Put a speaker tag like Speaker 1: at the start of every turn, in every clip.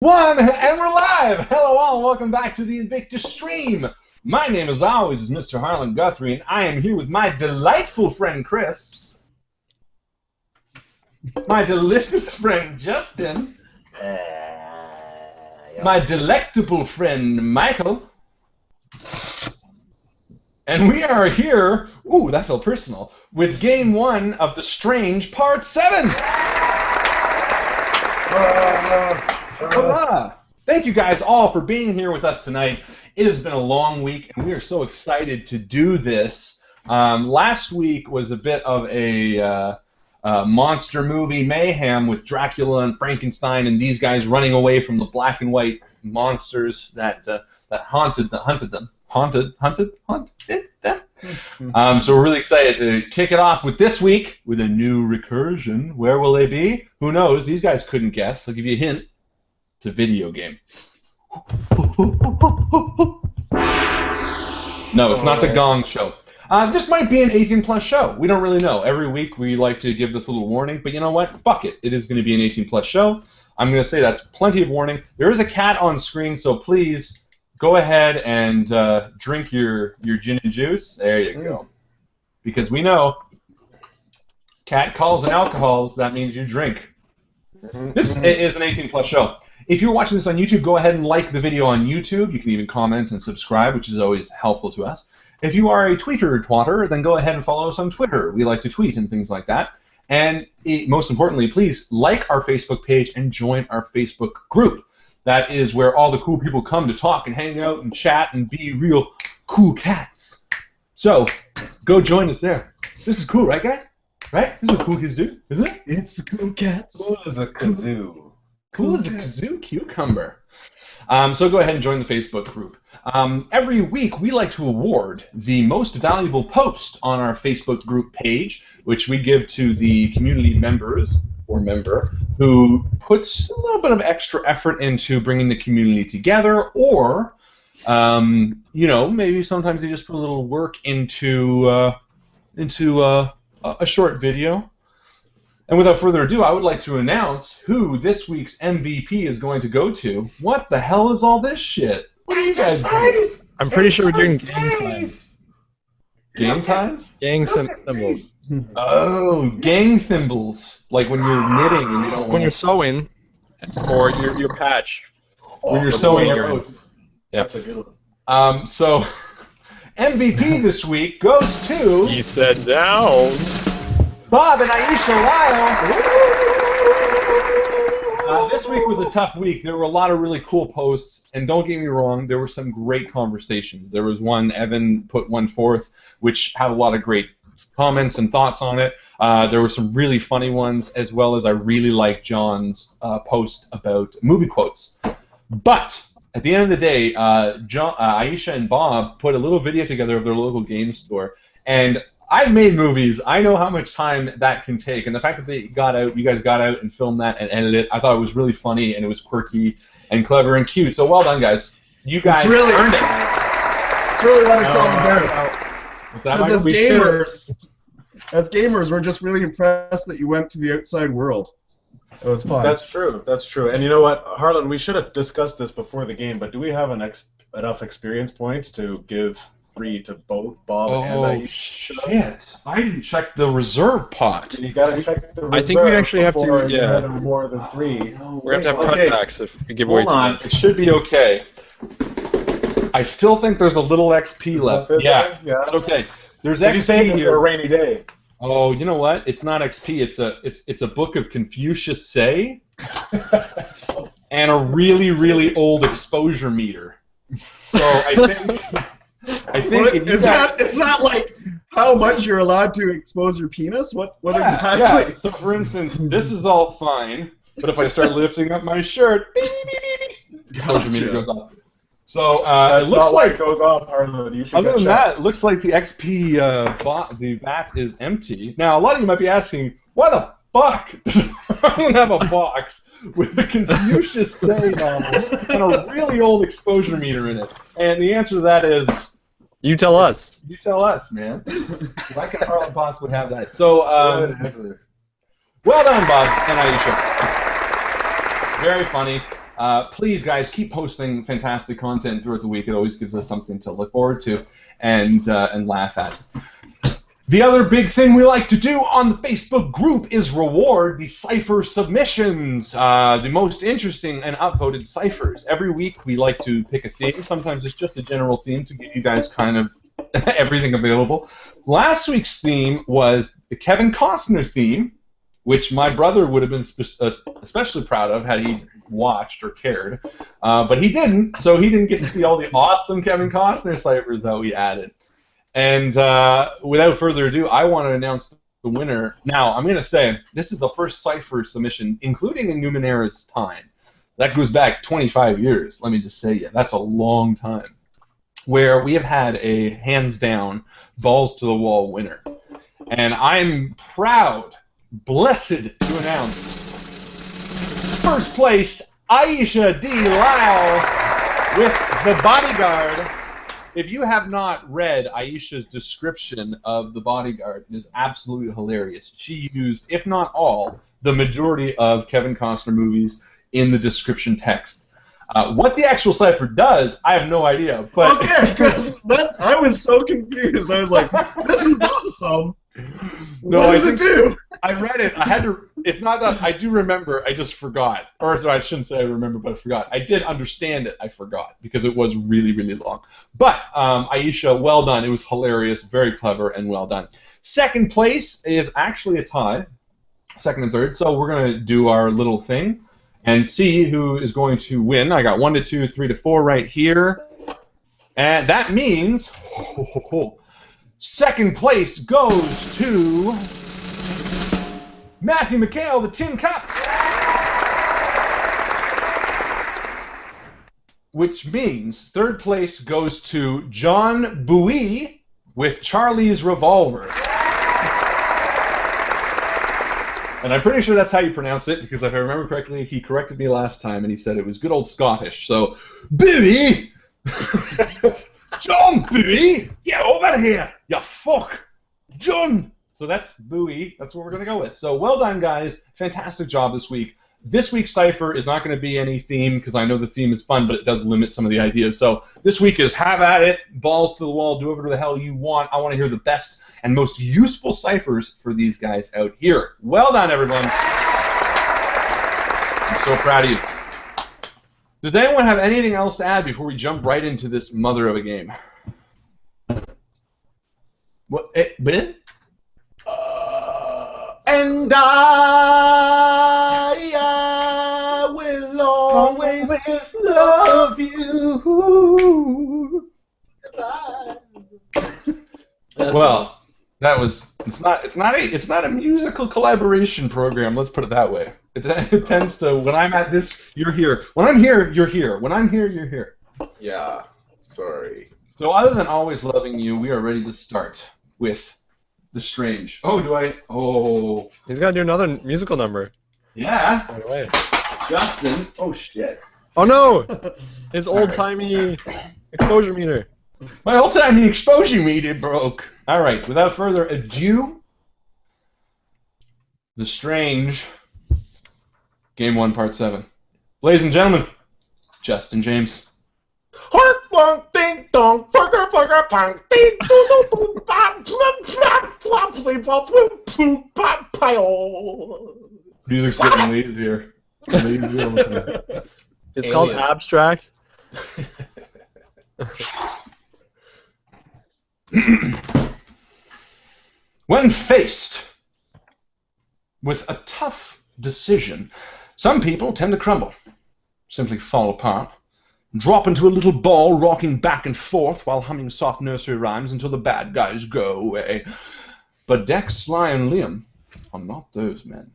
Speaker 1: One, and we're live! Hello all, welcome back to the INVICTUS stream. My name, as always, is Mr. Harlan Guthrie, and I am here with my delightful friend Chris, my delicious friend Justin, my delectable friend Michael, and we are here, ooh, that felt personal, with Game 1 of The Strange Part 7! Hurrah! Thank you guys all for being here with us tonight. It has been a long week, and we are so excited to do this. Last week was a bit of a monster movie mayhem with Dracula and Frankenstein and these guys running away from the black and white monsters that hunted them. So we're really excited to kick it off with this week with a new recursion. Where will they be? Who knows? These guys couldn't guess. I'll give you a hint. It's a video game. No, it's not the Gong Show. This might be an 18-plus show. We don't really know. Every week we like to give this little warning, but you know what? Fuck it. It is going to be an 18-plus show. I'm going to say that's plenty of warning. There is a cat on screen, so please go ahead and drink your gin and juice. There you go. Because we know cat calls and alcohols, that means you drink. This is an 18-plus show. If you're watching this on YouTube, go ahead and like the video on YouTube. You can even comment and subscribe, which is always helpful to us. If you are a tweeter twatter, then go ahead and follow us on Twitter. We like to tweet and things like that. And most importantly, please like our Facebook page and join our Facebook group. That is where all the cool people come to talk and hang out and chat and be real cool cats. So, go join us there. This is cool, right, guys? Right? This is what cool kids do, isn't it?
Speaker 2: It's the cool cats.
Speaker 3: Cool as a kazoo.
Speaker 1: Cool as a kazoo cucumber. So go ahead and join the Facebook group. Every week we like to award the most valuable post on our Facebook group page, which we give to the community members or member who puts a little bit of extra effort into bringing the community together, or you know, maybe sometimes they just put a little work into a short video. And without further ado, I would like to announce who this week's MVP is going to go to. What the hell is all this shit? What are you guys doing?
Speaker 4: I'm pretty sure we're doing gang times.
Speaker 1: Game times?
Speaker 4: Gang symbols.
Speaker 1: Oh, gang thimbles. Like when you're knitting and you don't
Speaker 4: When you're sewing, or your patch.
Speaker 1: When you're sewing your oats.
Speaker 4: Yeah.
Speaker 3: That's a good one.
Speaker 1: So, MVP this week goes to
Speaker 4: He said down.
Speaker 1: Bob and Aisha Lyle. This week was a tough week. There were a lot of really cool posts, and don't get me wrong, there were some great conversations. There was one, Evan put one forth, which had a lot of great comments and thoughts on it. There were some really funny ones, as well as I really liked John's post about movie quotes. But at the end of the day, Aisha and Bob put a little video together of their local game store, and I've made movies. I know how much time that can take, and the fact that you guys got out and filmed that and edited it, I thought it was really funny and it was quirky and clever and cute. So well done, guys. You guys
Speaker 2: really
Speaker 1: earned it.
Speaker 2: It's really what it's all about.
Speaker 1: What's that,
Speaker 2: Because
Speaker 1: Michael?
Speaker 2: as gamers, we're just really impressed that you went to the outside world. It was fun.
Speaker 3: That's true. That's true. And you know what, Harlan, we should have discussed this before the game, but do we have enough experience points to give free to both Bob and Aisha?
Speaker 1: Shit. I didn't check the reserve pot.
Speaker 3: You gotta check the reserve.
Speaker 4: I think we actually have to,
Speaker 3: before you
Speaker 4: yeah.
Speaker 3: have more than 3.
Speaker 4: We're going to have
Speaker 1: Okay.
Speaker 4: cutbacks if we give away
Speaker 1: Hold
Speaker 4: too
Speaker 1: on.
Speaker 4: much.
Speaker 1: It should be okay. I still think there's a little XP left. Yeah.
Speaker 3: Yeah.
Speaker 1: It's okay. There's
Speaker 3: Did you save
Speaker 1: XP
Speaker 3: it for a
Speaker 1: here.
Speaker 3: rainy day?
Speaker 1: Oh, you know what? It's not XP. It's a book of Confucius Say and a really, really old exposure meter. So I think
Speaker 2: What,
Speaker 1: if you
Speaker 2: is
Speaker 1: guys,
Speaker 2: that not like how much you're allowed to expose your penis? What
Speaker 1: yeah.
Speaker 2: exactly?
Speaker 1: So for instance, this is all fine, but if I start lifting up my shirt, beep, beep, beep, beep, exposure meter goes off. So
Speaker 3: That's
Speaker 1: it looks
Speaker 3: not
Speaker 1: like.
Speaker 3: it goes off, Harlan. You should
Speaker 1: Other
Speaker 3: get
Speaker 1: than
Speaker 3: checked.
Speaker 1: that, it looks like the XP the vat is empty. Now, a lot of you might be asking, why the fuck does Harlan have a box with the Confucius Say novel and a really old exposure meter in it? And the answer to that is,
Speaker 4: You tell us.
Speaker 1: you tell us, man. Why can Harlan possibly have that? So, well done, Bob and Aisha. Very funny. Please, guys, keep posting fantastic content throughout the week. It always gives us something to look forward to and laugh at. The other big thing we like to do on the Facebook group is reward the cipher submissions, the most interesting and upvoted ciphers. Every week we like to pick a theme. Sometimes it's just a general theme to give you guys kind of everything available. Last week's theme was the Kevin Costner theme, which my brother would have been especially proud of had he watched or cared. But he didn't, so he didn't get to see all the awesome Kevin Costner ciphers that we added. And without further ado, I want to announce the winner. Now, I'm going to say this is the first cipher submission, including in Numenera's time. That goes back 25 years, let me just say. Yeah, that's a long time. Where we have had a hands-down, balls-to-the-wall winner. And I'm proud, blessed to announce, first place, Aisha D. Lyle with The Bodyguard. If you have not read Aisha's description of The Bodyguard, it is absolutely hilarious. She used, if not all, the majority of Kevin Costner movies in the description text. What the actual cipher does, I have no idea. But
Speaker 2: okay, because I was so confused. I was like, this is awesome.
Speaker 1: No,
Speaker 2: what does it do?
Speaker 1: I read it. I had to. It's not that I do remember. I just forgot. Or sorry, I shouldn't say I remember, but I forgot. I did understand it. I forgot because it was really, really long. But Aisha, well done. It was hilarious, very clever, and well done. Second place is actually a tie, second and third. So we're gonna do our little thing and see who is going to win. I got 1 to 2, 3 to 4 right here, and that means. Second place goes to Matthew McHale, the Tin Cup. Which means third place goes to John Bowie with Charlie's Revolver. And I'm pretty sure that's how you pronounce it, because if I remember correctly, he corrected me last time and he said it was good old Scottish. So, Bowie! John Bowie, get over here, you fuck, John. So that's Bowie. That's what we're gonna go with. So well done, guys. Fantastic job this week. This week's cipher is not going to be any theme because I know the theme is fun, but it does limit some of the ideas. So this week is have at it, balls to the wall, do whatever the hell you want. I want to hear the best and most useful ciphers for these guys out here. Well done, everyone. I'm so proud of you. Does anyone have anything else to add before we jump right into this mother of a game? What? Ben?
Speaker 3: And I will always love you.
Speaker 1: Well, that was it's not a musical collaboration program. Let's put it that way. It tends to when I'm at this, you're here. When I'm here, you're here. When I'm here, you're here.
Speaker 3: Yeah. Sorry.
Speaker 1: So other than always loving you, we are ready to start with the strange. Oh, do I? Oh.
Speaker 4: He's got to do another musical number.
Speaker 1: Yeah.
Speaker 4: By the way.
Speaker 1: Justin. Oh shit.
Speaker 4: Oh no! His old-timey exposure meter.
Speaker 1: My old-timey exposure meter broke. All right. Without further ado, the strange. Game 1, Part 7. Ladies and gentlemen, Justin James. Music's getting lazier.
Speaker 4: It's called abstract.
Speaker 1: When faced with a tough decision, some people tend to crumble, simply fall apart, drop into a little ball rocking back and forth while humming soft nursery rhymes until the bad guys go away. But Dex, Sly, and Liam are not those men.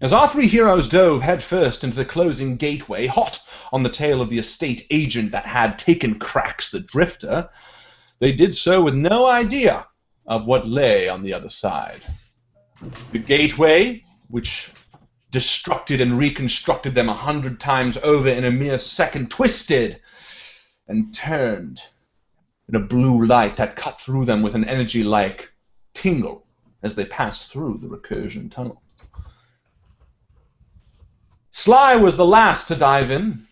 Speaker 1: As our three heroes dove headfirst into the closing gateway, hot on the tail of the estate agent that had taken Cracks the Drifter, they did so with no idea of what lay on the other side. The gateway, which destructed and reconstructed them 100 times over in a mere second, twisted and turned in a blue light that cut through them with an energy-like tingle as they passed through the recursion tunnel. Sly was the last to dive in,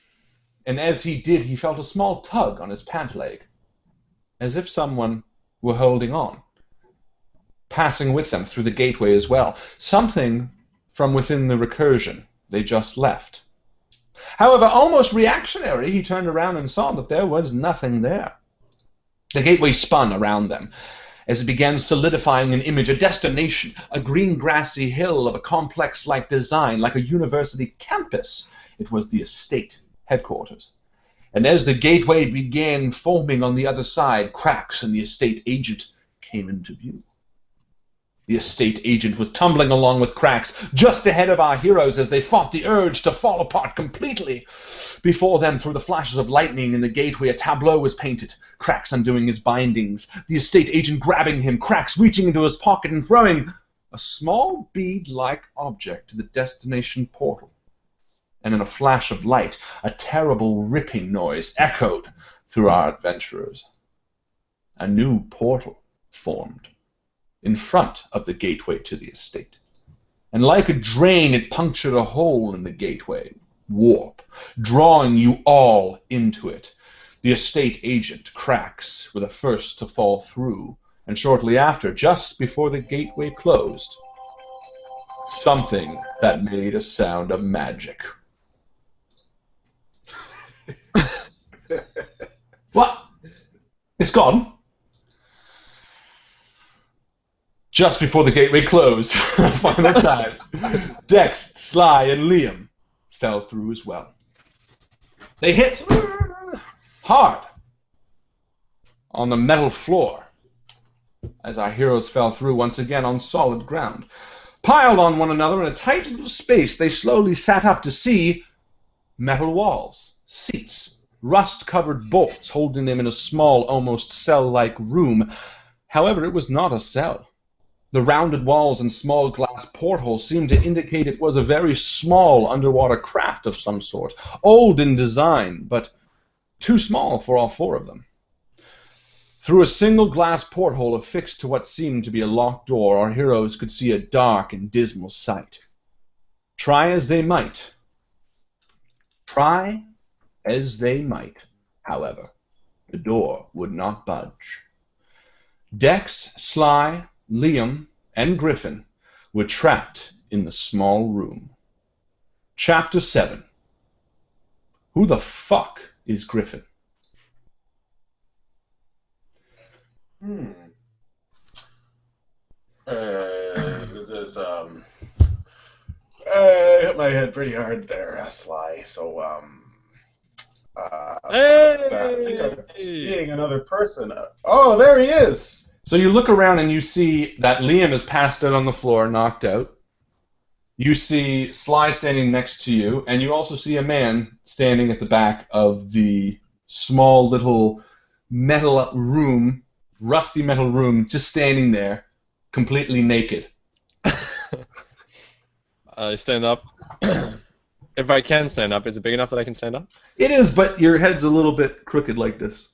Speaker 1: and as he did, he felt a small tug on his pant leg, as if someone were holding on, passing with them through the gateway as well, something from within the recursion they just left. However, almost reactionary, he turned around and saw that there was nothing there. The gateway spun around them as it began solidifying an image, a destination, a green grassy hill of a complex-like design, like a university campus. It was the estate headquarters. And as the gateway began forming on the other side, cracks in the estate agent came into view. The estate agent was tumbling along with cracks just ahead of our heroes as they fought the urge to fall apart completely. Before them, through the flashes of lightning in the gateway, a tableau was painted. Cracks undoing his bindings, the estate agent grabbing him, Cracks reaching into his pocket and throwing a small bead-like object to the destination portal. And in a flash of light, a terrible ripping noise echoed through our adventurers. A new portal formed in front of the gateway to the estate. And like a drain, it punctured a hole in the gateway, warp, drawing you all into it. The estate agent, Cracks, were the first to fall through, and shortly after, just before the gateway closed, something that made a sound of magic. What? It's gone? Just before the gateway closed, final time, Dex, Sly, and Liam fell through as well. They hit hard on the metal floor as our heroes fell through once again on solid ground. Piled on one another in a tight little space, they slowly sat up to see metal walls, seats, rust-covered bolts holding them in a small, almost cell-like room. However, it was not a cell. The rounded walls and small glass portholes seemed to indicate it was a very small underwater craft of some sort, old in design, but too small for all four of them. Through a single glass porthole affixed to what seemed to be a locked door, our heroes could see a dark and dismal sight. Try as they might, however, the door would not budge. Dex, Sly, Liam, and Griffin were trapped in the small room. Chapter 7. Who the fuck is Griffin?
Speaker 3: I hit my head pretty hard there, Sly. So,
Speaker 4: Hey!
Speaker 3: I think I'm seeing another person. Oh, there he is!
Speaker 1: So you look around and you see that Liam is passed out on the floor, knocked out. You see Sly standing next to you, and you also see a man standing at the back of the small little metal room, rusty metal room, just standing there, completely naked.
Speaker 4: I stand up. If I can stand up, is it big enough that I can stand up?
Speaker 1: It is, but your head's a little bit crooked like this.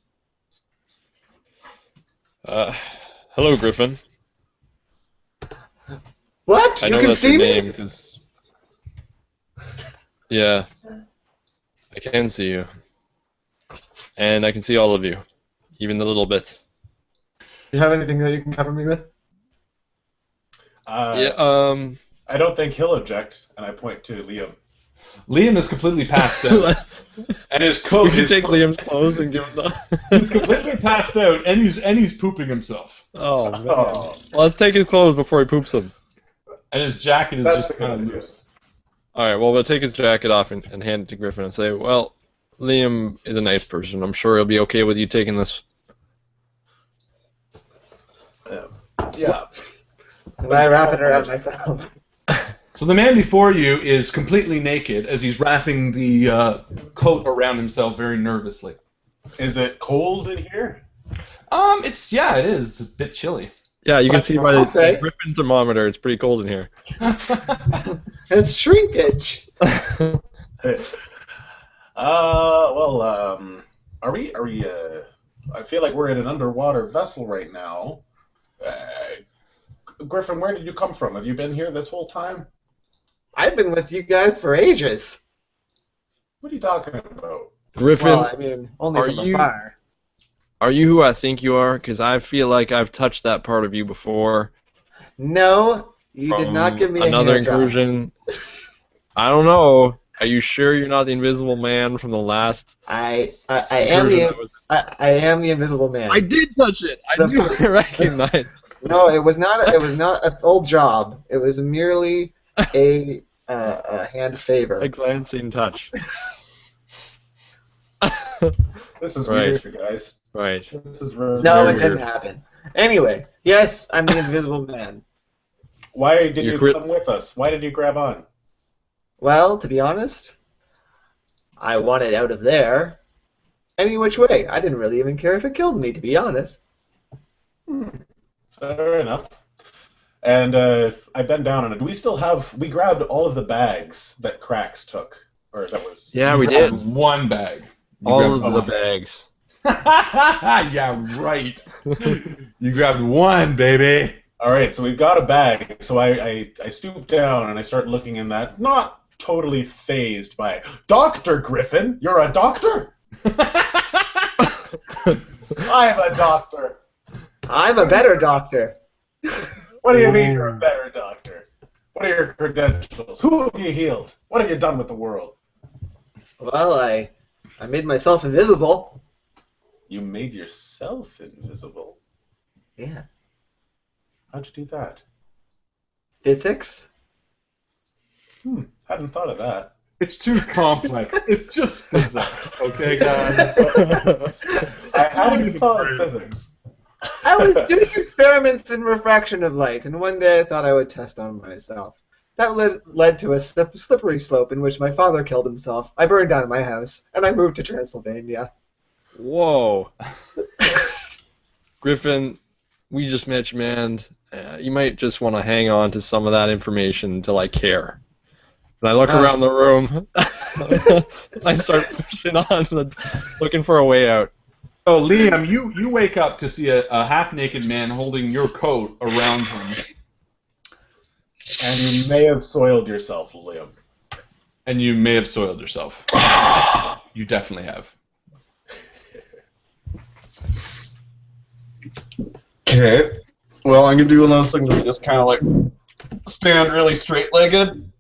Speaker 4: Hello, Griffin.
Speaker 2: What?
Speaker 4: I
Speaker 2: You
Speaker 4: know
Speaker 2: can
Speaker 4: that's
Speaker 2: see
Speaker 4: your
Speaker 2: me?
Speaker 4: name, 'cause... Yeah. I can see you. And I can see all of you. Even the little bits.
Speaker 2: You have anything that you can cover me with?
Speaker 4: Yeah,
Speaker 3: I don't think he'll object, and I point to Liam.
Speaker 1: Liam is completely passed out, and his
Speaker 4: we
Speaker 1: coat
Speaker 4: can
Speaker 1: is
Speaker 4: take Liam's clothes and give him
Speaker 1: he's
Speaker 4: the...
Speaker 1: completely passed out, and he's pooping himself,
Speaker 4: Oh, man.
Speaker 3: Oh,
Speaker 4: Well, let's take his clothes before he poops them.
Speaker 1: and his jacket is
Speaker 3: that's
Speaker 1: just
Speaker 3: a good
Speaker 1: kind of
Speaker 3: idea.
Speaker 1: loose.
Speaker 4: Alright, well, we'll take his jacket off and hand it to Griffin and say, well, Liam is a nice person. I'm sure he'll be okay with you taking this.
Speaker 3: Yeah.
Speaker 2: And I wrap it around myself.
Speaker 1: So the man before you is completely naked as he's wrapping the coat around himself very nervously.
Speaker 3: Is it cold in here?
Speaker 1: It is. It's a bit chilly.
Speaker 4: Yeah, you can see by
Speaker 2: I'll say.
Speaker 4: the Griffin thermometer, it's pretty cold in here.
Speaker 2: It's shrinkage.
Speaker 3: Are we? I feel like we're in an underwater vessel right now. Griffin, where did you come from? Have you been here this whole time?
Speaker 5: I've been with you guys for ages.
Speaker 3: What are you talking about?
Speaker 4: Griffin,
Speaker 5: Well, I mean, only
Speaker 4: are
Speaker 5: from
Speaker 4: you-
Speaker 5: afar.
Speaker 4: are you who I think you are? Because I feel like I've touched that part of you before.
Speaker 5: No, you did not
Speaker 4: From
Speaker 5: give me a
Speaker 4: another
Speaker 5: hand job.
Speaker 4: inclusion. I don't know. Are you sure you're not the Invisible Man from the last
Speaker 5: I
Speaker 4: inclusion
Speaker 5: am
Speaker 4: that was-
Speaker 5: I am the Invisible Man.
Speaker 4: I did touch it. I
Speaker 5: The-
Speaker 4: knew I recognized.
Speaker 5: No, it was not. It was not an old job. It was merely a hand favor.
Speaker 4: A glancing touch.
Speaker 3: This is
Speaker 4: Right.
Speaker 3: weird, guys.
Speaker 4: Right.
Speaker 3: This is really
Speaker 5: No, it
Speaker 3: weird.
Speaker 5: didn't happen. Anyway, yes, I'm the Invisible Man.
Speaker 3: Why did
Speaker 4: You
Speaker 3: you
Speaker 4: quit-
Speaker 3: come with us? Why did you grab on?
Speaker 5: Well, to be honest, I wanted out of there any which way. I didn't really even care if it killed me, to be honest.
Speaker 3: Fair enough. And I bent down on it. Do we still have? We grabbed all of the bags that Cracks took, or that was.
Speaker 4: Yeah,
Speaker 1: You
Speaker 4: we
Speaker 1: grabbed
Speaker 4: did.
Speaker 1: one bag. You
Speaker 4: All
Speaker 1: grabbed
Speaker 4: of the
Speaker 1: one.
Speaker 4: bags.
Speaker 1: Yeah, right. You grabbed one, baby.
Speaker 3: All right, so we've got a bag. So I stoop down and I start looking in that, not totally phased by Dr. Griffin. You're a doctor. I'm a doctor.
Speaker 5: I'm a better doctor.
Speaker 3: What do you mean you're a better doctor? What are your credentials? Who have you healed? What have you done with the world?
Speaker 5: Well, I made myself invisible.
Speaker 3: You made yourself invisible.
Speaker 5: Yeah.
Speaker 3: How'd you do that?
Speaker 5: Physics?
Speaker 3: Hadn't thought of that.
Speaker 1: It's too complex. It's just physics, okay, guys?
Speaker 3: I hadn't thought of physics.
Speaker 5: I was doing experiments in refraction of light, and one day I thought I would test on myself. That led to a slippery slope in which my father killed himself. I burned down my house, and I moved to Transylvania.
Speaker 4: Whoa. Griffin, we just met you, man. You might just want to hang on to some of that information until I care. And I look around the room. I start pushing on, looking for a way out.
Speaker 1: So, Liam, you wake up to see a half-naked man holding your coat around him.
Speaker 3: And you may have soiled yourself, Liam.
Speaker 1: And you may have soiled yourself. You definitely have.
Speaker 2: Okay. Well, I'm gonna do one of those things where you just kind of like stand really straight-legged.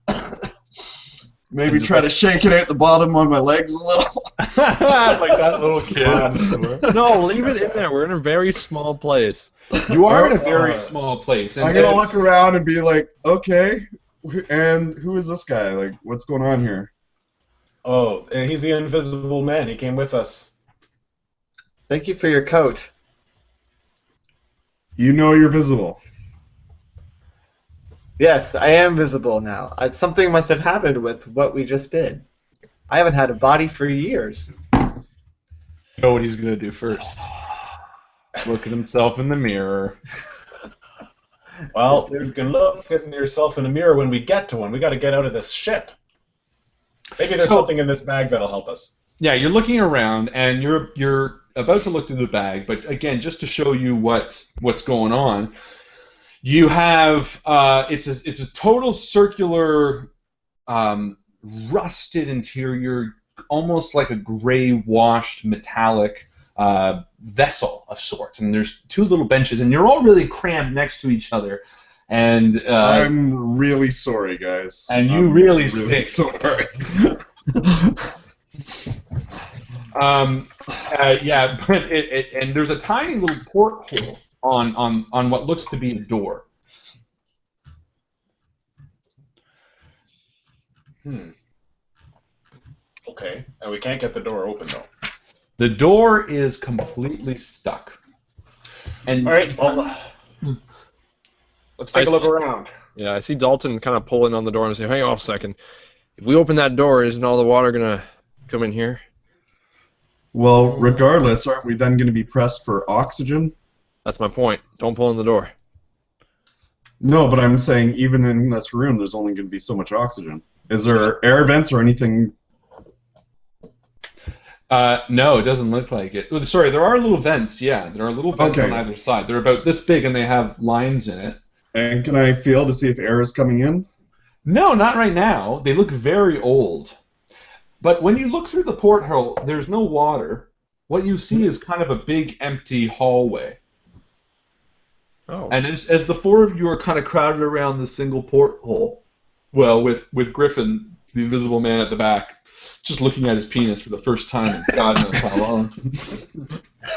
Speaker 2: Maybe try to shake it out the bottom on my legs a little.
Speaker 1: Like that little kid.
Speaker 4: No, leave it in there. We're in a very small place.
Speaker 1: You are in a very small place. And
Speaker 2: I'm gonna
Speaker 1: it's-
Speaker 2: look around and be like, okay, and who is this guy? Like, what's going on here?
Speaker 3: Oh, and he's the Invisible Man. He came with us.
Speaker 5: Thank you for your coat.
Speaker 2: You know you're visible.
Speaker 5: Yes, I am visible now. Something must have happened with what we just did. I haven't had a body for years.
Speaker 1: You know what he's gonna do first. Look at himself in the mirror.
Speaker 3: Well, you can look at yourself in the mirror when we get to one. We got to get out of this ship. Maybe there's something in this bag that'll help us.
Speaker 1: Yeah, you're looking around and you're about to look through the bag, but again, just to show you what's going on, you have it's a total circular, rusted interior, almost like a gray washed metallic vessel of sorts, and there's two little benches, and you're all really crammed next to each other, and
Speaker 2: I'm really sorry, guys.
Speaker 1: And you
Speaker 2: I'm
Speaker 1: really stink.
Speaker 2: sorry.
Speaker 1: Yeah, but and there's a tiny little porthole on what looks to be a door.
Speaker 3: Okay, and we can't get the door open though.
Speaker 1: The door is completely stuck. And
Speaker 3: All right, well, let's take a look around.
Speaker 4: Yeah, I see Dalton kind of pulling on the door and say, hang on a second. If we open that door, isn't all the water going to come in here?
Speaker 2: Well, regardless, aren't we then going to be pressed for oxygen?
Speaker 4: That's my point. Don't pull in the door.
Speaker 2: No, but I'm saying even in this room, there's only going to be so much oxygen. Is there air vents or anything?
Speaker 1: No, it doesn't look like it. Oh, sorry, there are little vents. Yeah, there are little vents
Speaker 2: Okay.
Speaker 1: on either side. They're about this big and they have lines in it.
Speaker 2: And can I feel to see if air is coming in?
Speaker 1: No, not right now. They look very old. But when you look through the porthole, there's no water. What you see is kind of a big empty hallway.
Speaker 4: Oh.
Speaker 1: And as the four of you are kind of crowded around the single porthole, well, with Griffin, the invisible man at the back, just looking at his penis for the first time in God knows how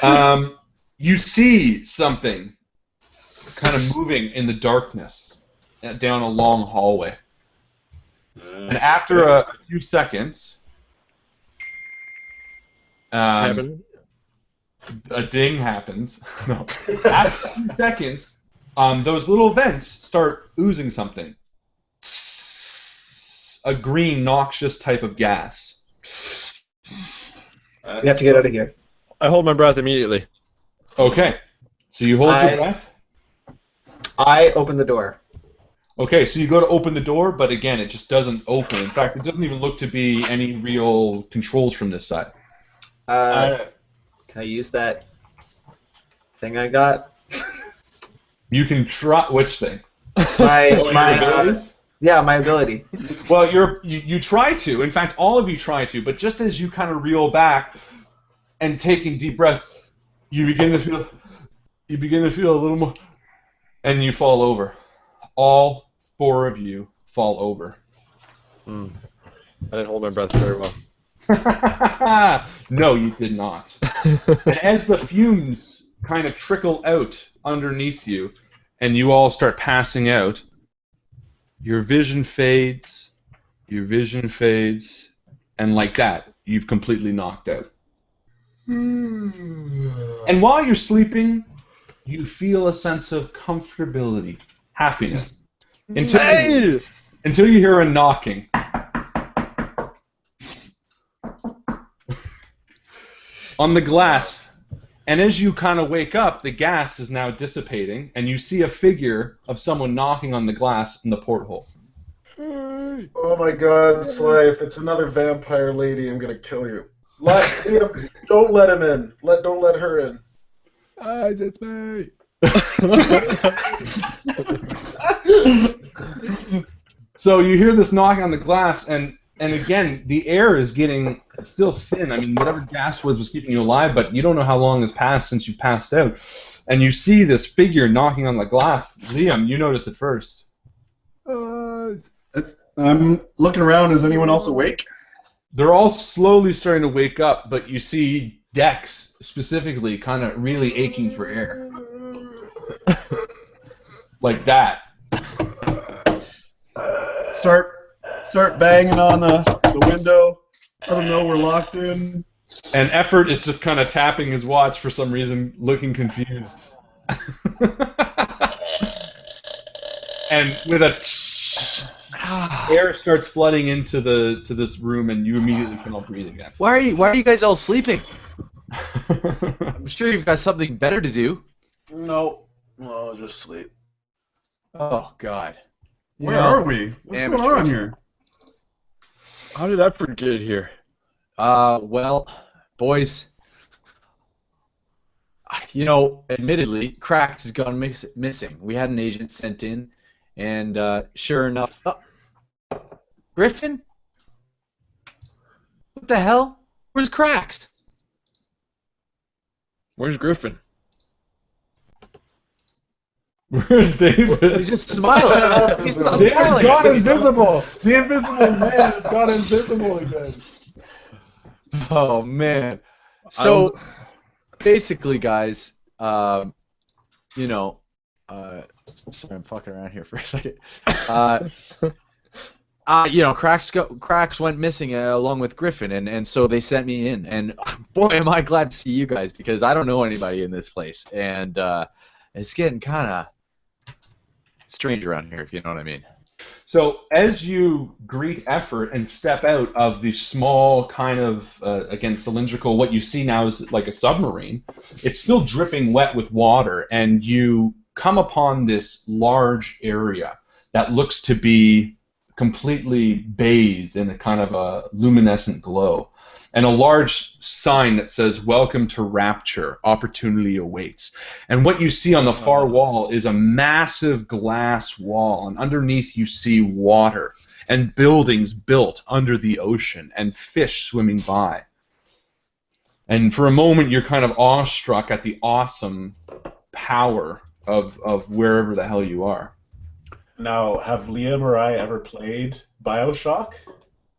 Speaker 1: long, you see something kind of moving in the darkness down a long hallway. And after a few seconds, a ding happens. No. After a few seconds, those little vents start oozing something. A green, noxious type of gas.
Speaker 5: We have to get out of here.
Speaker 4: I hold my breath immediately.
Speaker 1: Okay. So you hold your breath?
Speaker 5: I open the door.
Speaker 1: Okay, so you go to open the door, but again, it just doesn't open. In fact, it doesn't even look to be any real controls from this side.
Speaker 5: Can I use that thing I got?
Speaker 1: You can try which thing?
Speaker 5: My
Speaker 1: abilities?
Speaker 5: Yeah, my ability.
Speaker 1: Well, you try to. In fact, all of you try to. But just as you kind of reel back and taking deep breath, you begin to feel a little more, and you fall over. All four of you fall over.
Speaker 4: I didn't hold my breath very well.
Speaker 1: No, you did not. And as the fumes kind of trickle out underneath you, and you all start passing out, your vision fades, and like that, you've completely knocked out. And while you're sleeping, you feel a sense of comfortability, happiness, until you hear a knocking. On the glass, and as you kind of wake up, the gas is now dissipating, and you see a figure of someone knocking on the glass in the porthole.
Speaker 3: Oh my God, Sly! If it's another vampire lady, I'm gonna kill you. Don't let him in. Don't let her in.
Speaker 4: Guys, it's me.
Speaker 1: So you hear this knocking on the glass, and again, the air is getting still thin. I mean, whatever gas was keeping you alive, but you don't know how long has passed since you passed out. And you see this figure knocking on the glass. Liam, you notice it first.
Speaker 2: I'm looking around. Is anyone else awake?
Speaker 1: They're all slowly starting to wake up, but you see Dex specifically kind of really aching for air. Like that.
Speaker 2: Start banging on the window. Let them know we're locked in.
Speaker 1: And Effort is just kind of tapping his watch for some reason, looking confused. And with a air starts flooding into this room, and you immediately come up breathing again.
Speaker 6: Why are you guys all sleeping? I'm sure you've got something better to do.
Speaker 2: No, I'll just sleep.
Speaker 6: Oh God.
Speaker 2: Where are we? What's going on here?
Speaker 4: How did Effort get here?
Speaker 6: Well, boys, admittedly, Cracks has gone missing. We had an agent sent in, and sure enough, Griffin? What the hell? Where's Cracks?
Speaker 4: Where's Griffin?
Speaker 1: Where's David?
Speaker 6: He's just smiling. He's not
Speaker 1: David's
Speaker 6: smiling.
Speaker 1: gone invisible. The invisible man has gone invisible again.
Speaker 6: Oh man. So basically, guys, sorry, I'm fucking around here for a second. Cracks went missing along with Griffin, and so they sent me in, and boy, am I glad to see you guys, because I don't know anybody in this place, and it's getting kind of strange around here, if you know what I mean.
Speaker 1: So as you greet Effort and step out of the small kind of, again, cylindrical, what you see now is like a submarine, it's still dripping wet with water, and you come upon this large area that looks to be completely bathed in a kind of a luminescent glow, and a large sign that says, "Welcome to Rapture, opportunity awaits." And what you see on the far wall is a massive glass wall, and underneath you see water. and buildings built under the ocean, and fish swimming by. And for a moment, you're kind of awestruck at the awesome power of wherever the hell you are.
Speaker 3: Now, have Liam or I ever played BioShock?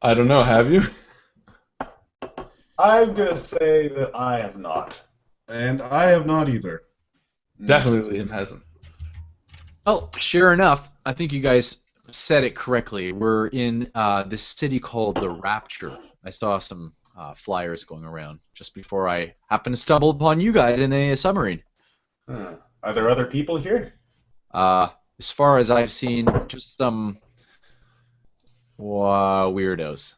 Speaker 1: I don't know, have you?
Speaker 3: I'm going to say that I have not.
Speaker 2: And I have not either.
Speaker 1: Definitely Liam hasn't.
Speaker 6: Well, sure enough, I think you guys said it correctly. We're in this city called the Rapture. I saw some flyers going around just before I happened to stumble upon you guys in a submarine.
Speaker 3: Are there other people here?
Speaker 6: As far as I've seen, just some weirdos.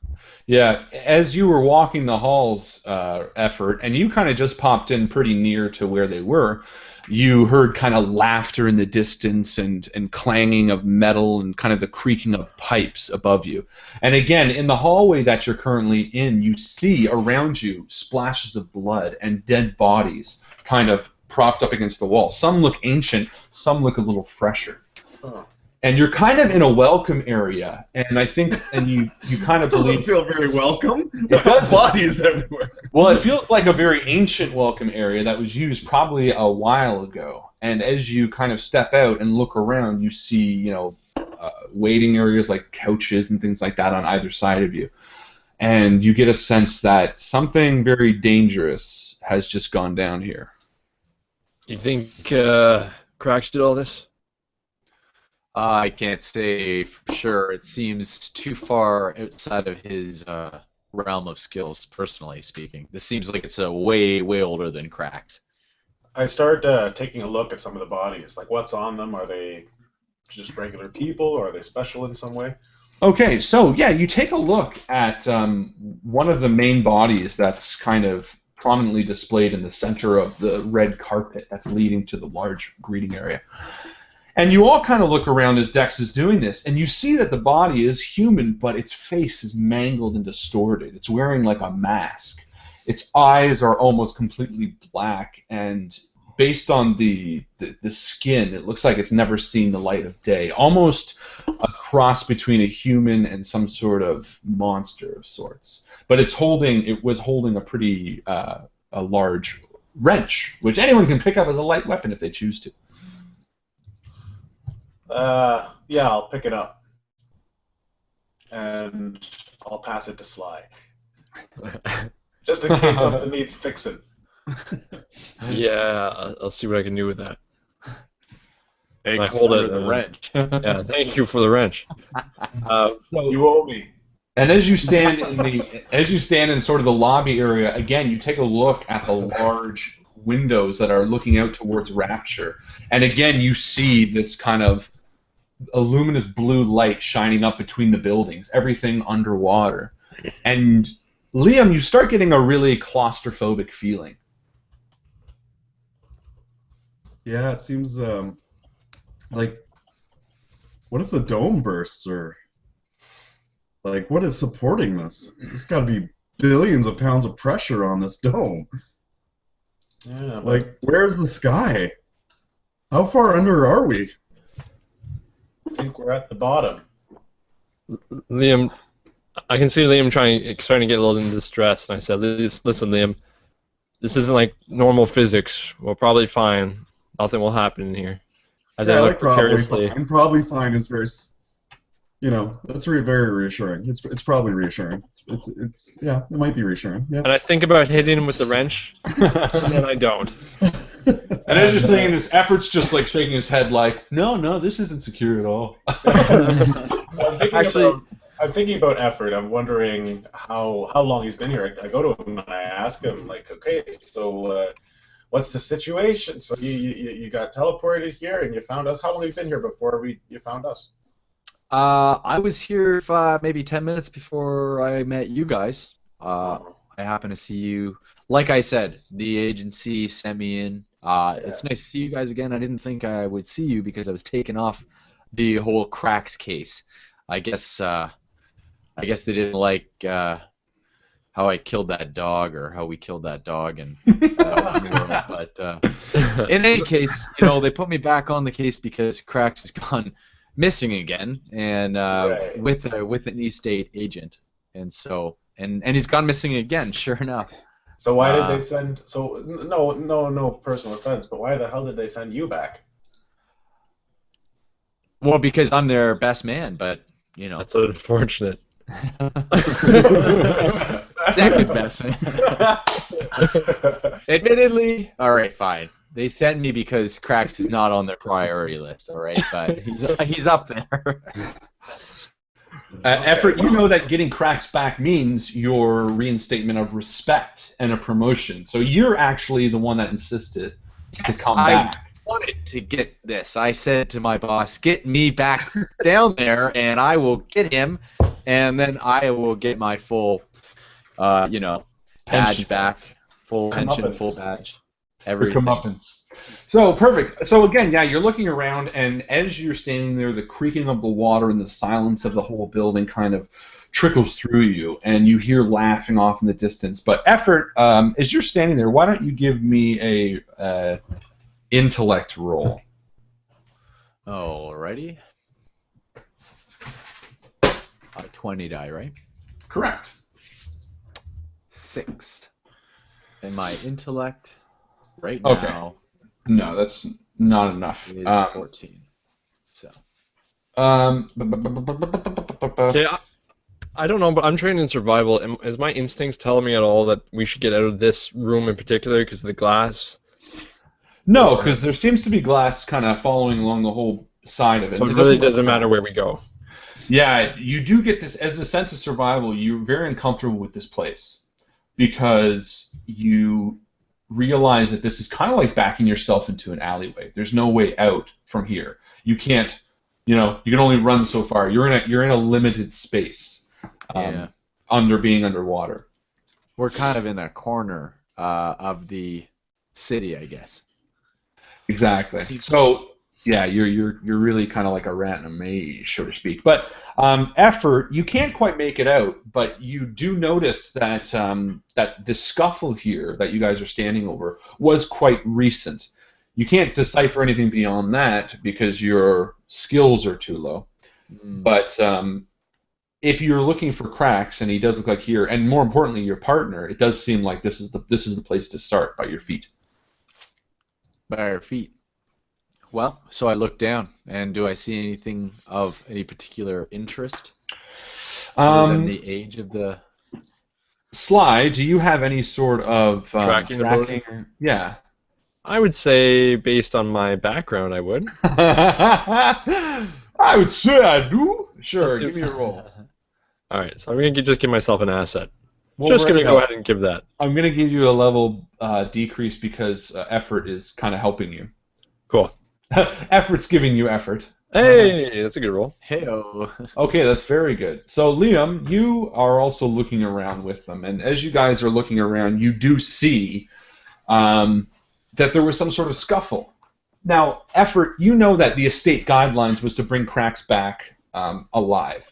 Speaker 1: Yeah, as you were walking the halls, Effort, and you kind of just popped in pretty near to where they were, you heard kind of laughter in the distance and clanging of metal and kind of the creaking of pipes above you. And again, in the hallway that you're currently in, you see around you splashes of blood and dead bodies kind of propped up against the wall. Some look ancient, some look a little fresher.
Speaker 3: Oh.
Speaker 1: And you're kind of in a welcome area, and I think, and you kind of
Speaker 2: Doesn't
Speaker 1: believe...
Speaker 2: feel very welcome.
Speaker 1: It does.
Speaker 2: Bodies everywhere.
Speaker 1: Well, it feels like a very ancient welcome area that was used probably a while ago. And as you kind of step out and look around, you see, waiting areas like couches and things like that on either side of you. And you get a sense that something very dangerous has just gone down here.
Speaker 4: Do you think Cracks did all this?
Speaker 6: I can't say for sure. It seems too far outside of his realm of skills, personally speaking. This seems like it's way older than Cracks.
Speaker 3: I start taking a look at some of the bodies. Like, what's on them? Are they just regular people, or are they special in some way?
Speaker 1: Okay, so yeah, you take a look at one of the main bodies that's kind of prominently displayed in the center of the red carpet that's leading to the large greeting area. And you all kind of look around as Dex is doing this, and you see that the body is human, but its face is mangled and distorted. It's wearing like a mask. Its eyes are almost completely black, and based on the skin, it looks like it's never seen the light of day. Almost a cross between a human and some sort of monster of sorts. But it was holding a pretty a large wrench, which anyone can pick up as a light weapon if they choose to.
Speaker 3: Yeah, I'll pick it up. And I'll pass it to Sly. Just in case something needs fixing.
Speaker 4: Yeah, I'll see what I can do with that.
Speaker 6: Thanks
Speaker 4: I hold it,
Speaker 6: for the wrench.
Speaker 4: Yeah, thank you for the wrench.
Speaker 3: You owe me.
Speaker 1: And as you stand in sort of the lobby area, again, you take a look at the large windows that are looking out towards Rapture, and again, you see this kind of a luminous blue light shining up between the buildings, everything underwater. And Liam, you start getting a really claustrophobic feeling.
Speaker 2: Yeah, it seems like, what if the dome bursts, or like, what is supporting this? There's got to be billions of pounds of pressure on this dome.
Speaker 3: Yeah, but
Speaker 2: Like, where's the sky? How far under are we?
Speaker 3: I think we're at the bottom.
Speaker 4: Liam, I can see Liam starting to get a little in distress, and I said, "Listen, Liam, this isn't like normal physics. We're probably fine. Nothing will happen in here." As I look precariously.
Speaker 2: Probably fine is very, that's very reassuring. It's probably reassuring. It's yeah, it might be reassuring. Yeah.
Speaker 4: And I think about hitting him with the wrench, and then I don't.
Speaker 1: And as you're saying this, Effort's just like shaking his head like, no, this isn't secure at all.
Speaker 3: I'm thinking about Effort. I'm wondering how long he's been here. I go to him and I ask him, like, okay, so what's the situation? So you got teleported here and you found us. How long have you been here before you found us?
Speaker 6: I was here maybe 10 minutes before I met you guys. I happened to see you. Like I said, the agency sent me in. It's nice to see you guys again. I didn't think I would see you because I was taken off the whole Cracks case. I guess they didn't like how I killed that dog, or how we killed that dog, and but in any case, they put me back on the case because Cracks is gone missing again, and
Speaker 3: Right.
Speaker 6: with an E-state agent, and so and he's gone missing again. Sure enough.
Speaker 3: So why did they send? So no personal offense, but why the hell did they send you back?
Speaker 6: Well, because I'm their best man, but you know,
Speaker 4: That's unfortunate.
Speaker 6: second best man. Admittedly, all right, fine. They sent me because Cracks is not on their priority list, all right, but he's up there.
Speaker 1: Effort, you know that getting Cracks back means your reinstatement of respect and a promotion. So you're actually the one that insisted to come back.
Speaker 6: I wanted to get this. I said to my boss, "Get me back down there, and I will get him, and then I will get my full, badge
Speaker 1: Pension.
Speaker 6: back, full pension,
Speaker 3: Comeuppance.
Speaker 6: full badge,
Speaker 1: Your
Speaker 6: everything."
Speaker 1: comeuppance. So perfect. So again, yeah, you're looking around, and as you're standing there, the creaking of the water and the silence of the whole building kind of trickles through you, and you hear laughing off in the distance. But Effort, as you're standing there, why don't you give me a intellect roll?
Speaker 6: Alrighty. A 20 die, right?
Speaker 1: Correct.
Speaker 6: 6. And my intellect right
Speaker 1: Okay.
Speaker 6: now
Speaker 1: No, that's not enough.
Speaker 6: is 14. So.
Speaker 4: Okay, I don't know, but I'm trained in survival. Is my instincts telling me at all that we should get out of this room in particular because of the glass?
Speaker 1: No, because there seems to be glass kind of following along the whole side of it.
Speaker 4: So it
Speaker 1: It
Speaker 4: really
Speaker 1: look
Speaker 4: doesn't matter where we go.
Speaker 1: Yeah, you do get this as a sense of survival. You're very uncomfortable with this place because you realize that this is kind of like backing yourself into an alleyway. There's no way out from here. You can't, you can only run so far. You're in a limited space,
Speaker 6: Yeah.
Speaker 1: being underwater.
Speaker 6: We're kind of in a corner of the city, I guess.
Speaker 1: Exactly. So yeah, you're really kind of like a rat in a maze, so to speak. But Effort, you can't quite make it out, but you do notice that that the scuffle here that you guys are standing over was quite recent. You can't decipher anything beyond that because your skills are too low. But if you're looking for Cracks, and he does look like here, and more importantly, your partner, it does seem like this is the place to start, by your feet.
Speaker 6: By our feet. Well, so I look down, and do I see anything of any particular interest? Other than the age of the...
Speaker 1: Sly, do you have any sort of
Speaker 4: Tracking ability?
Speaker 1: Yeah.
Speaker 4: I would say, based on my background, I would.
Speaker 1: I would say I do. Sure, give me a roll.
Speaker 4: All right, so I'm going to just give myself an asset.
Speaker 1: Well,
Speaker 4: Just going to
Speaker 1: right
Speaker 4: go
Speaker 1: now,
Speaker 4: ahead and give that.
Speaker 1: I'm going to give you a level decrease because Effort is kind of helping you.
Speaker 4: Cool.
Speaker 1: Effort's giving you effort.
Speaker 4: Hey, that's a good roll.
Speaker 6: Hey-o.
Speaker 1: Okay, that's very good. So, Liam, you are also looking around with them, and as you guys are looking around, you do see that there was some sort of scuffle. Now, Effort, you know that the estate guidelines was to bring Cracks back alive,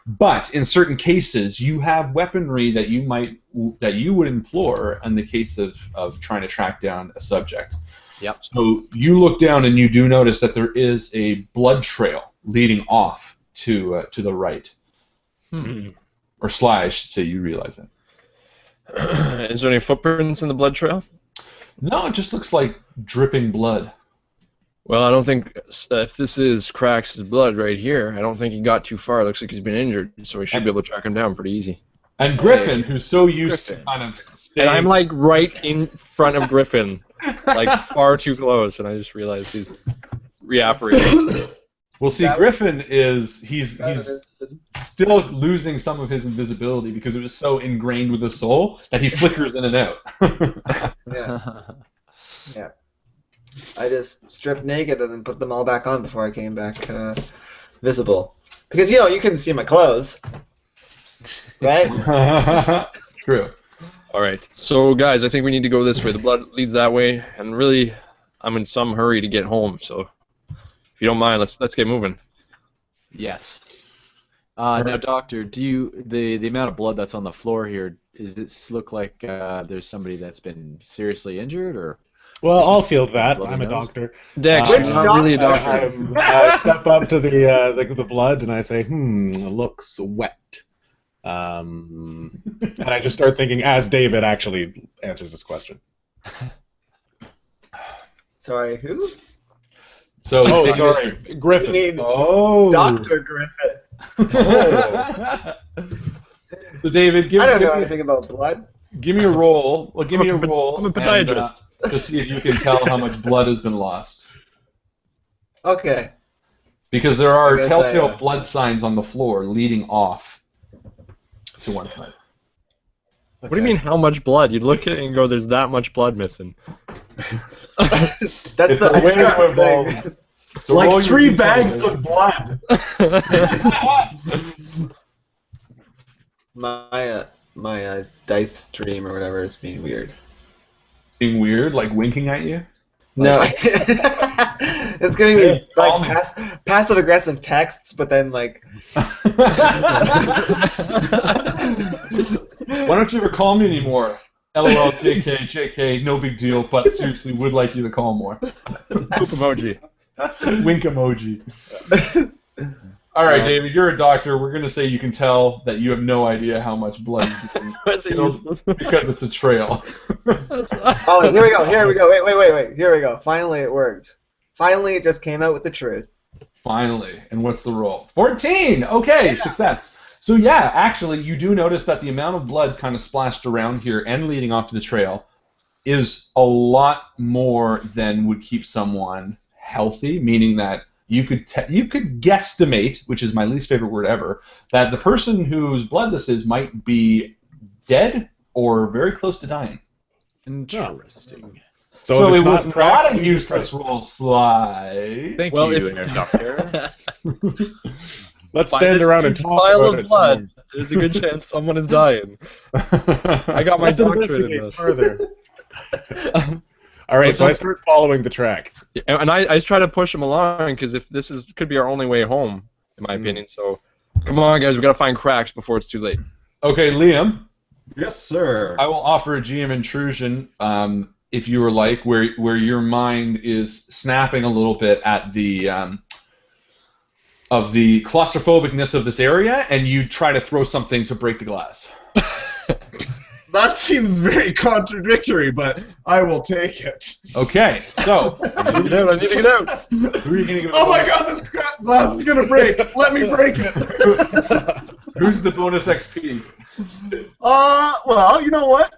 Speaker 1: but in certain cases, you have weaponry that you would implore in the case of trying to track down a subject.
Speaker 6: Yep.
Speaker 1: So you look down and you do notice that there is a blood trail leading off to the right. Or Sly, I should say. You realize that.
Speaker 4: Is there any footprints in the blood trail?
Speaker 1: No, it just looks like dripping blood.
Speaker 4: Well, I don't think if this is Cracks' blood right here, I don't think he got too far. It looks like he's been injured, so we should be able to track him down pretty easy.
Speaker 1: And Griffin, who's so used to kind of staying...
Speaker 4: And I'm like right in front of Griffin, like far too close, and I just realized he's reapparating.
Speaker 1: Well, see, Griffin he's still losing some of his invisibility because it was so ingrained with his soul that he flickers in and out.
Speaker 5: Yeah. I just stripped naked and then put them all back on before I came back visible. Because, you couldn't see my clothes. Right?
Speaker 1: True.
Speaker 4: All right, so guys, I think we need to go this way. The blood leads that way, and really, I'm in some hurry to get home. So, if you don't mind, let's get moving.
Speaker 6: Yes. Now, Doctor, the amount of blood that's on the floor here, does this look like there's somebody that's been seriously injured, or?
Speaker 7: Well, I'll field that.
Speaker 6: Bloody
Speaker 7: I'm a
Speaker 6: nose.
Speaker 7: doctor.
Speaker 4: Dex,
Speaker 7: Which
Speaker 4: you're not really a doctor.
Speaker 7: I step up to the blood and I say, looks wet. And I just start thinking as David actually answers this question.
Speaker 5: Sorry, who?
Speaker 1: So,
Speaker 7: Oh,
Speaker 1: David-
Speaker 7: sorry, Griffin.
Speaker 5: You mean
Speaker 1: Oh.
Speaker 5: Dr. Griffith.
Speaker 1: So, David,
Speaker 5: I don't know anything about blood.
Speaker 1: give me a roll. Well, give me a roll.
Speaker 4: I'm a
Speaker 1: and,
Speaker 4: podiatrist.
Speaker 1: to see if you can tell how much blood has been lost.
Speaker 5: Okay.
Speaker 1: Because there are
Speaker 5: I guess
Speaker 1: telltale
Speaker 5: I,
Speaker 1: blood signs on the floor leading off to one side.
Speaker 4: What do you mean, how much blood? You'd look at it and go, there's that much blood missing.
Speaker 5: That's
Speaker 1: It's
Speaker 5: the
Speaker 1: a way to
Speaker 5: Asgard
Speaker 1: evolve.
Speaker 5: thing.
Speaker 1: So roll
Speaker 2: Like
Speaker 1: your
Speaker 2: 3
Speaker 1: d20.
Speaker 2: bags of blood.
Speaker 5: My dice stream or whatever is being weird.
Speaker 1: Being weird, like winking at you.
Speaker 5: No, it's giving me like passive aggressive texts, but then like.
Speaker 1: Why don't you ever call me anymore? LOL, JK, JK, no big deal, but seriously, would like you to call more.
Speaker 4: Poop emoji.
Speaker 1: Wink emoji. All right, David, you're a doctor. We're going to say you can tell that you have no idea how much blood you've been
Speaker 4: Was it useless?
Speaker 1: because it's a trail.
Speaker 5: Oh, here we go. Here we go. Wait. Here we go. Finally, it worked. Finally, it just came out with the truth.
Speaker 1: Finally. And what's the roll? 14! Okay, success. So yeah, actually, you do notice that the amount of blood kind of splashed around here and leading off to the trail is a lot more than would keep someone healthy, meaning that you could guesstimate, which is my least favorite word ever, that the person whose blood this is might be dead or very close to dying.
Speaker 6: Interesting.
Speaker 1: So
Speaker 7: if
Speaker 1: it
Speaker 7: it's
Speaker 1: was
Speaker 7: not cracks,
Speaker 1: not a
Speaker 7: we just
Speaker 1: useless roll slide.
Speaker 6: Thank
Speaker 4: Well,
Speaker 6: you,
Speaker 4: if-
Speaker 6: Herr Doctor.
Speaker 7: Let's
Speaker 4: By
Speaker 7: stand
Speaker 4: this
Speaker 7: around and
Speaker 4: big
Speaker 7: talk
Speaker 4: pile
Speaker 7: about
Speaker 4: of
Speaker 7: it some
Speaker 4: blood,
Speaker 7: more.
Speaker 4: there's a good chance someone is dying. I got my
Speaker 7: Let's
Speaker 4: doctorate in
Speaker 7: investigate
Speaker 4: this.
Speaker 7: further. All right, so I start following the track.
Speaker 4: And I try to push him along because if this could be our only way home, in my
Speaker 7: Mm.
Speaker 4: opinion. So, come on, guys, we gotta find cracks before it's too late.
Speaker 1: Okay, Liam,
Speaker 2: Yes, sir.
Speaker 1: I will offer a GM intrusion if you were like, where your mind is snapping a little bit at the of the claustrophobicness of this area, and you try to throw something to break the glass.
Speaker 2: That seems very contradictory, but I will take it.
Speaker 1: Okay, so
Speaker 4: I need to get out.
Speaker 1: who are you gonna give?
Speaker 2: Oh my god, this glass is gonna break! Let me break it!
Speaker 1: Who's the bonus XP?
Speaker 2: Well, you know what?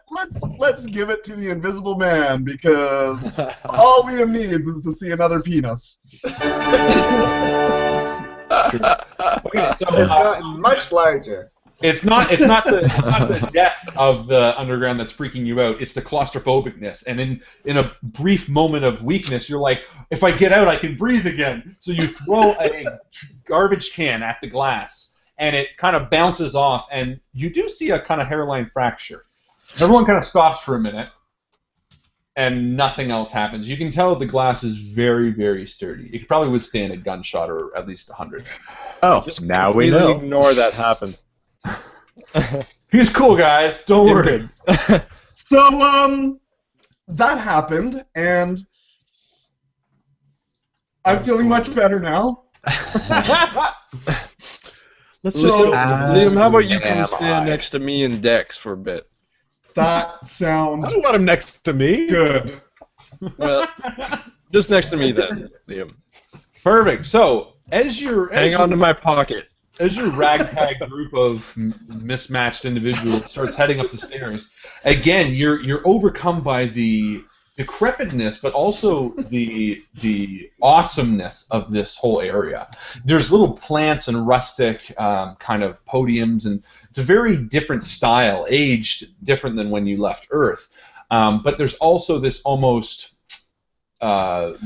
Speaker 2: Let's give it to the Invisible Man because all Liam needs is to see another penis.
Speaker 1: Okay, so
Speaker 5: It's gotten much larger.
Speaker 1: it's not the depth of the underground that's freaking you out. It's the claustrophobicness, and in a brief moment of weakness, you're like, if I get out, I can breathe again. So you throw a garbage can at the glass, and it kind of bounces off, and you do see a kind of hairline fracture. Everyone kind of stops for a minute, and nothing else happens. You can tell the glass is very, very sturdy. It could probably withstand a gunshot or at least 100.
Speaker 6: Oh, now we
Speaker 4: Completely
Speaker 6: know.
Speaker 4: ignore that happened.
Speaker 1: He's cool, guys. Don't worry.
Speaker 2: So, that happened, and I'm feeling much better now.
Speaker 7: Let's
Speaker 2: just go-
Speaker 4: Liam, how about you
Speaker 6: Am
Speaker 4: come stand
Speaker 6: I?
Speaker 4: next to me and Dex for a bit?
Speaker 2: That sounds
Speaker 7: I don't want him next to me.
Speaker 2: good.
Speaker 4: Well, just next to me then, Liam.
Speaker 1: Perfect. So, as
Speaker 4: Hang on to my pocket.
Speaker 1: as your ragtag group of mismatched individuals starts heading up the stairs, again, you're overcome by the decrepitness, but also the awesomeness of this whole area. There's little plants and rustic kind of podiums, and it's a very different style, aged different than when you left Earth. But there's also this almost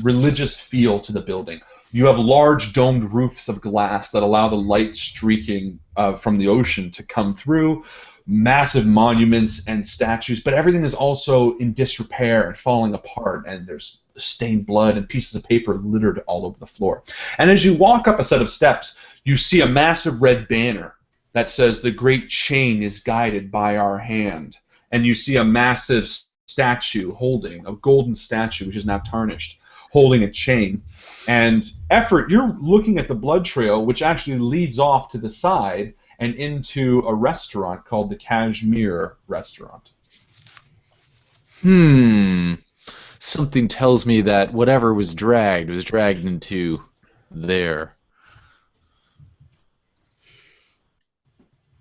Speaker 1: religious feel to the building. You have large domed roofs of glass that allow the light streaking from the ocean to come through, massive monuments and statues, but everything is also in disrepair and falling apart, and there's stained blood and pieces of paper littered all over the floor. And as you walk up a set of steps, you see a massive red banner that says, "The great chain is guided by our hand." And you see a massive statue holding, a golden statue, which is now tarnished, holding a chain. And Effort, you're looking at the blood trail, which actually leads off to the side and into a restaurant called the Kashmir Restaurant.
Speaker 6: Something tells me that whatever was dragged into there.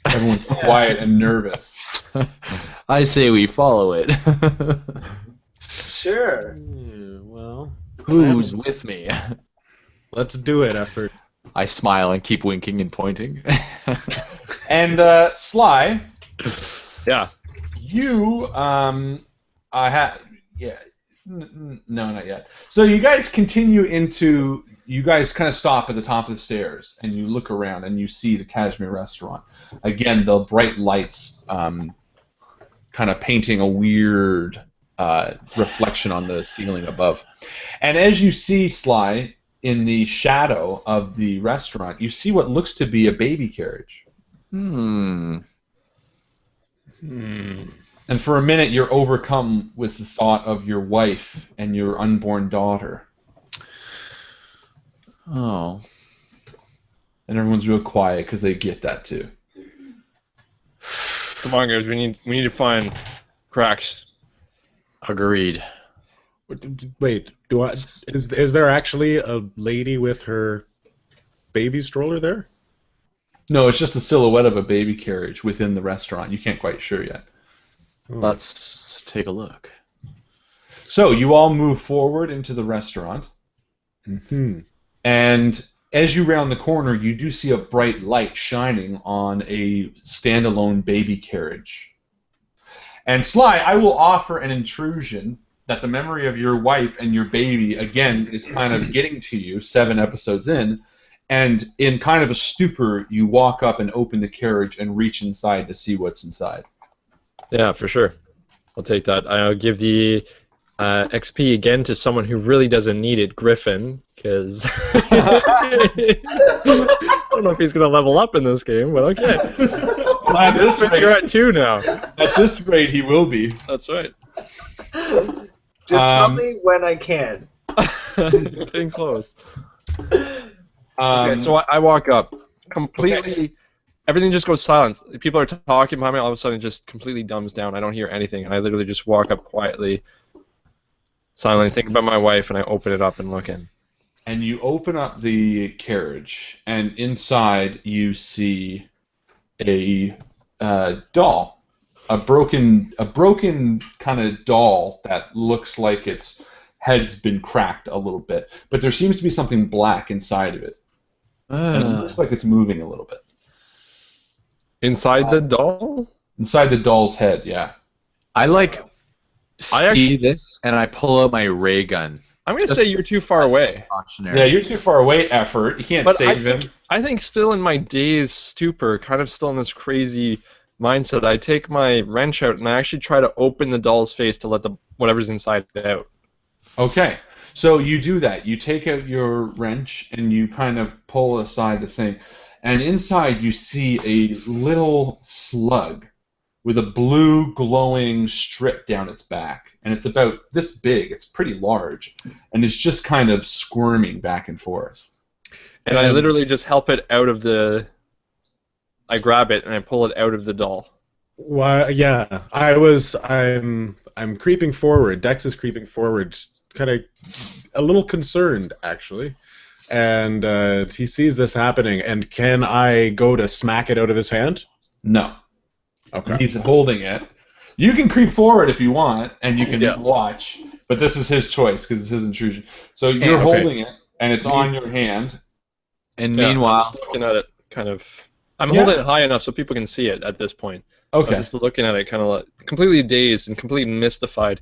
Speaker 1: Everyone's quiet and nervous.
Speaker 6: I say we follow it.
Speaker 5: Sure.
Speaker 7: Yeah, well,
Speaker 6: Who's with me?
Speaker 7: let's do it, Effort.
Speaker 6: I smile and keep winking and pointing.
Speaker 1: And Sly,
Speaker 4: Yeah.
Speaker 1: you no, not yet. So you guys continue into. You guys kind of stop at the top of the stairs, and you look around, and you see the Kashmir Restaurant. Again, the bright lights kind of painting a weird reflection on the ceiling above. And as you see, Sly, in the shadow of the restaurant, you see what looks to be a baby carriage. And for a minute, you're overcome with the thought of your wife and your unborn daughter.
Speaker 6: Oh.
Speaker 1: And everyone's real quiet because they get that too.
Speaker 4: Come on, guys. We need to find Cracks.
Speaker 6: Agreed.
Speaker 7: Wait, is there actually a lady with her baby stroller there?
Speaker 1: No, it's just a silhouette of a baby carriage within the restaurant. You can't quite sure yet.
Speaker 6: Let's take a look.
Speaker 1: So you all move forward into the restaurant.
Speaker 7: Mm-hmm.
Speaker 1: And as you round the corner, you do see a bright light shining on a standalone baby carriage. And Sly, I will offer an intrusion that the memory of your wife and your baby, again, is kind of getting to you 7 episodes in. And in kind of a stupor, you walk up and open the carriage and reach inside to see what's inside.
Speaker 4: Yeah, for sure. I'll take that. I'll give the XP again to someone who really doesn't need it, Griffin, because I don't know if he's going to level up in this game, but okay.
Speaker 1: Well, at this rate,
Speaker 4: You're at 2 now.
Speaker 1: At this rate, he will be.
Speaker 4: That's right.
Speaker 5: Just tell me when I can.
Speaker 4: Getting close. Okay, so I walk up. Completely, everything just goes silent. People are talking behind me, all of a sudden it just completely dumbs down. I don't hear anything, and I literally just walk up quietly, silently, think about my wife, and I open it up and look in.
Speaker 1: And you open up the carriage, and inside you see a doll, a broken kind of doll that looks like its head's been cracked a little bit, but there seems to be something black inside of it, and it looks like it's moving a little bit.
Speaker 4: Inside the doll?
Speaker 1: Inside the doll's head, yeah.
Speaker 6: I see this, and I pull out my ray gun.
Speaker 4: I'm going to say you're too far away.
Speaker 1: Yeah, you're too far away, Effort. You can't save him.
Speaker 4: I think still in my dazed stupor, kind of still in this crazy mindset, I take my wrench out and I actually try to open the doll's face to let whatever's inside out.
Speaker 1: Okay, so you do that. You take out your wrench and you kind of pull aside the thing. And inside you see a little slug with a blue glowing strip down its back. And it's about this big. It's pretty large. And it's just kind of squirming back and forth.
Speaker 4: And I literally just help it out of the... I grab it and I pull it out of the doll.
Speaker 7: Well, yeah, I'm creeping forward. Dex is creeping forward, kind of a little concerned, actually. And he sees this happening. And can I go to smack it out of his hand?
Speaker 1: No.
Speaker 7: Okay.
Speaker 1: He's holding it. You can creep forward if you want, and you can watch. But this is his choice because it's his intrusion. So you're holding it, and it's on your hand.
Speaker 6: And meanwhile,
Speaker 4: I'm just looking at it, kind of. I'm holding it high enough so people can see it at this point.
Speaker 1: Okay.
Speaker 4: I'm just looking at it, kind of like completely dazed and completely mystified,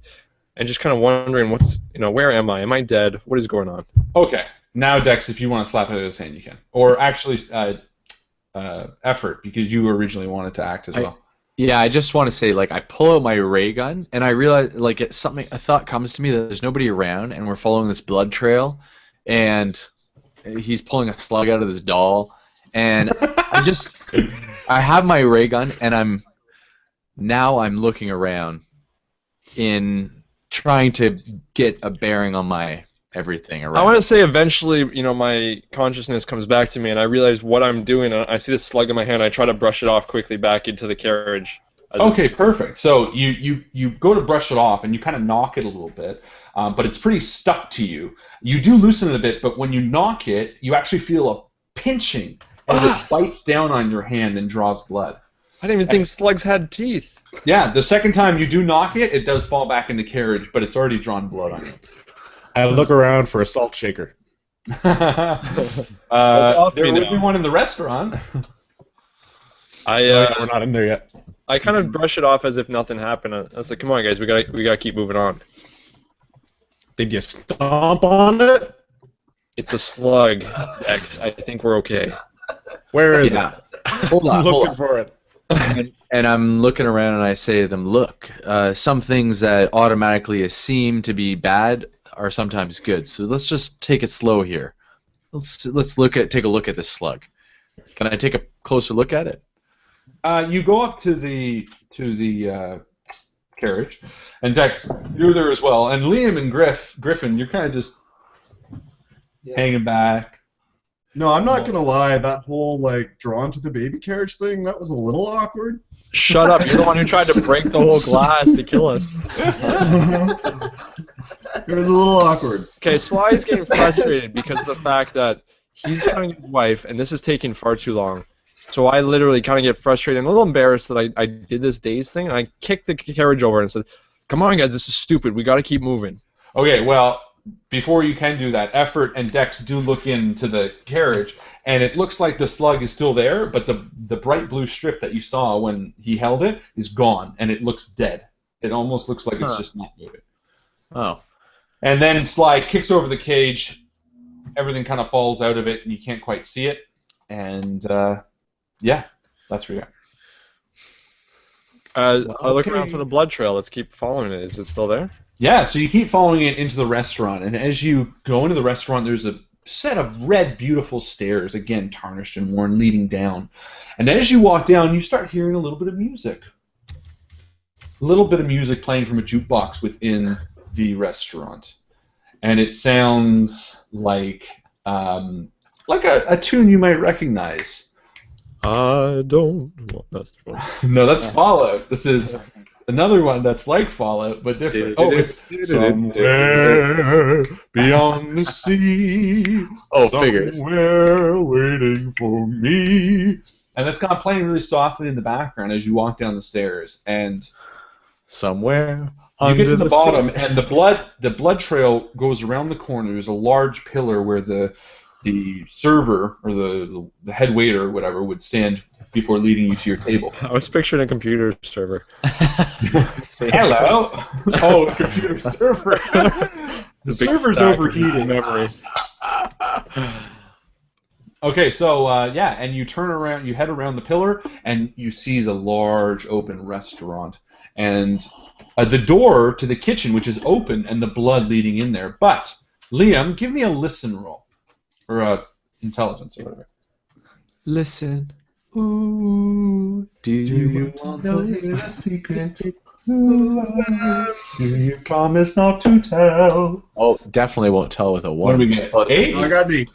Speaker 4: and just kind of wondering where am I? Am I dead? What is going on?
Speaker 1: Okay. Now, Dex, if you want to slap it out of his hand, you can. Or actually, Effort, because you originally wanted to act as well.
Speaker 6: Yeah, I just want to say, I pull out my ray gun, and I realize, a thought comes to me that there's nobody around, and we're following this blood trail, and he's pulling a slug out of this doll, and I have my ray gun, and I'm looking around, in trying to get a bearing on my everything around.
Speaker 4: I want to say eventually, my consciousness comes back to me, and I realize what I'm doing. And I see this slug in my hand. I try to brush it off quickly back into the carriage.
Speaker 1: Okay, perfect. So you go to brush it off, and you kind of knock it a little bit, but it's pretty stuck to you. You do loosen it a bit, but when you knock it, you actually feel a pinching as it bites down on your hand and draws blood.
Speaker 4: I didn't even think slugs had teeth.
Speaker 1: Yeah, the second time you do knock it, it does fall back in the carriage, but it's already drawn blood on you.
Speaker 7: I look around for a salt shaker.
Speaker 1: There would be one in the restaurant.
Speaker 7: We're not in there yet.
Speaker 4: I kind of brush it off as if nothing happened. I was like, "Come on, guys, we gotta keep moving on."
Speaker 7: Did you stomp on it?
Speaker 4: It's a slug, X. I think we're okay.
Speaker 7: Where is it?
Speaker 6: Hold on,
Speaker 7: I'm
Speaker 6: hold
Speaker 7: looking
Speaker 6: on.
Speaker 7: for it.
Speaker 6: And I'm looking around and I say to them, look, some things that automatically seem to be bad are sometimes good. So let's just take it slow here. Let's take a look at this slug. Can I take a closer look at it?
Speaker 1: You go up to the carriage, and Dex, you're there as well. And Liam and Griffin, you're kind of just hanging back.
Speaker 2: No, I'm not gonna lie. That whole drawn to the baby carriage thing, that was a little awkward.
Speaker 4: Shut up! You're the one who tried to break the whole glass to kill us.
Speaker 2: It was a little awkward.
Speaker 4: Okay, Sly's getting frustrated because of the fact that he's trying to get his wife, and this is taking far too long. So I literally kind of get frustrated and a little embarrassed that I did this daze thing, and I kicked the carriage over and said, "Come on, guys, this is stupid. We got to keep moving."
Speaker 1: Okay, well, before you can do that, Effort and Dex do look into the carriage, and it looks like the slug is still there, but the bright blue strip that you saw when he held it is gone, and it looks dead. It almost looks like it's just not moving.
Speaker 6: Oh.
Speaker 1: And then Sly kicks over the cage, everything kind of falls out of it, and you can't quite see it, and yeah, that's where you are.
Speaker 4: I look around for the blood trail. Let's keep following it. Is it still there?
Speaker 1: Yeah, so you keep following it into the restaurant, and as you go into the restaurant, there's a set of red, beautiful stairs, again, tarnished and worn, leading down. And as you walk down, you start hearing a little bit of music. A little bit of music playing from a jukebox within the restaurant. And it sounds like a tune you might recognize.
Speaker 4: I don't. Well, that's
Speaker 1: No, that's Fallout. This is another one that's like Fallout, but different. Oh, it's somewhere beyond the sea.
Speaker 6: Oh, figures.
Speaker 1: Somewhere waiting for me. And that's kind of playing really softly in the background as you walk down the stairs. And
Speaker 6: somewhere
Speaker 1: you get to the bottom,
Speaker 6: sea.
Speaker 1: and the blood trail goes around the corner. There's a large pillar where the server or the head waiter or whatever would stand before leading you to your table.
Speaker 4: I was picturing a computer server.
Speaker 1: Hello. Oh, a computer server. The server's overheating.
Speaker 4: Memories.
Speaker 1: Okay, so yeah, and you turn around, you head around the pillar, and you see the large open restaurant, and the door to the kitchen, which is open, and the blood leading in there. But Liam, give me a listen roll. Or intelligence or whatever.
Speaker 6: Listen. Ooh, do you want to hear a secret?
Speaker 1: Do you promise not to tell?
Speaker 6: Oh, definitely won't tell with a
Speaker 1: What
Speaker 6: one.
Speaker 1: do we get?
Speaker 2: Oh,
Speaker 1: 8?
Speaker 2: I got me.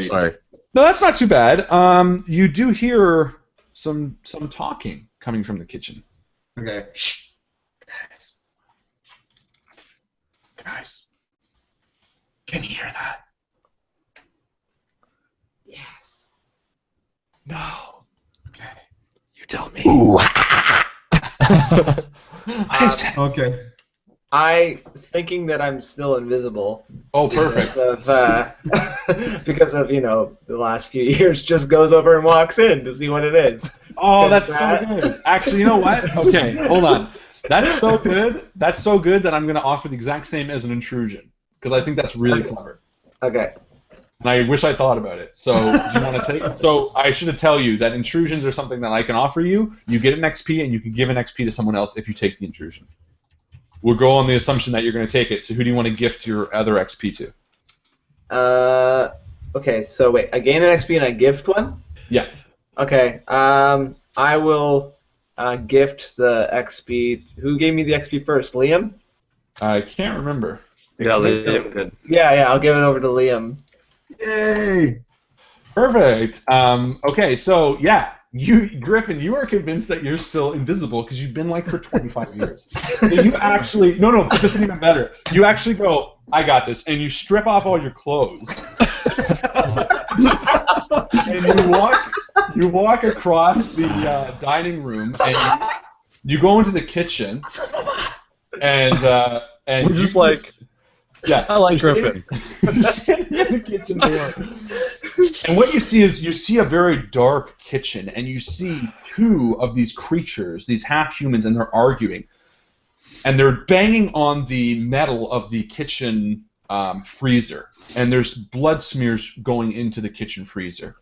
Speaker 6: Sorry.
Speaker 1: No, that's not too bad. You do hear some talking coming from the kitchen.
Speaker 2: Okay. Shh. Guys. Can you hear that?
Speaker 5: Yes.
Speaker 6: No.
Speaker 2: Okay.
Speaker 6: You tell me.
Speaker 2: Okay.
Speaker 5: I, thinking that I'm still invisible
Speaker 1: Oh, perfect.
Speaker 5: because of the last few years, just goes over and walks in to see what it is.
Speaker 1: Oh, that's so
Speaker 5: That-
Speaker 1: good. Actually, you know what? Okay, hold on. That's so good. That's so good that I'm going to offer the exact same as an intrusion because I think that's really clever.
Speaker 5: Okay.
Speaker 1: And I wish I thought about it. So, do you want to take? So, I should tell you that intrusions are something that I can offer you. You get an XP, and you can give an XP to someone else if you take the intrusion. We'll go on the assumption that you're going to take it. So, who do you want to gift your other XP to?
Speaker 5: Okay. So wait, I gain an XP and I gift one.
Speaker 1: Yeah.
Speaker 5: Okay. I will gift the XP. Who gave me the XP first? Liam.
Speaker 1: I can't remember.
Speaker 4: Yeah,
Speaker 5: Liam
Speaker 4: did.
Speaker 5: Yeah, I'll give it over to Liam.
Speaker 2: Yay!
Speaker 1: Perfect. Okay, so yeah, Griffin, you are convinced that you're still invisible because you've been like for 25 years. So you actually, no, this is even better. You actually go, I got this, and you strip off all your clothes, and you walk across the dining room, and you go into the kitchen, and
Speaker 4: We're just
Speaker 1: you-
Speaker 4: like,
Speaker 1: yeah,
Speaker 4: I like
Speaker 1: you're
Speaker 4: Griffin.
Speaker 1: standing in the kitchen door. And what you see is you see a very dark kitchen, and you see two of these creatures, these half-humans, and they're arguing. And they're banging on the metal of the kitchen freezer. And there's blood smears going into the kitchen freezer.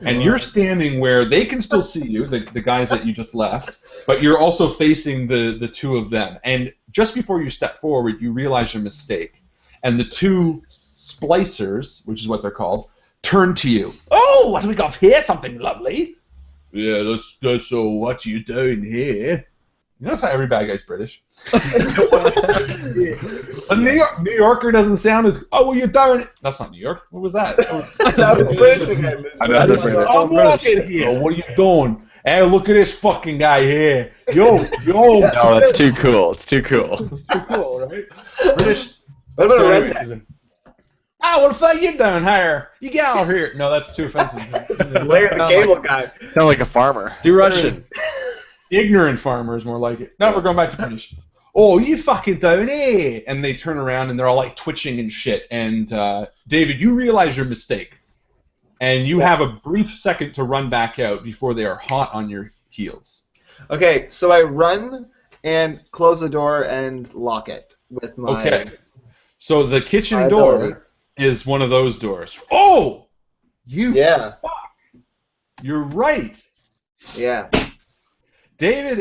Speaker 1: And you're standing where they can still see you, the guys that you just left, but you're also facing the two of them. And just before you step forward, you realize your mistake. And the two splicers, which is what they're called, turn to you. Oh, what do we got here? Something lovely. Yeah, that's so what you doing here? You notice how every bad guy's British? A New Yorker doesn't sound as, oh, well, you're doing it. That's not New York. What was that?
Speaker 5: That was British again.
Speaker 1: I'm walking here. Oh, what are you doing? Hey, look at this fucking guy here. Yo.
Speaker 6: No, that's too cool. It's too cool.
Speaker 1: It's too cool, right? British.
Speaker 5: What about
Speaker 1: So
Speaker 5: a
Speaker 1: anyway,
Speaker 5: redneck?
Speaker 1: what the fuck you doing here? You get out here. No, that's too offensive.
Speaker 5: Larry the Cable Guy.
Speaker 6: Sound like a farmer.
Speaker 4: Do Russian.
Speaker 1: Ignorant farmers more like it. No, we're going back to British. Oh, you fucking down here. And they turn around and they're all like twitching and shit. And David, you realize your mistake. And you have a brief second to run back out before they are hot on your heels.
Speaker 5: Okay, so I run and close the door and lock it with my...
Speaker 1: Okay. So the kitchen
Speaker 5: my
Speaker 1: door
Speaker 5: ability.
Speaker 1: is one of those doors. Oh! You
Speaker 5: Yeah,
Speaker 1: You're right.
Speaker 5: yeah.
Speaker 1: David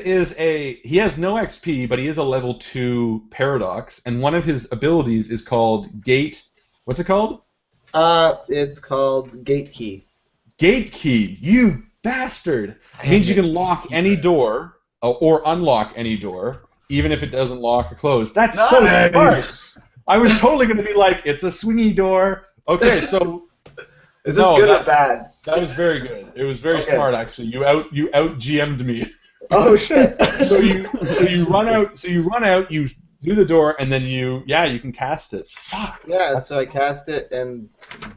Speaker 1: he has no XP, but he is a level 2 paradox, and one of his abilities is called Gate. What's it called?
Speaker 5: It's called Gate Key.
Speaker 1: Gate Key. You bastard. It means you can lock any door or unlock any door, even if it doesn't lock or close. That's so smart. I was totally going to be like, it's a swingy door. Okay, so
Speaker 5: Is this
Speaker 1: No,
Speaker 5: good or
Speaker 1: that's-
Speaker 5: bad?
Speaker 1: that was very good. It was very
Speaker 5: Okay.
Speaker 1: smart, actually. You out GM'd me.
Speaker 5: Oh shit!
Speaker 1: so you run out. You do the door, and then you can cast it. Fuck.
Speaker 5: Yeah, so I cast it and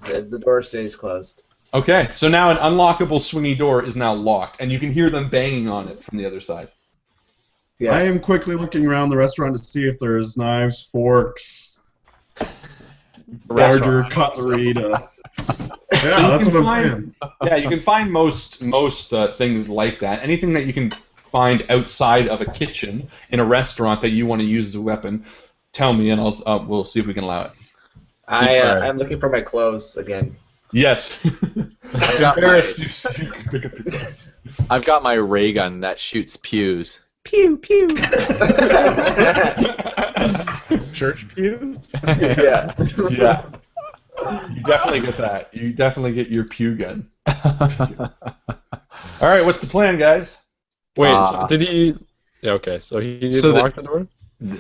Speaker 5: the door stays closed.
Speaker 1: Okay, so now an unlockable swingy door is now locked, and you can hear them banging on it from the other side.
Speaker 5: Yeah.
Speaker 2: I am quickly looking around the restaurant to see if there's knives, forks, larger cutlery to... Yeah,
Speaker 1: you
Speaker 2: that's
Speaker 1: can
Speaker 2: what I'm
Speaker 1: find-
Speaker 2: saying.
Speaker 1: Yeah, you can find most things like that. Anything that you can find outside of a kitchen in a restaurant that you want to use as a weapon, tell me, and we'll see if we can allow it.
Speaker 5: I'm looking for my clothes again.
Speaker 1: Yes.
Speaker 6: I've got
Speaker 1: Embarrassed you so you can pick up your clothes.
Speaker 6: I've got my ray gun that shoots pews. Pew pew.
Speaker 7: Church pews?
Speaker 5: Yeah.
Speaker 1: Yeah. You definitely get that. You definitely get your pew gun. All right, what's the plan, guys?
Speaker 4: Wait, so did he? Yeah, okay. So he didn't
Speaker 6: So
Speaker 4: lock the door.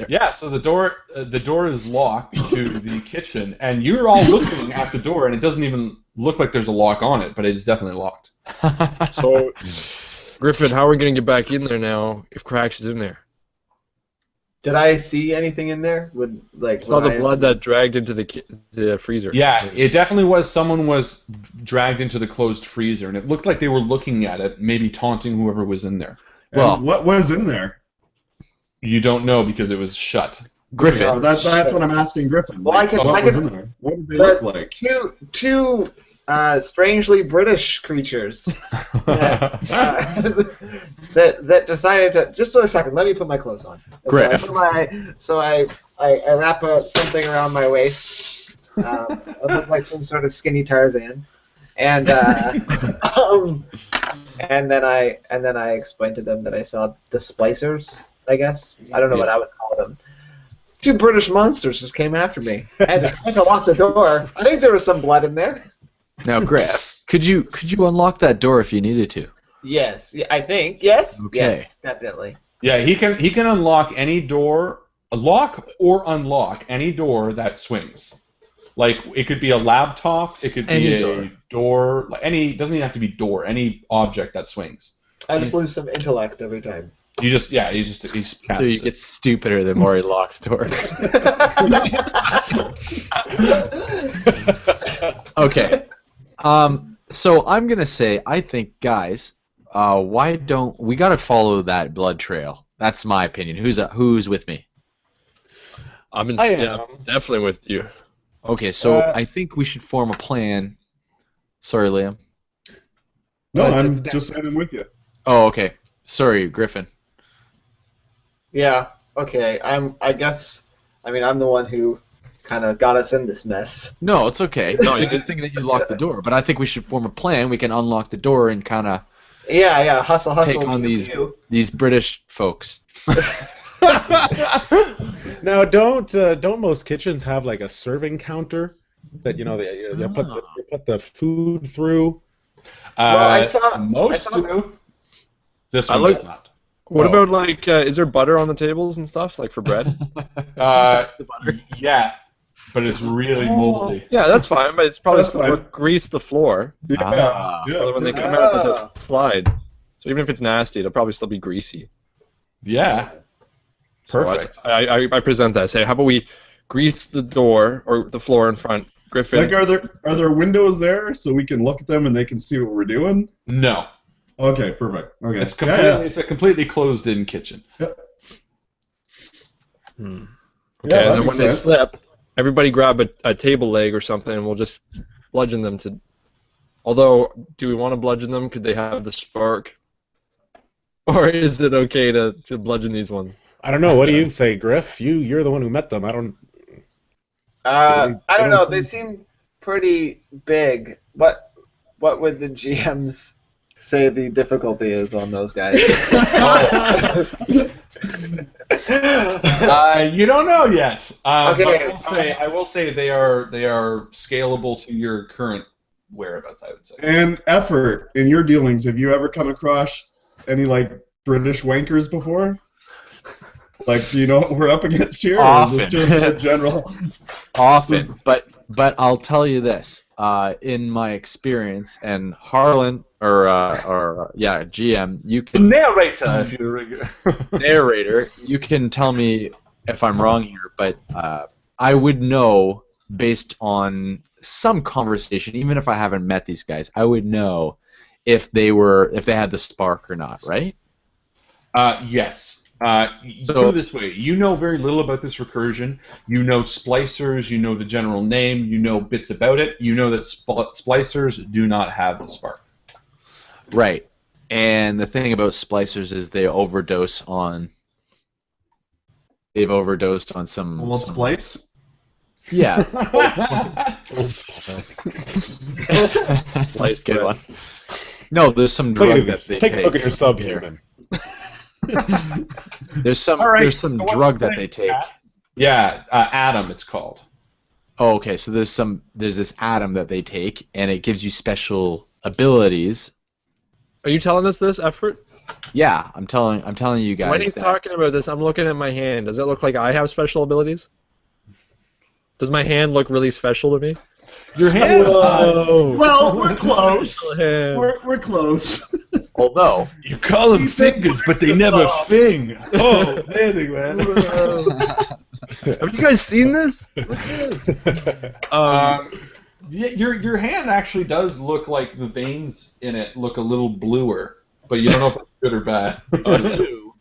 Speaker 1: Yeah, so the door is locked to the kitchen, and you're all looking at the door, and it doesn't even look like there's a lock on it, but it's definitely locked.
Speaker 4: So, Griffin, how are we gonna get back in there now if Cracks is in there?
Speaker 5: Did I see anything in there?
Speaker 4: I saw the blood that dragged into the freezer.
Speaker 1: Yeah, it definitely was. Someone was dragged into the closed freezer, and it looked like they were looking at it, maybe taunting whoever was in there.
Speaker 2: Well, what was in there?
Speaker 1: You don't know because it was shut.
Speaker 6: Griffin.
Speaker 2: Oh, that's what I'm asking Griffin.
Speaker 5: Well, I can-
Speaker 2: what
Speaker 5: I
Speaker 2: was
Speaker 5: can-
Speaker 2: in there? What did they look like?
Speaker 5: Two strangely British creatures that decided to just for a second. Let me put my clothes on.
Speaker 6: Great.
Speaker 5: So I wrap something around my waist. I look like some sort of skinny Tarzan, and then I explained to them that I saw the splicers. I guess I don't know what I would call them. Two British monsters just came after me. I had to lock the door. I think there was some blood in there.
Speaker 6: Now, Griff, could you unlock that door if you needed to?
Speaker 5: Yes, I think. Yes.
Speaker 6: Okay.
Speaker 5: Yes, definitely.
Speaker 1: Yeah, he can unlock any door lock or unlock any door that swings. Like, it could be a laptop, it could be a door, any, doesn't even have to be door, any object that swings.
Speaker 5: I just lose some intellect every time.
Speaker 1: You just
Speaker 6: So you get stupider the more he locks doors. Okay. So I'm gonna say, I think, guys, why don't we gotta follow that blood trail? That's my opinion. Who's with me?
Speaker 4: I'm definitely with you.
Speaker 6: Okay, so I think we should form a plan. Sorry, Liam.
Speaker 2: No, I'm just saying I'm with you.
Speaker 6: Oh, okay. Sorry, Griffin.
Speaker 5: Yeah. Okay. I guess. I mean, I'm the one who kind of got us in this mess.
Speaker 6: No, it's okay. No, it's a good thing that you locked the door. But I think we should form a plan. We can unlock the door and kind of
Speaker 5: Yeah. Hustle.
Speaker 6: take on these British folks.
Speaker 7: Now, don't most kitchens have like a serving counter that you put the food through?
Speaker 5: Well, I saw
Speaker 1: most do. This
Speaker 4: I
Speaker 1: one
Speaker 4: like-
Speaker 1: does not.
Speaker 4: What about like, is there butter on the tables and stuff, like for bread?
Speaker 1: Yeah, but it's really moldy.
Speaker 4: Yeah, that's fine, but it's probably
Speaker 2: That's
Speaker 4: still
Speaker 2: fine.
Speaker 4: would grease the floor
Speaker 6: Ah.
Speaker 2: Yeah.
Speaker 4: so when they come out, they just slide. So even if it's nasty, it'll probably still be greasy.
Speaker 1: Yeah. Perfect.
Speaker 4: So I present that. Say, how about we grease the door or the floor in front, Griffin?
Speaker 2: Like, are there windows there so we can look at them and they can see what we're doing?
Speaker 1: No.
Speaker 2: Okay, perfect. Okay.
Speaker 1: It's completely it's a completely closed-in kitchen.
Speaker 2: Yeah.
Speaker 4: Okay,
Speaker 2: Yeah,
Speaker 4: and
Speaker 2: that
Speaker 4: then
Speaker 2: makes
Speaker 4: when they
Speaker 2: sense.
Speaker 4: slip, everybody grab a table leg or something, and we'll just bludgeon them to. Although, do we want to bludgeon them? Could they have the spark? Or is it okay to bludgeon these ones?
Speaker 7: I don't know. What do you say, Griff? You're the one who met them. I don't.
Speaker 5: I don't know.
Speaker 7: don't
Speaker 5: They seem pretty big. What would the GMs say the difficulty is on those guys?
Speaker 1: You don't know yet.
Speaker 5: Okay.
Speaker 1: But I will say they are scalable to your current whereabouts, I would say.
Speaker 2: And effort in your dealings. Have you ever come across any like British wankers before? Like, do you know what we're up against here? Or is this
Speaker 6: Often.
Speaker 2: just in general?
Speaker 6: Often, but I'll tell you this. In my experience, and Harlan GM, you can
Speaker 1: Narrator, if you're
Speaker 6: narrator, you can tell me if I'm wrong here, but I would know based on some conversation, even if I haven't met these guys, I would know if they had the spark or not, right?
Speaker 1: Yes.
Speaker 6: So-
Speaker 1: Do this way. You know very little about this recursion. You know splicers. You know the general name. You know bits about it. You know that splicers do not have the spark.
Speaker 6: Right. And the thing about splicers is they've overdosed on some.
Speaker 2: Well, splice.
Speaker 6: Yeah.
Speaker 4: Slice
Speaker 6: Good
Speaker 4: bread.
Speaker 6: one. No, there's some
Speaker 7: Look
Speaker 6: drug
Speaker 7: at
Speaker 6: that
Speaker 7: this.
Speaker 6: they
Speaker 7: Take a
Speaker 6: take.
Speaker 7: look at your subhuman.
Speaker 6: There's some
Speaker 1: All right,
Speaker 6: there's some
Speaker 1: so what's
Speaker 6: drug
Speaker 1: the
Speaker 6: that
Speaker 1: thing,
Speaker 6: they take.
Speaker 1: Cats? Yeah, Adam, it's called.
Speaker 6: Oh, okay. So there's this atom that they take, and it gives you special abilities.
Speaker 4: Are you telling us this, Effort?
Speaker 6: Yeah, I'm telling you guys.
Speaker 4: When he's
Speaker 6: that.
Speaker 4: talking about this, I'm looking at my hand. Does it look like I have special abilities? Does my hand look really special to me?
Speaker 1: Your hand.
Speaker 2: Well, we're close.
Speaker 4: Hand.
Speaker 2: We're close.
Speaker 6: Although
Speaker 1: You call them fingers, but they never fing.
Speaker 2: Oh, amazing, man.
Speaker 4: Have you guys seen this?
Speaker 1: Your hand actually does look like the veins in it look a little bluer, but you don't know if it's good or bad.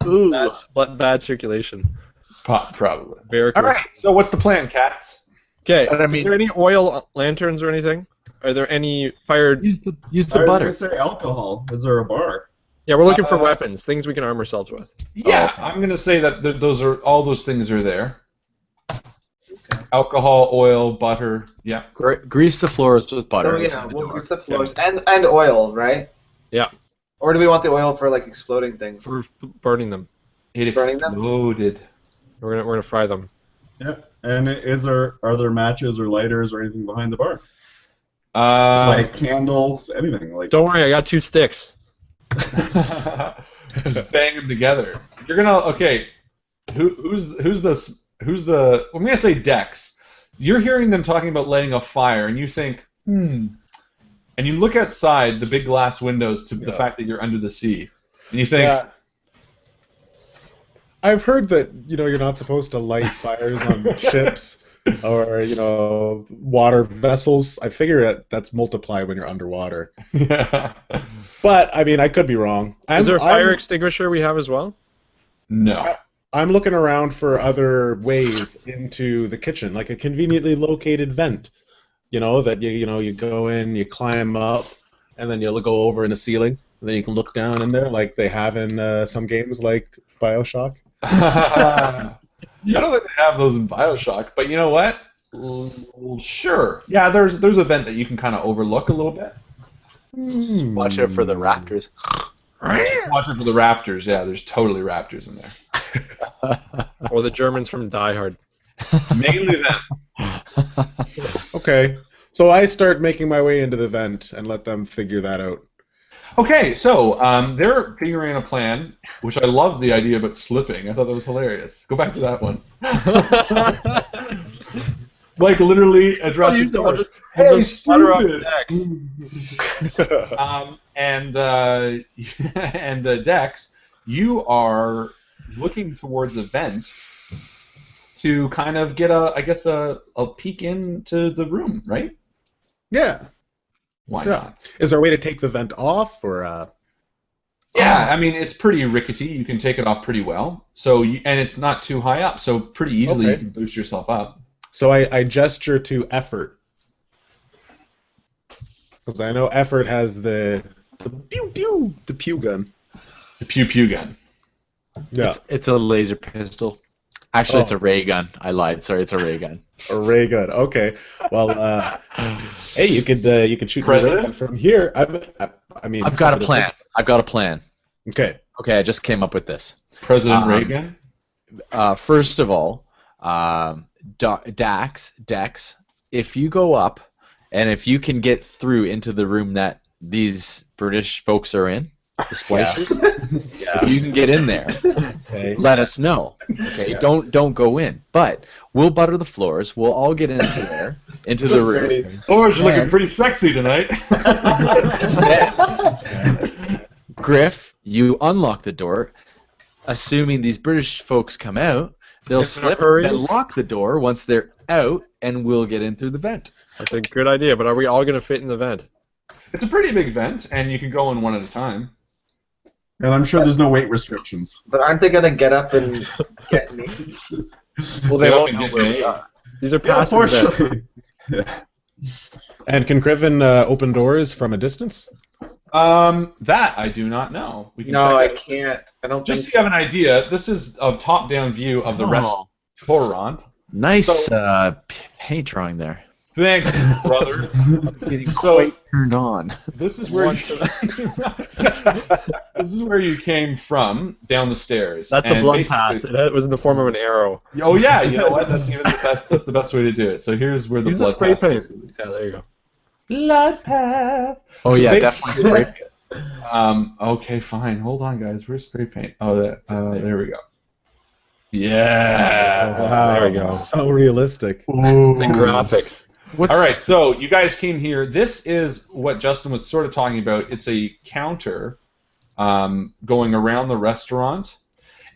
Speaker 6: ooh.
Speaker 4: That's bad circulation.
Speaker 1: Probably.
Speaker 4: Very
Speaker 1: All right. So what's the plan, Cats?
Speaker 4: Okay.
Speaker 6: But I mean-
Speaker 4: Is there any oil lanterns or anything? Are there any fired?
Speaker 6: use the
Speaker 2: I was
Speaker 6: butter.
Speaker 2: gonna say alcohol. Is there a bar?
Speaker 4: Yeah, we're looking for weapons, things we can arm ourselves with.
Speaker 1: Yeah, I'm gonna say that all those things are there. Alcohol, oil, butter. Yeah.
Speaker 6: Grease the floors with butter.
Speaker 5: So,
Speaker 6: inside
Speaker 5: yeah,
Speaker 6: the
Speaker 5: we'll
Speaker 6: door.
Speaker 5: grease the floors and oil, right?
Speaker 4: Yeah.
Speaker 5: Or do we want the oil for like exploding things?
Speaker 4: We're burning them.
Speaker 1: It
Speaker 5: Burning them?
Speaker 1: exploded.
Speaker 4: We're gonna fry them.
Speaker 2: Yeah. And are there matches or lighters or anything behind the bar?
Speaker 1: Like,
Speaker 2: Like candles, anything like.
Speaker 4: Don't worry, I got 2 sticks.
Speaker 1: just bang them together. You're gonna okay. who's the? I'm gonna say Dex. You're hearing them talking about lighting a fire, and you think, and you look outside the big glass windows to the fact that you're under the sea, and you think.
Speaker 7: Yeah. I've heard that you're not supposed to light fires on ships or water vessels. I figure that's multiplied when you're underwater.
Speaker 1: Yeah.
Speaker 7: But I mean, I could be wrong.
Speaker 4: Is there a fire extinguisher we have as well?
Speaker 1: No.
Speaker 7: I'm looking around for other ways into the kitchen, like a conveniently located vent. That you go in, you climb up, and then you'll go over in the ceiling, and then you can look down in there, like they have in some games like BioShock.
Speaker 1: I don't think they have those in BioShock, but you know what? Sure. Yeah, there's a vent that you can kind of overlook a little bit.
Speaker 6: Watch out for the raptors.
Speaker 1: Watch out for the raptors. Yeah, there's totally raptors in there.
Speaker 4: Or the Germans from Die Hard.
Speaker 1: Mainly them.
Speaker 7: Okay, so I start making my way into the vent and let them figure that out.
Speaker 1: Okay, so they're figuring a plan, which I love the idea about slipping. I thought that was hilarious. Go back to that one. Like literally address it. Hey, stupid! And Dex, you are looking towards a vent to kind of get a peek into the room, right?
Speaker 7: Yeah.
Speaker 1: Why not?
Speaker 7: Is there a way to take the vent off, or?
Speaker 1: Yeah, I mean it's pretty rickety. You can take it off pretty well. And it's not too high up, so pretty easily you can boost yourself up.
Speaker 7: So I gesture to Effort, because I know Effort has the pew gun.
Speaker 1: The pew gun.
Speaker 7: Yeah.
Speaker 6: It's a laser pistol. Actually, it's a ray gun. I lied. Sorry, it's a ray gun.
Speaker 7: A ray gun. Okay. Well, hey, you could shoot the ray gun from here.
Speaker 6: I've got a plan. I've got a plan.
Speaker 7: Okay.
Speaker 6: Okay, I just came up with this.
Speaker 1: President Reagan.
Speaker 6: First of all, Dex, if you go up, and if you can get through into the room that these British folks are in, the splicers, if you can get in there, let us know. Okay, don't go in, but we'll butter the floors. We'll all get into there, into the room.
Speaker 1: Floors are looking pretty sexy tonight.
Speaker 6: Griff, you unlock the door, assuming these British folks come out. They'll slip and lock the door once they're out, and we'll get in through the vent.
Speaker 4: That's a good idea, but are we all going to fit in the vent?
Speaker 1: It's a pretty big vent, and you can go in one at a time.
Speaker 2: And I'm sure there's no weight restrictions.
Speaker 5: But aren't they gonna get up and get me?
Speaker 4: Well, they won't know where we are. These are passive vents.
Speaker 2: Yeah.
Speaker 7: And can Griffin open doors from a distance?
Speaker 1: That I do not know. We can
Speaker 5: No, I
Speaker 1: check it out.
Speaker 5: can't. I don't
Speaker 1: Just
Speaker 5: think
Speaker 1: to have an idea, this is a top-down view of the restaurant.
Speaker 6: Nice paint drawing there.
Speaker 1: Thanks, brother.
Speaker 6: I'm getting quite turned on.
Speaker 1: This is where you came from, down the stairs.
Speaker 4: That's the
Speaker 1: And
Speaker 4: blood
Speaker 1: basically-
Speaker 4: path. That was in the form of an arrow.
Speaker 1: Oh yeah, you know what? That's even the best. That's the best way to do it. So here's where the
Speaker 4: Use the
Speaker 1: blood
Speaker 4: spray
Speaker 1: path
Speaker 4: paint.
Speaker 1: is.
Speaker 4: Yeah, there you go.
Speaker 1: Blood path.
Speaker 6: Oh
Speaker 1: So
Speaker 6: yeah,
Speaker 1: basically-
Speaker 6: definitely spray paint.
Speaker 1: Okay, fine. Hold on, guys. Where's spray paint? Oh, there we go. Yeah.
Speaker 7: Wow.
Speaker 4: There we go.
Speaker 7: So realistic.
Speaker 4: The graphics.
Speaker 1: All right, so you guys came here. This is what Justin was sort of talking about. It's a counter going around the restaurant,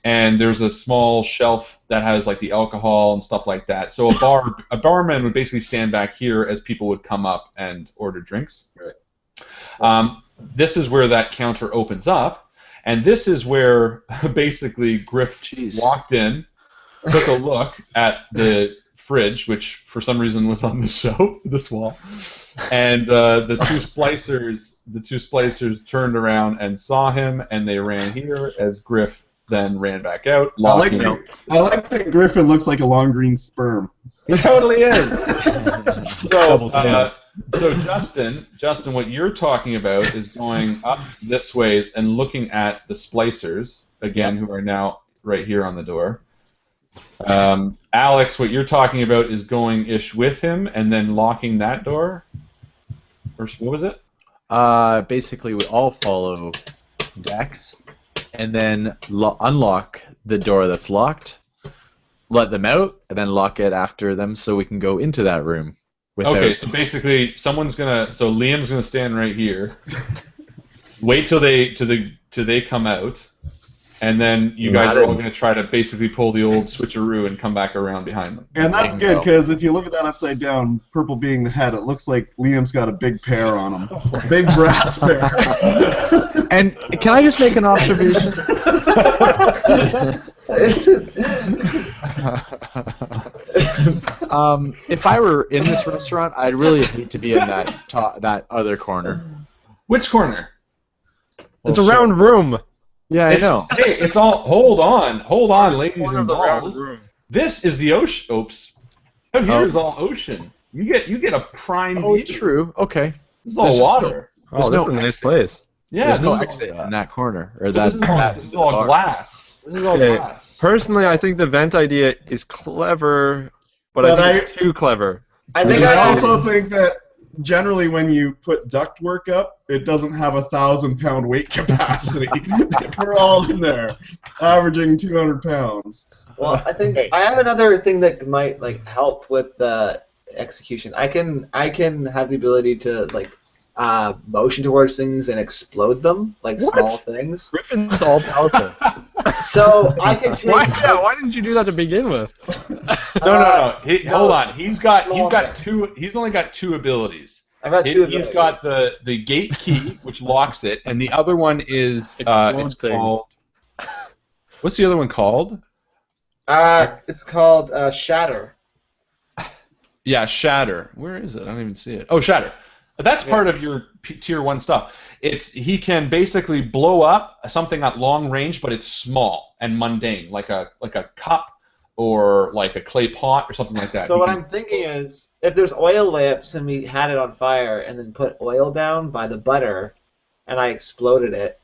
Speaker 1: and there's a small shelf that has like the alcohol and stuff like that. So a barman would basically stand back here as people would come up and order drinks. Right. This is where that counter opens up, and this is where basically Griff walked in, took a look at the fridge, which for some reason was on this wall, and the two splicers turned around and saw him, and they ran here as Griff then ran back out.
Speaker 2: I like that Griffin looks like a long green sperm.
Speaker 1: He totally is. So Justin, what you're talking about is going up this way and looking at the splicers again, who are now right here on the door. Alex, what you're talking about is going-ish with him and then locking that door? Or what was it?
Speaker 6: Basically, we all follow Dex, and then unlock the door that's locked, let them out, and then lock it after them so we can go into that room.
Speaker 1: Okay, so basically, so Liam's gonna stand right here. Wait till they come out, and then you guys are all gonna try to basically pull the old switcheroo and come back around behind them.
Speaker 2: And that's good, because if you look at that upside down, purple being the head, it looks like Liam's got a big pear on him. Big brass pear.
Speaker 6: And can I just make an observation? If I were in this restaurant, I'd really hate to be in that other corner.
Speaker 1: Which corner?
Speaker 4: It's a round room.
Speaker 6: Yeah, I know.
Speaker 1: Hey, it's all. Hold on, ladies and balls. This is the ocean. Oops. Out here is all ocean. You get a prime
Speaker 6: Oh,
Speaker 1: view.
Speaker 6: true. Okay.
Speaker 1: This is all water.
Speaker 4: Oh, this is a nice place.
Speaker 1: Yeah,
Speaker 6: There's no
Speaker 1: this is
Speaker 6: exit in that corner, or
Speaker 1: this is all glass. This is all
Speaker 4: Okay.
Speaker 1: glass.
Speaker 4: Personally, I think the vent idea is clever, but I think it's too clever.
Speaker 5: I think
Speaker 2: I also think that generally when you put ductwork up, it doesn't have 1,000-pound weight capacity. We're all in there, averaging 200 pounds.
Speaker 5: Well, I think I have another thing that might help with the execution. I can have the ability to motion towards things and explode them small things.
Speaker 4: Griffin's all powerful.
Speaker 5: So I can take.
Speaker 4: Why didn't you do that to begin with?
Speaker 1: No. Hold on. He's only got two abilities.
Speaker 5: I've got two abilities.
Speaker 1: He's got the gate key, which locks it, and the other one is it's called. What's the other one called?
Speaker 5: It's called Shatter.
Speaker 1: Yeah, Shatter. Where is it? I don't even see it. Oh, Shatter. That's part of your tier 1 stuff. He can basically blow up something at long range, but it's small and mundane, like a cup or like a clay pot or something like that.
Speaker 5: So what I'm thinking is, if there's oil lamps and we had it on fire and then put oil down by the butter, and I exploded it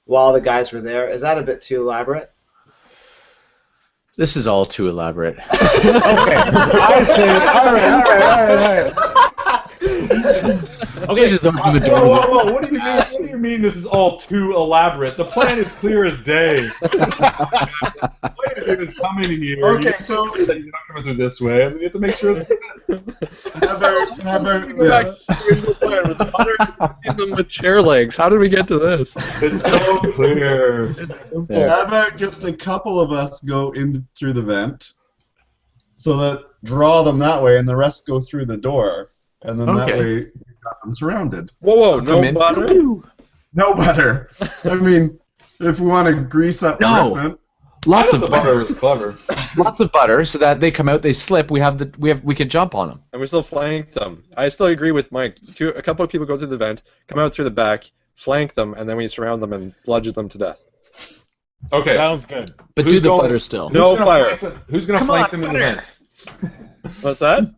Speaker 5: while the guys were there, is that a bit too elaborate?
Speaker 6: This is all too elaborate.
Speaker 1: Okay. I say, all right.
Speaker 6: Okay, just open the door.
Speaker 1: Whoa. What do you mean? What do you mean this is all too elaborate? The plan is clear as day. It's coming in here.
Speaker 2: Okay, so
Speaker 1: you're not coming through this way, and you have to make sure.
Speaker 4: Go back to the original plan with the butter and them with chair legs. How did we get to this?
Speaker 1: It's so clear.
Speaker 4: It's simple.
Speaker 2: how about just a couple of us go in through the vent, so that draw them that way, and the rest go through the door, and then that way we've got them surrounded.
Speaker 4: Whoa, no butter?
Speaker 2: No butter. I mean, if we want to grease up Griffin.
Speaker 6: Lots of
Speaker 1: the butter was clever.
Speaker 6: Lots of butter, so that they come out, they slip. We can jump on them.
Speaker 4: And we still flank them. I still agree with Mike. A couple of people go through the vent, come out through the back, flank them, and then we surround them and bludgeon them to death.
Speaker 1: Okay.
Speaker 7: Sounds good.
Speaker 6: But do the butter still.
Speaker 4: No fire.
Speaker 1: Who's going to flank them in the vent?
Speaker 4: What's that?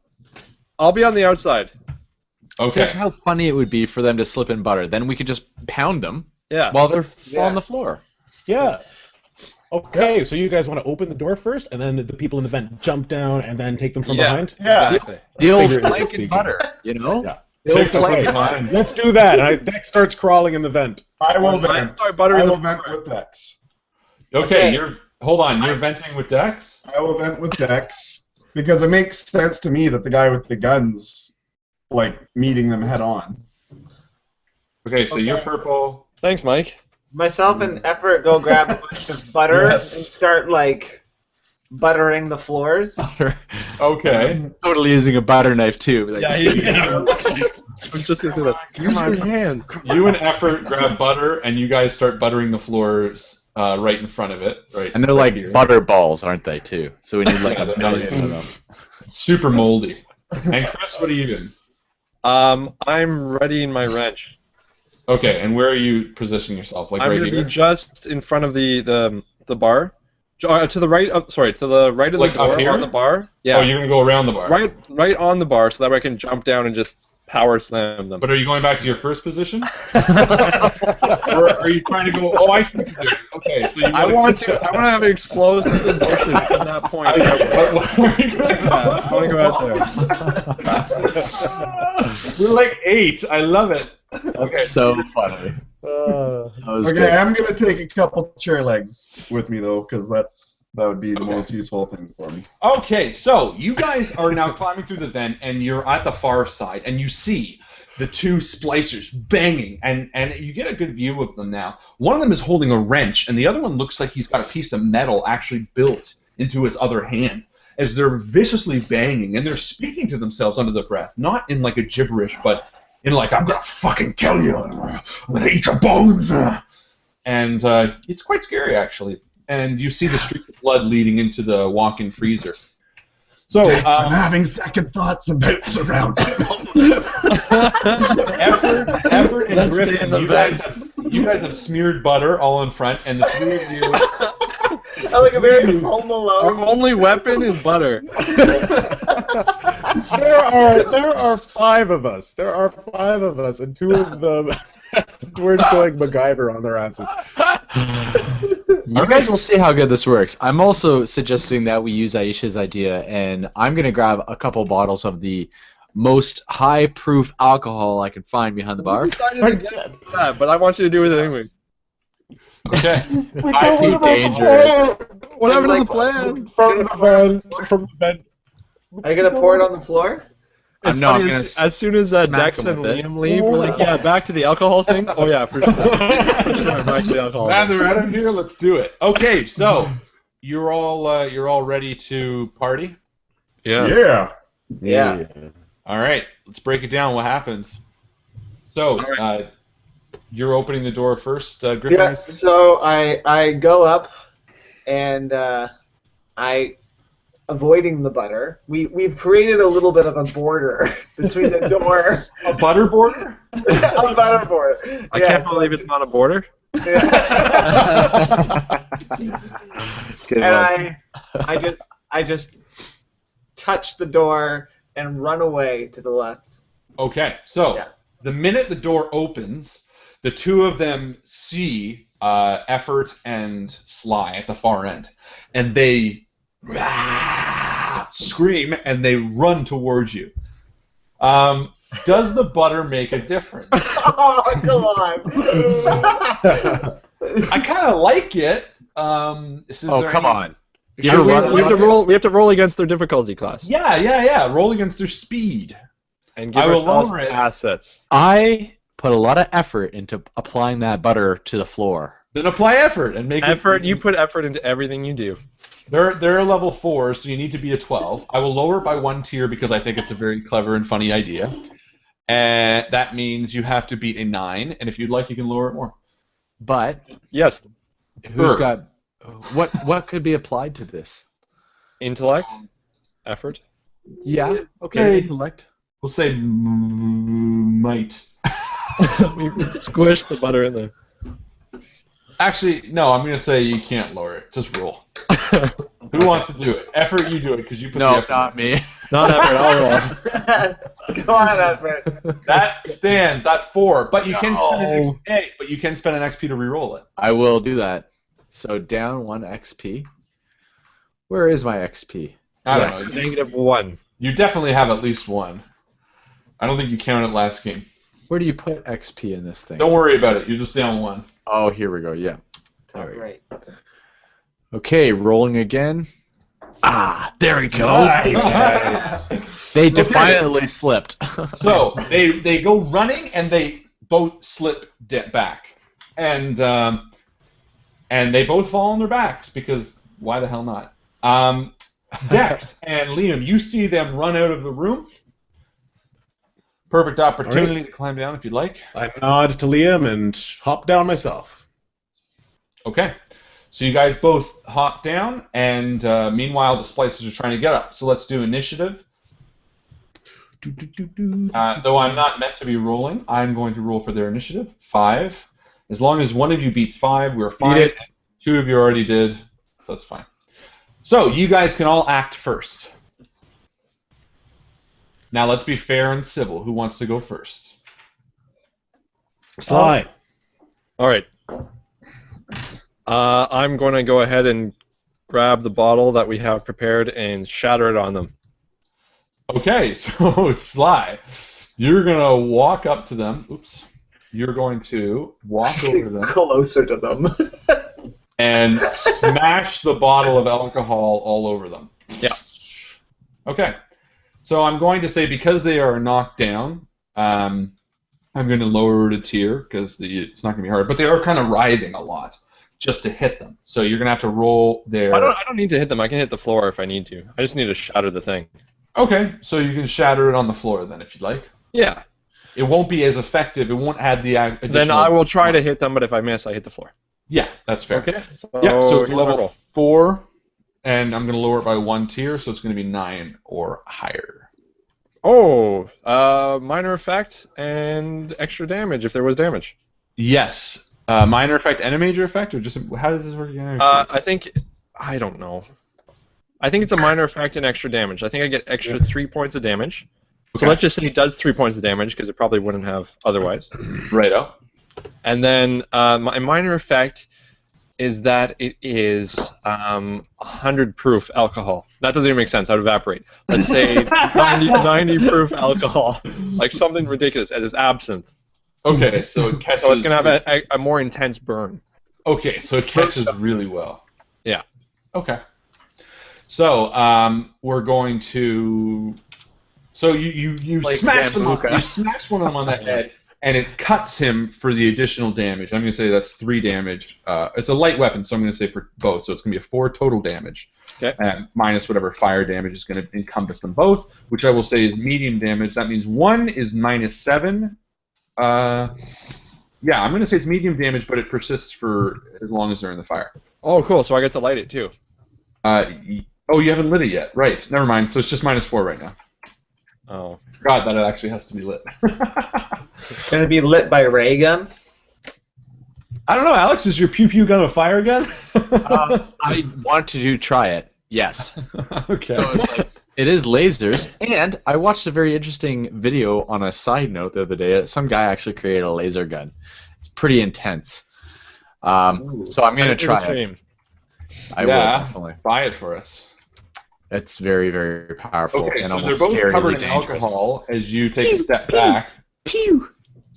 Speaker 4: I'll be on the outside.
Speaker 1: Okay.
Speaker 6: Think how funny it would be for them to slip in butter. Then we could just pound them while they're on the floor.
Speaker 7: Yeah. Okay, so you guys want to open the door first, and then the people in the vent jump down, and then take them from behind?
Speaker 2: Yeah.
Speaker 4: Exactly.
Speaker 6: The old
Speaker 7: Figuratively
Speaker 6: flank and
Speaker 7: speaking.
Speaker 6: butter, you know?
Speaker 7: Yeah.
Speaker 6: The old
Speaker 1: Take them from
Speaker 6: flank.
Speaker 1: behind.
Speaker 7: Let's do that. And Dex starts crawling in the vent.
Speaker 2: I will vent.
Speaker 4: Start buttering
Speaker 2: I will
Speaker 4: the
Speaker 2: vent with Dex.
Speaker 1: Okay, hold on. You're venting with Dex?
Speaker 2: I will vent with Dex because it makes sense to me that the guy with the guns, meeting them head on.
Speaker 1: Okay, so you're purple.
Speaker 4: Thanks, Mike.
Speaker 5: Myself and Effort go grab a bunch of butter and start buttering the floors.
Speaker 1: Okay.
Speaker 6: Totally using a butter knife too.
Speaker 4: I was just gonna say that. Use your hand.
Speaker 1: You and Effort grab butter, and you guys start buttering the floors right in front of it. Right.
Speaker 6: And they're
Speaker 1: right here.
Speaker 6: butter balls, aren't they, too? So we need
Speaker 1: Yeah,
Speaker 6: a
Speaker 1: they're
Speaker 6: billion
Speaker 1: nice.
Speaker 6: of them.
Speaker 1: Super moldy. And Chris, what are you doing?
Speaker 4: I'm readying my wrench.
Speaker 1: Okay, and where are you positioning yourself?
Speaker 4: I'm
Speaker 1: right
Speaker 4: gonna
Speaker 1: here?
Speaker 4: be just in front of the bar. To the right of to the right of the
Speaker 1: Like up
Speaker 4: door
Speaker 1: here?
Speaker 4: on the bar. Yeah.
Speaker 1: Oh, you're gonna go around the bar.
Speaker 4: Right on the bar, so that way I can jump down and just power slam them.
Speaker 1: But are you going back to your first position? Or are you trying to go? Oh, I see what you're doing. Okay, so you.
Speaker 4: I want to have an explosive motion from that point. I want to go out there.
Speaker 1: We're like 8. I love it. Okay.
Speaker 6: So funny.
Speaker 2: Okay, I'm gonna take a couple chair legs with me though, because that's That would be the
Speaker 1: Okay.
Speaker 2: most useful thing for me.
Speaker 1: Okay, so you guys are now climbing through the vent, and you're at the far side, and you see the two splicers banging, and you get a good view of them now. One of them is holding a wrench, and the other one looks like he's got a piece of metal actually built into his other hand, as they're viciously banging, and they're speaking to themselves under their breath, not in like a gibberish, but in like, I'm gonna fucking kill you, I'm gonna eat your bones, and it's quite scary actually. And you see the streak of blood leading into the walk-in freezer. So,
Speaker 2: I'm having second thoughts about surrounding them.
Speaker 1: Effort, and
Speaker 4: Let's stay
Speaker 1: Griffin,
Speaker 4: in the
Speaker 1: you guys have smeared butter all in front, and the three of you.
Speaker 5: I like a very Home
Speaker 4: Our
Speaker 5: Alone.
Speaker 4: only weapon is butter.
Speaker 7: There are 5 of us. There are 5 of us, and 2 of them we're going MacGyver on their asses.
Speaker 6: You guys will see how good this works. I'm also suggesting that we use Aisha's idea, and I'm going to grab a couple bottles of the most high-proof alcohol I can find behind the bar.
Speaker 4: Yeah, but I want you to do it anyway.
Speaker 1: Okay.
Speaker 6: Too dangerous.
Speaker 4: Whatever
Speaker 5: Like-
Speaker 4: the plan.
Speaker 7: From the vent.
Speaker 5: Are you gonna pour it on the floor?
Speaker 4: It's
Speaker 6: I'm not
Speaker 4: funny,
Speaker 6: gonna
Speaker 4: as soon as
Speaker 6: smack
Speaker 4: Dex
Speaker 6: him
Speaker 4: and
Speaker 6: with it.
Speaker 4: Liam leave, we're like, yeah, back to the alcohol thing. Oh yeah, for sure. For sure, back to the alcohol.
Speaker 1: Now
Speaker 4: thing.
Speaker 1: they're out of here, let's do it. Okay, so you're all ready to party?
Speaker 4: Yeah.
Speaker 5: Yeah.
Speaker 1: All right, let's break it down. What happens? So, you're opening the door first, Griffin.
Speaker 5: Yeah. So I go up, and I avoiding the butter. We've created a little bit of a border between the door.
Speaker 1: A butter border?
Speaker 5: A butter border.
Speaker 4: I can't believe it's not a border.
Speaker 5: Yeah.
Speaker 6: Good
Speaker 5: And
Speaker 6: one.
Speaker 5: I just touch the door and run away to the left.
Speaker 1: Okay, so
Speaker 5: Yeah.
Speaker 1: the minute the door opens, the two of them see Effort and Sly at the far end, and they scream and they run towards you. Does the butter make a difference?
Speaker 5: Oh, come on.
Speaker 1: I kind of like it.
Speaker 6: Oh, come on.
Speaker 4: We have to roll against their difficulty class
Speaker 1: Yeah. Roll against their speed.
Speaker 4: and give
Speaker 1: I will
Speaker 4: ourselves
Speaker 1: lower it.
Speaker 4: assets.
Speaker 6: I put a lot of effort into applying that butter to the floor.
Speaker 1: Then apply effort and make
Speaker 4: Effort.
Speaker 1: it.
Speaker 4: You put effort into everything you do.
Speaker 1: They're a level 4, so you need to be a 12. I will lower it by 1 tier because I think it's a very clever and funny idea. And that means you have to beat a 9, and if you'd like, you can lower it more.
Speaker 6: But
Speaker 4: Yes.
Speaker 6: who's
Speaker 1: Sure.
Speaker 6: got what could be applied to this?
Speaker 4: Intellect. Effort.
Speaker 6: Yeah. Okay.
Speaker 1: Okay.
Speaker 6: Intellect.
Speaker 1: We'll say might.
Speaker 4: We squish the butter in there.
Speaker 1: Actually, no, I'm going to say you can't lower it. Just roll. Who wants to do it? Effort, you do it because you put the
Speaker 6: No,
Speaker 1: effort.
Speaker 6: not me.
Speaker 4: Not effort. I'll roll.
Speaker 5: Go on, Effort.
Speaker 1: That stands. That's 4, but you can spend an
Speaker 6: No.
Speaker 1: XP. But you can spend an XP to re-roll it.
Speaker 6: I will do that. So down 1 XP. Where is my XP?
Speaker 1: I don't know.
Speaker 4: -1.
Speaker 1: You definitely have at least 1. I don't think you counted last game.
Speaker 6: Where do you put XP in this thing?
Speaker 1: Don't worry about it. You're just down 1.
Speaker 6: Oh, here we go. Yeah.
Speaker 5: Top right.
Speaker 6: Okay, rolling again. Ah, there we go.
Speaker 1: Nice.
Speaker 6: They defiantly slipped.
Speaker 1: So they go running and they both slip back, and they both fall on their backs because why the hell not? Dex and Liam, you see them run out of the room. Perfect opportunity to climb down if you'd like.
Speaker 7: I nod to Liam and hop down myself.
Speaker 1: Okay. So you guys both hop down, and meanwhile the splicers are trying to get up. So let's do initiative. Though I'm not meant to be rolling, I'm going to roll for their initiative. 5. As long as one of you beats 5, we're fine.
Speaker 4: it.
Speaker 1: 2 of you already did, so that's fine. So you guys can all act first. Now let's be fair and civil. Who wants to go first?
Speaker 7: Sly.
Speaker 4: All right. I'm going to go ahead and grab the bottle that we have prepared and shatter it on them.
Speaker 1: Okay, so Sly, you're gonna walk up to them. Oops. You're going to walk over to them
Speaker 5: Closer to them.
Speaker 1: and and smash the bottle of alcohol all over them.
Speaker 4: Yeah.
Speaker 1: Okay. So I'm going to say because they are knocked down, I'm going to lower it a tier because it's not going to be hard. But they are kind of writhing a lot just to hit them. So you're going to have to roll their...
Speaker 4: I don't need to hit them. I can hit the floor if I need to. I just need to shatter the thing.
Speaker 1: Okay, so you can shatter it on the floor then if you'd like.
Speaker 4: Yeah.
Speaker 1: It won't be as effective. It won't add the additional...
Speaker 4: Then I will try to hit them, but if I miss, I hit the floor.
Speaker 1: Yeah, that's fair.
Speaker 4: Okay.
Speaker 1: Yeah, so it's
Speaker 4: here's my
Speaker 1: level
Speaker 4: roll.
Speaker 1: 4, and I'm going to lower it by 1 tier, so it's going to be 9 or higher.
Speaker 4: Oh, minor effect and extra damage if there was damage.
Speaker 1: Yes. Minor effect and a major effect, or just how does this work again?
Speaker 4: I don't know. I think it's a minor effect and extra damage. I think I get extra 3 points of damage. So
Speaker 1: Okay.
Speaker 4: let's just say it does 3 points of damage because it probably wouldn't have otherwise.
Speaker 1: Righto.
Speaker 4: And then my minor effect is that it is 100 proof alcohol. That doesn't even make sense. That would evaporate. Let's say 90 proof alcohol, like something ridiculous. And there's absinthe.
Speaker 1: Okay, so it catches...
Speaker 4: So it's going to have a more intense burn.
Speaker 1: Okay, so it catches really well.
Speaker 4: Yeah.
Speaker 1: Okay. So we're going to... So you
Speaker 4: Like
Speaker 1: smash them up.
Speaker 4: Bambuka.
Speaker 1: You smash one of them on the head, and it cuts him for the additional damage. I'm going to say that's 3 damage. It's a light weapon, so I'm going to say for both. So it's going to be a 4 total damage.
Speaker 4: Okay.
Speaker 1: Minus whatever fire damage is going to encompass them both, which I will say is medium damage. That means 1 is -7. Yeah, I'm going to say it's medium damage, but it persists for as long as they're in the fire.
Speaker 4: Oh, cool. So I get to light it too.
Speaker 1: Oh, you haven't lit it yet. Right. Never mind. So it's just -4 right now.
Speaker 4: Oh.
Speaker 1: Forgot that it actually has to be lit.
Speaker 5: It's gonna be lit by ray gun.
Speaker 1: I don't know, Alex. Is your pew pew gun a fire gun?
Speaker 6: I want to try it. Yes.
Speaker 1: Okay.
Speaker 6: So it's like, it is lasers, and I watched a very interesting video on a side note the other day. Some guy actually created a laser gun. It's pretty intense. So I'm gonna try it. I will definitely.
Speaker 1: Buy it for us.
Speaker 6: It's very, very powerful
Speaker 1: Okay,
Speaker 6: and
Speaker 1: so they're
Speaker 6: almost
Speaker 1: both covered
Speaker 6: scarily
Speaker 1: in
Speaker 6: dangerous.
Speaker 1: alcohol as you take a step back.
Speaker 6: Pew.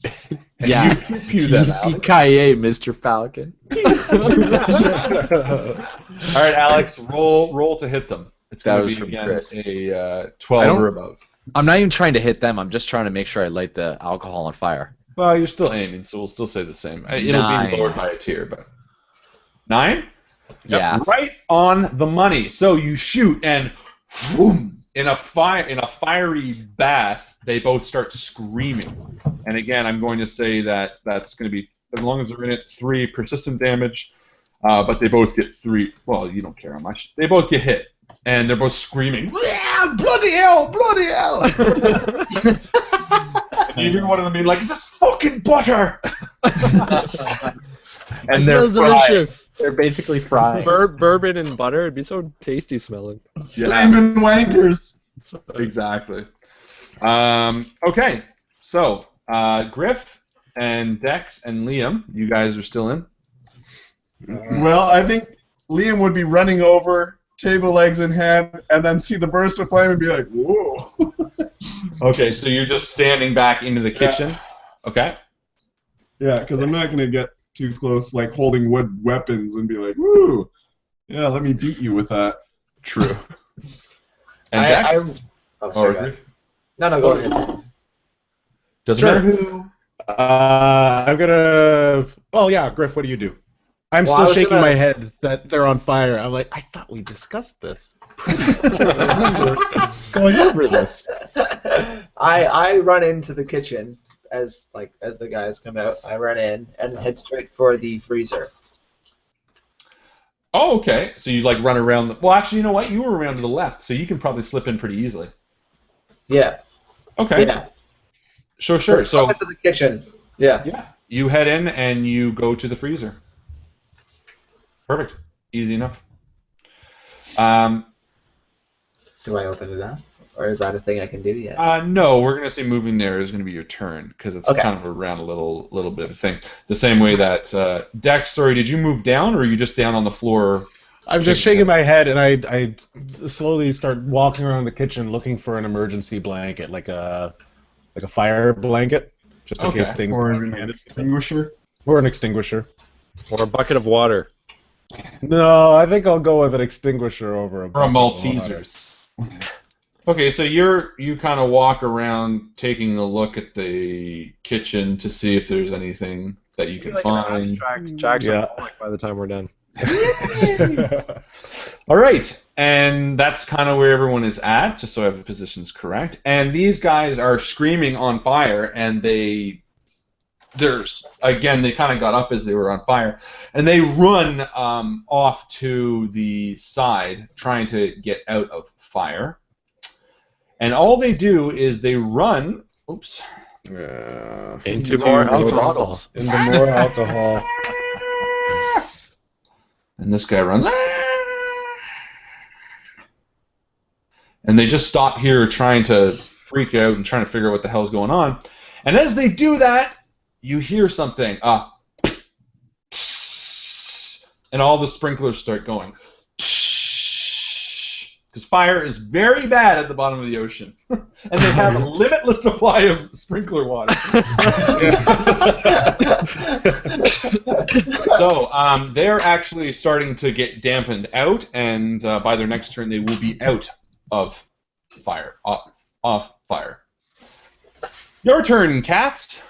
Speaker 1: And
Speaker 6: Yeah.
Speaker 1: you pew pew them out.
Speaker 6: Yippee-ki-yay, Mr. Falcon.
Speaker 1: All right, Alex, roll to hit them. It's
Speaker 6: That
Speaker 1: going
Speaker 6: was
Speaker 1: to be
Speaker 6: from
Speaker 1: again
Speaker 6: Chris.
Speaker 1: a 12 or above.
Speaker 6: I'm not even trying to hit them. I'm just trying to make sure I light the alcohol on fire.
Speaker 1: Well, you're still aiming, so we'll still say the same. It'll
Speaker 6: 9.
Speaker 1: be lowered by a tier, but 9. Yep,
Speaker 6: Yeah.
Speaker 1: right on the money. So you shoot, and boom, in a fiery bath, they both start screaming. And again, I'm going to say that that's going to be, as long as they're in it, 3 persistent damage. But they both get 3. Well, you don't care how much. They both get hit, and they're both screaming, "Yeah, bloody hell, bloody hell!" And you hear one of them being like, "This fucking butter!" And they're
Speaker 4: smells
Speaker 1: fried.
Speaker 4: delicious.
Speaker 6: They're basically fried.
Speaker 4: Bourbon and butter. It'd be so tasty smelling.
Speaker 1: Yeah,
Speaker 2: Flamin' wankers.
Speaker 1: exactly. Okay, so Griff and Dex and Liam, you guys are still in.
Speaker 2: Well, I think Liam would be running over, table legs in hand, and then see the burst of flame and be like, "Whoa!"
Speaker 1: Okay, so you're just standing back into the kitchen. Okay.
Speaker 2: Yeah, because I'm not gonna get too close, like holding wood weapons and be like, "Woo! Yeah, let me beat you with that."
Speaker 1: True. And Dex?
Speaker 5: Oh, sorry.
Speaker 1: Or
Speaker 5: Go ahead. No, go ahead.
Speaker 1: doesn't
Speaker 7: Sure.
Speaker 1: matter.
Speaker 7: I'm gonna. Well, yeah, Griff. What do you do? I'm
Speaker 5: Well, I
Speaker 7: still
Speaker 5: was
Speaker 7: shaking
Speaker 5: gonna-
Speaker 7: my head that they're on fire. I'm like, I thought we discussed this. I remember going over this.
Speaker 5: I run into the kitchen as the guys come out. I run in and head straight for the freezer.
Speaker 1: Oh, okay. So you like run around. Well, actually, you know what? You were around to the left, so you can probably slip in pretty easily.
Speaker 5: Yeah.
Speaker 1: Okay.
Speaker 5: Yeah.
Speaker 1: Sure.
Speaker 5: Let's
Speaker 1: So
Speaker 5: go into the kitchen. Yeah.
Speaker 1: yeah, you head in and you go to the freezer. Perfect. Easy enough.
Speaker 5: Do I open it up, or is that a thing I can do yet?
Speaker 1: No, we're gonna say moving there is gonna be your turn because it's
Speaker 5: Okay.
Speaker 1: kind of around a little bit of a thing. The same way that Dex. Sorry, did you move down or are you just down on the floor?
Speaker 7: I'm just shaking my head, and I slowly start walking around the kitchen looking for an emergency blanket, like a fire blanket, just in
Speaker 1: Okay.
Speaker 7: case things
Speaker 2: Or
Speaker 7: get
Speaker 2: an
Speaker 7: handed.
Speaker 2: extinguisher.
Speaker 7: Or an extinguisher.
Speaker 4: Or a bucket of water.
Speaker 7: No, I think I'll go with an extinguisher over a
Speaker 1: Or a
Speaker 7: bucket of water.
Speaker 1: Maltesers. Okay, so you kind of walk around taking a look at the kitchen to see if there's anything that you can
Speaker 4: Like an
Speaker 1: find.
Speaker 4: abstract Jackson
Speaker 7: Yeah.
Speaker 4: Pollock by the time we're done.
Speaker 1: All right, and that's kind of where everyone is at, just so I have the positions correct. And these guys are screaming on fire, and they kind of got up as they were on fire, and they run off to the side, trying to get out of fire. And all they do is they run. Oops.
Speaker 4: Into more alcohol.
Speaker 7: Into more alcohol.
Speaker 1: And this guy runs. And they just stop here trying to freak out and trying to figure out what the hell's going on. And as they do that, you hear something. And all the sprinklers start going. Because fire is very bad at the bottom of the ocean. And they have a limitless supply of sprinkler water. So they're actually starting to get dampened out, and by their next turn they will be out of fire. Off fire. Your turn, Cat.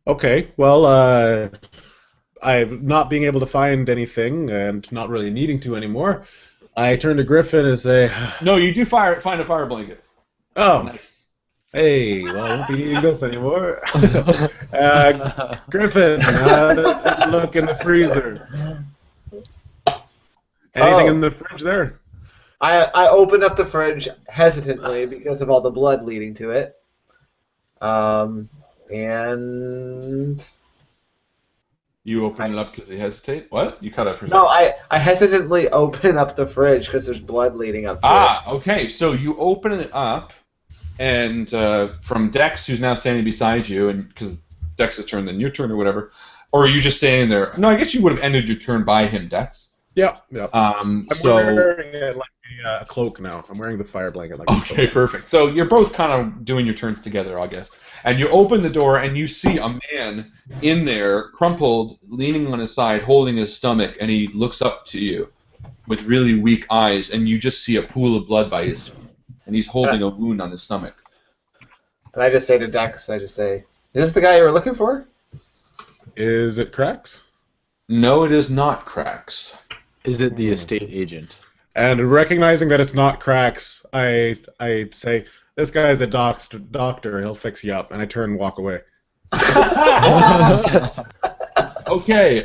Speaker 7: Okay, well, I'm not being able to find anything and not really needing to anymore. I turn to Griffin and say,
Speaker 1: No, you do find a fire blanket.
Speaker 7: "Oh,
Speaker 1: That's nice.
Speaker 7: hey, well, I won't be needing this anymore." Griffin, let's look in the freezer. Anything in the fridge there?
Speaker 5: I open up the fridge hesitantly because of all the blood leading to it. And
Speaker 1: You open it up because you hesitate. What? You cut it for a
Speaker 5: no,
Speaker 1: second.
Speaker 5: I hesitantly open up the fridge because there's blood leading up to it.
Speaker 1: Okay. So you open it up, and from Dex, who's now standing beside you, and because Dex's turn, then your turn or whatever, or are you just standing there? No, I guess you would have ended your turn by him, Dex.
Speaker 7: Yep. I'm
Speaker 1: So
Speaker 7: wearing it like a cloak now. I'm wearing the fire blanket like a
Speaker 1: okay,
Speaker 7: cloak.
Speaker 1: perfect. So you're both kind of doing your turns together, I guess. And you open the door, and you see a man in there, crumpled, leaning on his side, holding his stomach, and he looks up to you with really weak eyes, and you just see a pool of blood by his, and he's holding a wound on his stomach.
Speaker 5: And I just say to Dex, is this the guy you were looking for?
Speaker 7: Is it Cracks?
Speaker 1: No, it is not Cracks.
Speaker 6: Is it the estate agent?
Speaker 7: And recognizing that it's not Cracks, I say, "This guy's a doctor. He'll fix you up." And I turn and walk away.
Speaker 1: Okay,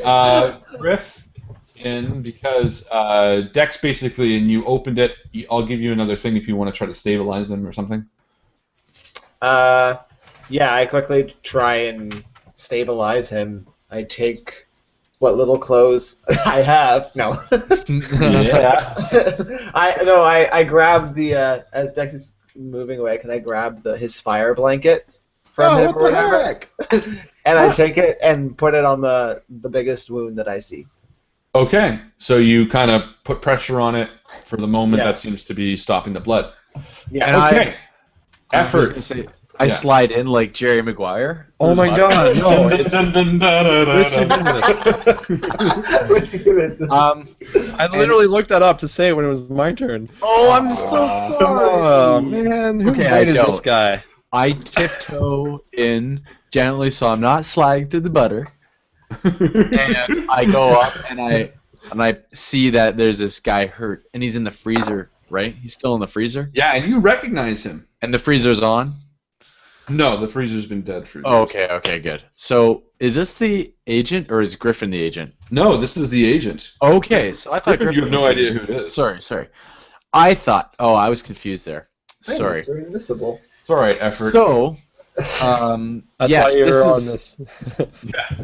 Speaker 1: Griff, in because Dex basically, and you opened it. I'll give you another thing if you want to try to stabilize him or something.
Speaker 5: Yeah, I quickly try and stabilize him. I take what little clothes I have. No.
Speaker 1: Yeah.
Speaker 5: I grab the as Dex is moving away. Can I grab his fire blanket from him or whatever?
Speaker 7: Heck?
Speaker 5: And I take it and put it on the biggest wound that I see.
Speaker 1: Okay, so you kind of put pressure on it for the moment.
Speaker 5: Yeah.
Speaker 1: That seems to be stopping the blood.
Speaker 5: Yeah.
Speaker 6: And
Speaker 1: Okay.
Speaker 6: I was
Speaker 1: Effort.
Speaker 6: gonna say, I
Speaker 1: Yeah.
Speaker 6: slide in like Jerry Maguire.
Speaker 4: Oh my God! No, it's
Speaker 5: Risky business.
Speaker 4: I literally looked that up to say it when it was my turn.
Speaker 6: Oh, I'm so sorry.
Speaker 4: Oh man, who
Speaker 6: Okay, I
Speaker 4: rated this
Speaker 6: don't.
Speaker 4: guy?
Speaker 6: I tiptoe in gently, so I'm not sliding through the butter. And I go up and I see that there's this guy hurt, and he's in the freezer, right? He's still in the freezer,
Speaker 1: Yeah, and you recognize him.
Speaker 6: and the freezer's on.
Speaker 1: No, the freezer's been dead for.
Speaker 6: Oh, okay, good. So is this the agent or is Griffin the agent?
Speaker 1: No, this is the agent.
Speaker 6: Okay, so I thought
Speaker 1: Griffin, you have no
Speaker 6: was-
Speaker 1: idea who it is.
Speaker 6: Sorry. I thought. Oh, I was confused there. Sorry.
Speaker 5: Mr. Invisible.
Speaker 1: It's all right. Effort.
Speaker 6: So,
Speaker 4: That's
Speaker 6: yes,
Speaker 4: why you're
Speaker 6: this
Speaker 4: on
Speaker 6: is
Speaker 4: this.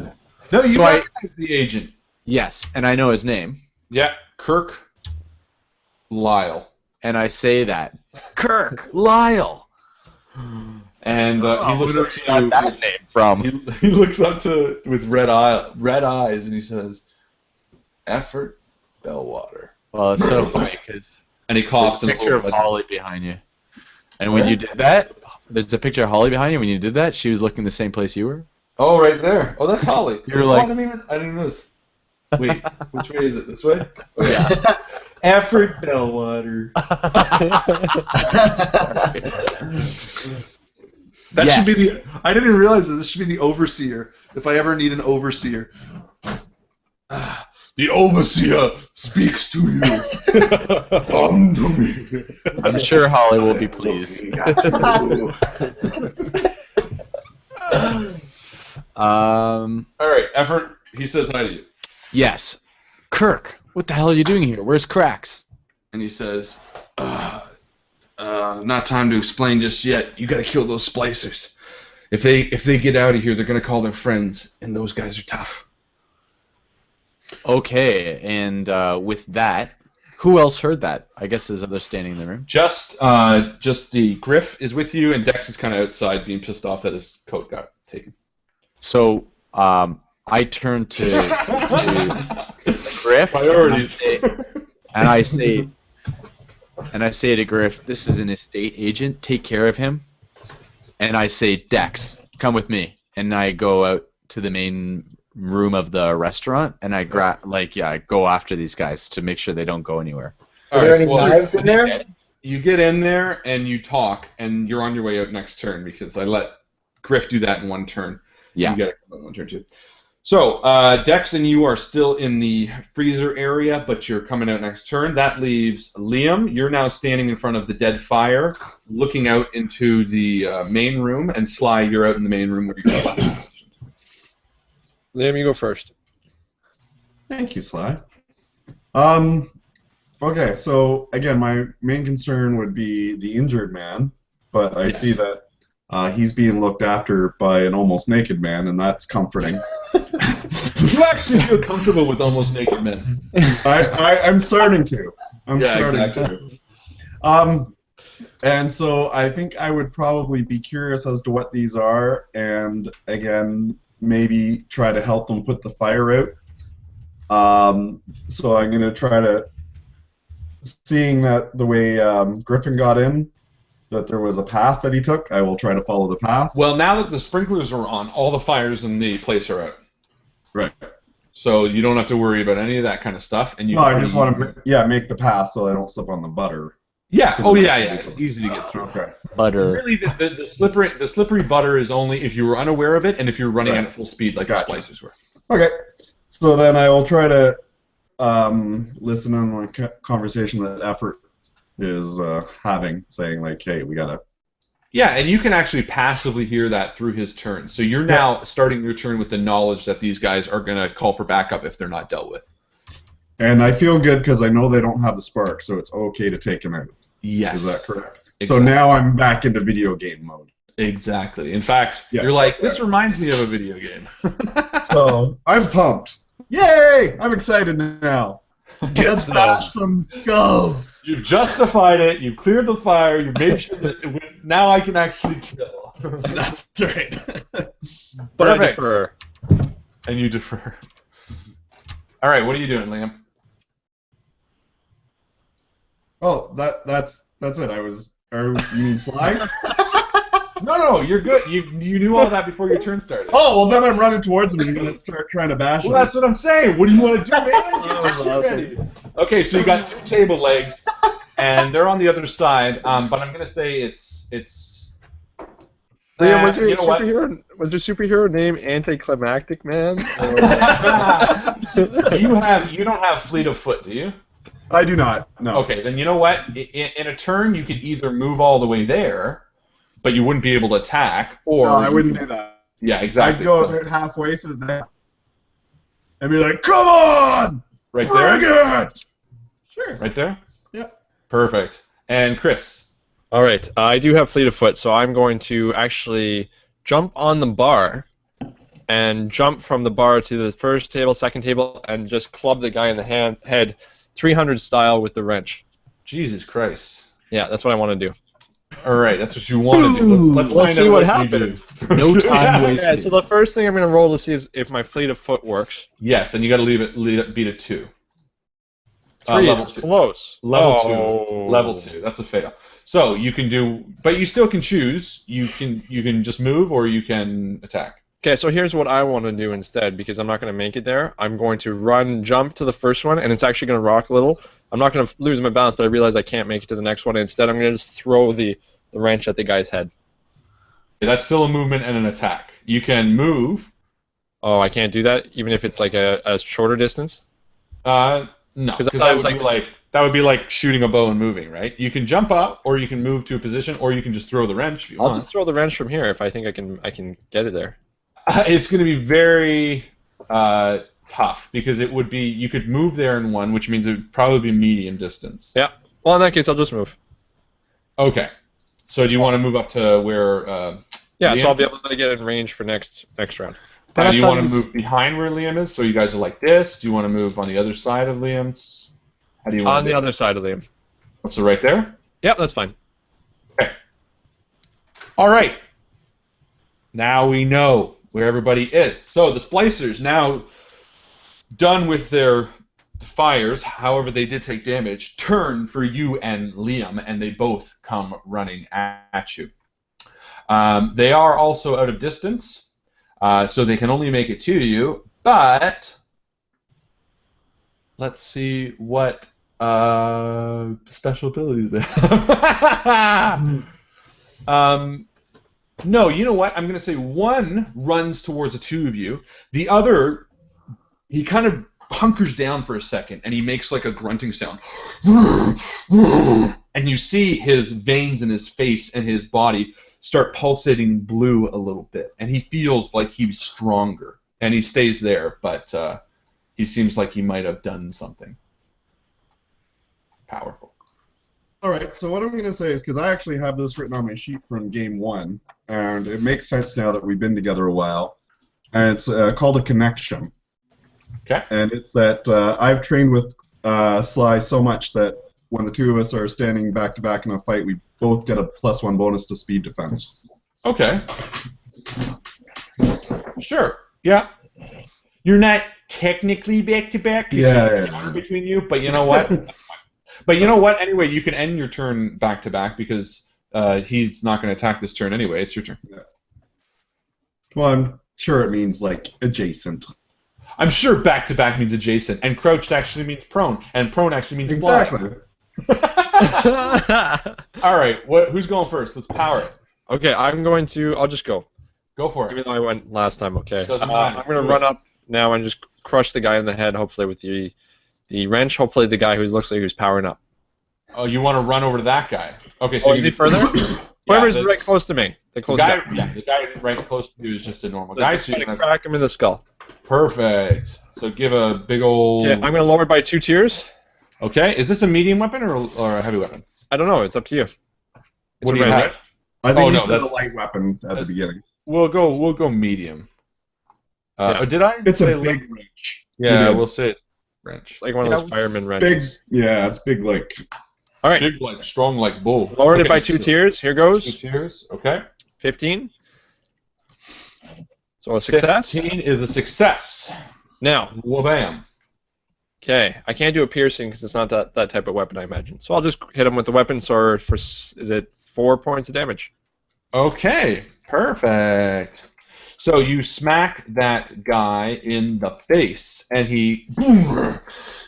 Speaker 1: no, you
Speaker 6: so I-
Speaker 1: recognize the agent.
Speaker 6: yes, and I know his name,
Speaker 1: Yeah, Kirk Lyle.
Speaker 6: and I say that Kirk Lyle.
Speaker 1: And he looks up to you.
Speaker 6: Got that name from?
Speaker 1: He looks up to with red eyes, and he says, "Effort, Bellwater."
Speaker 6: Well, it's so funny because
Speaker 1: And he coughs.
Speaker 6: there's a
Speaker 1: and
Speaker 6: picture of Holly behind you, and when you did that, there's a picture of Holly behind you. When you did that, she was looking the same place you were.
Speaker 1: Oh, right there. Oh, that's Holly.
Speaker 6: You're
Speaker 1: Oh,
Speaker 6: like-
Speaker 1: I didn't notice. Wait, which way is it? This way?
Speaker 5: Yeah.
Speaker 1: Effort Bellwater. That
Speaker 6: Yes.
Speaker 1: should be the. I didn't realize that this should be the overseer. If I ever need an overseer. The overseer speaks to you. Come to me.
Speaker 6: I'm sure Holly will be pleased.
Speaker 1: All right, effort. He says hi to you,
Speaker 6: Yes. Kirk, what the hell are you doing here? Where's Cracks?
Speaker 1: and he says, "Not time to explain just yet. You got to kill those splicers. If they get out of here, they're gonna call their friends, and those guys are tough."
Speaker 6: Okay, and with that, who else heard that? I guess there's others standing in the room.
Speaker 1: Just the Griff is with you, and Dex is kind of outside, being pissed off that his coat got taken.
Speaker 6: So I turn to Griff
Speaker 1: Priorities.
Speaker 6: and I say to Griff, "This is an estate agent. Take care of him." And I say, "Dex, come with me." And I go out to the main room of the restaurant, and I go after these guys to make sure they don't go anywhere.
Speaker 5: Are there any knives in there?
Speaker 1: You get in there and you talk, and you're on your way out next turn because I let Griff do that in one turn.
Speaker 6: Yeah.
Speaker 1: You got to come in one turn too. So Dex and you are still in the freezer area, but you're coming out next turn. That leaves Liam. You're now standing in front of the dead fire, looking out into the main room, and Sly, you're out in the main room where you're left positioned.
Speaker 4: Liam, you go first.
Speaker 2: Thank you, Sly. Okay, so again, my main concern would be the injured man, but I see that he's being looked after by an almost naked man, and that's comforting.
Speaker 1: You actually feel comfortable with almost naked men.
Speaker 2: I'm starting to. I'm
Speaker 1: Yeah,
Speaker 2: starting
Speaker 1: exactly.
Speaker 2: to. And so I think I would probably be curious as to what these are, and again, maybe try to help them put the fire out. So I'm going to try to, seeing that the way Griffin got in, that there was a path that he took, I will try to follow the path.
Speaker 1: Well, now that the sprinklers are on, all the fires in the place are out.
Speaker 2: Right.
Speaker 1: So you don't have to worry about any of that kind of stuff. And you
Speaker 2: No,
Speaker 1: can
Speaker 2: I just want to, make the path so I don't slip on the butter.
Speaker 1: Yeah. Oh, yeah. It's easy to get through.
Speaker 2: Okay.
Speaker 6: Butter.
Speaker 1: Really, the slippery butter is only if you were unaware of it and if you're running
Speaker 2: Right.
Speaker 1: at full speed like
Speaker 2: Gotcha.
Speaker 1: the splicers were.
Speaker 2: Okay. So then I will try to listen on the conversation that Effort is having, saying like, "Hey, we gotta."
Speaker 1: Yeah, and you can actually passively hear that through his turn. So you're now starting your turn with the knowledge that these guys are going to call for backup if they're not dealt with.
Speaker 2: And I feel good because I know they don't have the spark, so it's okay to take them out.
Speaker 1: Yes.
Speaker 2: Is that correct?
Speaker 1: Exactly.
Speaker 2: So now I'm back into video game mode.
Speaker 1: Exactly. In fact,
Speaker 2: Yes.
Speaker 1: you're like, this reminds me of a video game.
Speaker 2: So I'm pumped. Yay! I'm excited now. Let's bash some skulls.
Speaker 1: You've justified it. You've cleared the fire. You've made sure that now I can actually kill.
Speaker 2: That's right.
Speaker 4: But I
Speaker 1: Perfect.
Speaker 4: defer.
Speaker 1: And you defer. All right, what are you doing, Liam?
Speaker 2: Oh, that's it. You mean Sly?
Speaker 1: No, you're good. You knew all that before your turn started.
Speaker 2: Oh, well then I'm running towards him and gonna start trying to bash him.
Speaker 1: Well, that's what I'm saying. What do you want to do, man? Get your shit ready. Okay, so you got 2 table legs, and they're on the other side. But I'm gonna say it's.
Speaker 4: Liam, was your
Speaker 1: you know what?
Speaker 4: superhero name Anticlimactic Man?
Speaker 1: You don't have fleet of foot, do you?
Speaker 2: I do not. No.
Speaker 1: Okay, then you know what? In a turn, you could either move all the way there, but you wouldn't be able to attack, or
Speaker 2: No, I wouldn't do that.
Speaker 1: Yeah, exactly.
Speaker 2: I'd go
Speaker 1: So,
Speaker 2: about halfway through that and be like, "Come on,
Speaker 1: right
Speaker 2: bring
Speaker 1: there.
Speaker 2: it!" Sure.
Speaker 1: Right there.
Speaker 2: Yeah.
Speaker 1: Perfect. And Chris.
Speaker 4: All right, I do have fleet of foot, so I'm going to actually jump on the bar and jump from the bar to the first table, second table, and just club the guy in the head, 300 style with the wrench.
Speaker 1: Jesus Christ.
Speaker 4: Yeah, that's what I want to do.
Speaker 1: All right, that's what you want to do. Let's
Speaker 4: Let's
Speaker 1: find
Speaker 4: see
Speaker 1: out
Speaker 4: what
Speaker 1: you
Speaker 4: happens.
Speaker 1: do.
Speaker 6: No time
Speaker 4: Yeah,
Speaker 6: wasted.
Speaker 4: so the first thing I'm going to roll to see is if my fleet of foot works.
Speaker 1: Yes, and you got to beat a 2.
Speaker 4: 3,
Speaker 1: level
Speaker 4: it's
Speaker 1: 2.
Speaker 4: close.
Speaker 1: Level
Speaker 4: Oh.
Speaker 1: 2. Level 2. That's a fail. So you can do, but you still can choose. You can just move or you can attack.
Speaker 4: Okay, so here's what I want to do instead, because I'm not going to make it there. I'm going to jump to the first one, and it's actually going to rock a little. I'm not going to lose my balance, but I realize I can't make it to the next one. Instead, I'm going to just throw the wrench at the guy's head.
Speaker 1: That's still a movement and an attack. You can move.
Speaker 4: Oh, I can't do that, even if it's like a shorter distance?
Speaker 1: No, because that would be like shooting a bow and moving, right? You can jump up, or you can move to a position, or you can just throw the wrench if you want.
Speaker 4: I'll just throw the wrench from here if I think I can get it there.
Speaker 1: It's going to be very tough because it would be you could move there in one, which means it would probably be medium distance.
Speaker 4: Yeah. Well, in that case, I'll just move.
Speaker 1: Okay. So do you want to move up to where?
Speaker 4: Yeah.
Speaker 1: Liam
Speaker 4: So I'll be
Speaker 1: is?
Speaker 4: able to get in range for next round.
Speaker 1: Do you want to move behind where Liam is? So you guys are like this. Do you want to move on the other side of Liam's? How do you want
Speaker 4: On the other side of Liam.
Speaker 1: So right there.
Speaker 4: Yep, that's fine.
Speaker 1: Okay. All right. Now we know where everybody is. So the splicers now done with their fires, however they did take damage, turn for you and Liam, and they both come running at you. They are also out of distance, so they can only make it to you, but let's see what special abilities they have. No, you know what? I'm going to say one runs towards the two of you. The other, he kind of hunkers down for a second, and he makes like a grunting sound. And you see his veins in his face and his body start pulsating blue a little bit. And he feels like he's stronger. And he stays there, but he seems like he might have done something powerful.
Speaker 2: All right, so what I'm going to say is, because I actually have this written on my sheet from Game 1, and it makes sense now that we've been together a while, and it's called a connection.
Speaker 1: Okay.
Speaker 2: And it's that I've trained with Sly so much that when the two of us are standing back-to-back in a fight, we both get a +1 bonus to speed defense.
Speaker 1: Okay. Sure. Yeah. You're not technically back-to-back.
Speaker 2: Yeah.
Speaker 1: Between you, but you know what? But you know what? Anyway, you can end your turn back-to-back because he's not going to attack this turn anyway. It's your turn.
Speaker 2: Yeah. Well, I'm sure it means, like, adjacent.
Speaker 1: I'm sure back-to-back means adjacent, and crouched actually means prone, and prone actually means
Speaker 2: Exactly.
Speaker 1: All right, who's going first? Let's power it.
Speaker 4: Okay, I'll just go.
Speaker 1: Go for
Speaker 4: Even
Speaker 1: it.
Speaker 4: though I went last time, okay.
Speaker 1: Doesn't matter.
Speaker 4: I'm going to run up now and just crush the guy in the head, hopefully with the wrench, hopefully the guy who looks like he's powering up.
Speaker 1: Oh, you want to run over to that guy? Okay, so
Speaker 4: Is he further? Whoever's right close to me. The close guy.
Speaker 1: Yeah, the guy right close to you is just a normal
Speaker 4: So
Speaker 1: guy.
Speaker 4: just
Speaker 1: So you're
Speaker 4: try to
Speaker 1: gonna...
Speaker 4: crack him in the skull.
Speaker 1: Perfect. So give a big old...
Speaker 4: Okay, I'm going to lower it by 2 tiers.
Speaker 1: Okay, is this a medium weapon or a heavy weapon?
Speaker 4: I don't know. It's up to you. It's
Speaker 1: What
Speaker 4: a
Speaker 1: do you
Speaker 4: range.
Speaker 1: have?
Speaker 2: I think
Speaker 1: Oh,
Speaker 2: you
Speaker 1: no,
Speaker 2: said
Speaker 1: that's-
Speaker 2: a light weapon at the beginning.
Speaker 1: We'll go medium.
Speaker 4: Yeah.
Speaker 1: Did I?
Speaker 2: It's
Speaker 1: say
Speaker 2: a big wrench.
Speaker 1: Yeah,
Speaker 2: You did.
Speaker 1: we'll say it. Wrench.
Speaker 4: It's like one of those fireman
Speaker 2: Big,
Speaker 4: wrenches.
Speaker 2: yeah, it's big like.
Speaker 4: All right.
Speaker 1: Big like strong like bull.
Speaker 4: Lowered it
Speaker 1: Okay,
Speaker 4: by 2
Speaker 1: so
Speaker 4: tiers. Here
Speaker 1: 2
Speaker 4: goes.
Speaker 1: tiers. Okay.
Speaker 4: 15. So a success.
Speaker 1: 15 is a success.
Speaker 4: Now,
Speaker 1: Wabam.
Speaker 4: okay, I can't do a piercing because it's not that type of weapon, I imagine. So I'll just hit him with the weapon. So is it 4 points of damage?
Speaker 1: Okay, perfect. So you smack that guy in the face, and he,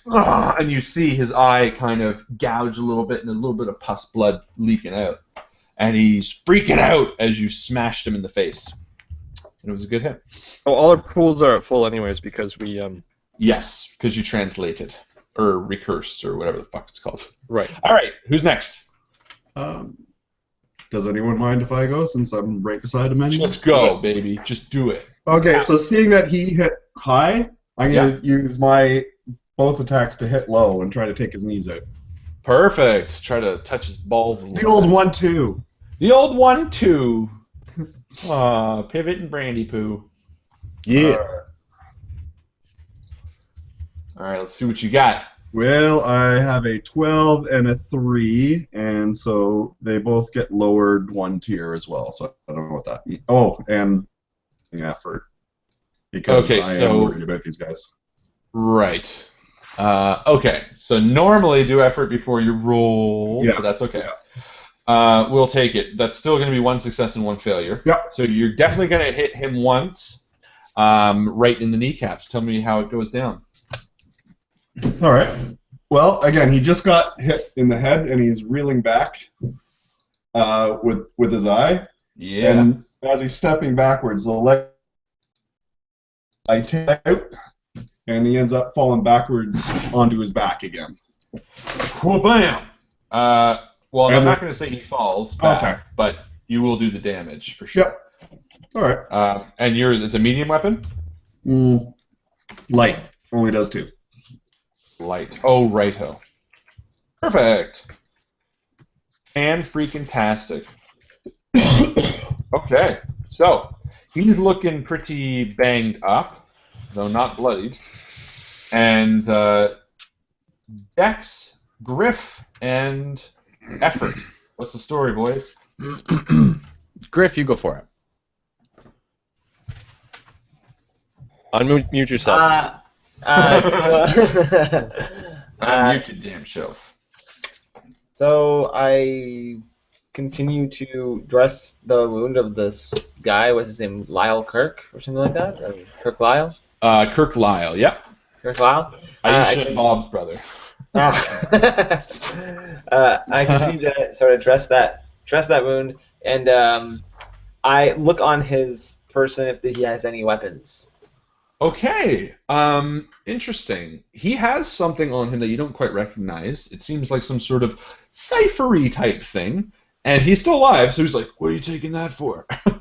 Speaker 1: and you see his eye kind of gouge a little bit, and a little bit of pus blood leaking out, and he's freaking out as you smashed him in the face. And it was a good hit.
Speaker 4: Oh, all our pools are at full anyways because we
Speaker 1: Yes, because you translated or recursed or whatever the fuck it's called.
Speaker 4: right.
Speaker 1: All right, who's next?
Speaker 2: Does anyone mind if I go since I'm right beside him? Anyway?
Speaker 1: Let's go, baby. Just do it.
Speaker 2: Okay, so seeing that he hit high, I'm gonna use my both attacks to hit low and try to take his knees out.
Speaker 1: Perfect. Try to touch his balls. A
Speaker 2: The
Speaker 1: little
Speaker 2: old
Speaker 1: bit.
Speaker 2: 1-2.
Speaker 1: The old 1-2. Aw, pivot and brandy poo.
Speaker 7: Yeah.
Speaker 1: All right, let's see what you got.
Speaker 2: Well, I have a 12 and a 3, and so they both get lowered 1 tier as well. So I don't know what that means. Oh, and effort because
Speaker 1: Okay,
Speaker 2: I
Speaker 1: so-
Speaker 2: am worried about these guys.
Speaker 1: Right. Okay, so normally do effort before you roll,
Speaker 2: Yeah.
Speaker 1: but that's okay. We'll take it. That's still going to be 1 success and 1 failure.
Speaker 2: Yep.
Speaker 1: So you're definitely going to hit him once, right in the kneecaps. Tell me how it goes down.
Speaker 2: All right. Well, again, he just got hit in the head, and he's reeling back with his eye.
Speaker 1: Yeah.
Speaker 2: And as he's stepping backwards, the leg I take out, and he ends up falling backwards onto his back again.
Speaker 1: Well, bam. Well, I'm
Speaker 2: And
Speaker 1: not going to say he falls back,
Speaker 2: Okay.
Speaker 1: but you will do the damage for sure.
Speaker 2: Yep. All right.
Speaker 1: And yours, it's a medium weapon?
Speaker 2: Light. Only does 2.
Speaker 1: Light. Oh, righto. Perfect. And freaking tastic. Okay, so he's looking pretty banged up, though not bloodied. And Dex, Griff, and Effort. What's the story, boys?
Speaker 6: Griff, you go for it.
Speaker 4: Unmute yourself.
Speaker 1: Unmute your damn show.
Speaker 5: So I continue to dress the wound of this guy. What's his name? Lyle Kirk or something like that? Or Kirk Lyle?
Speaker 1: Kirk Lyle, yep.
Speaker 5: Kirk Lyle?
Speaker 1: Aisha and Bob's brother.
Speaker 5: I continue to sort of dress that wound, and I look on his person if he has any weapons.
Speaker 1: Okay, interesting. He has something on him that you don't quite recognize. It seems like some sort of ciphery type thing, and he's still alive, so he's like, what are you taking that for?
Speaker 5: I'm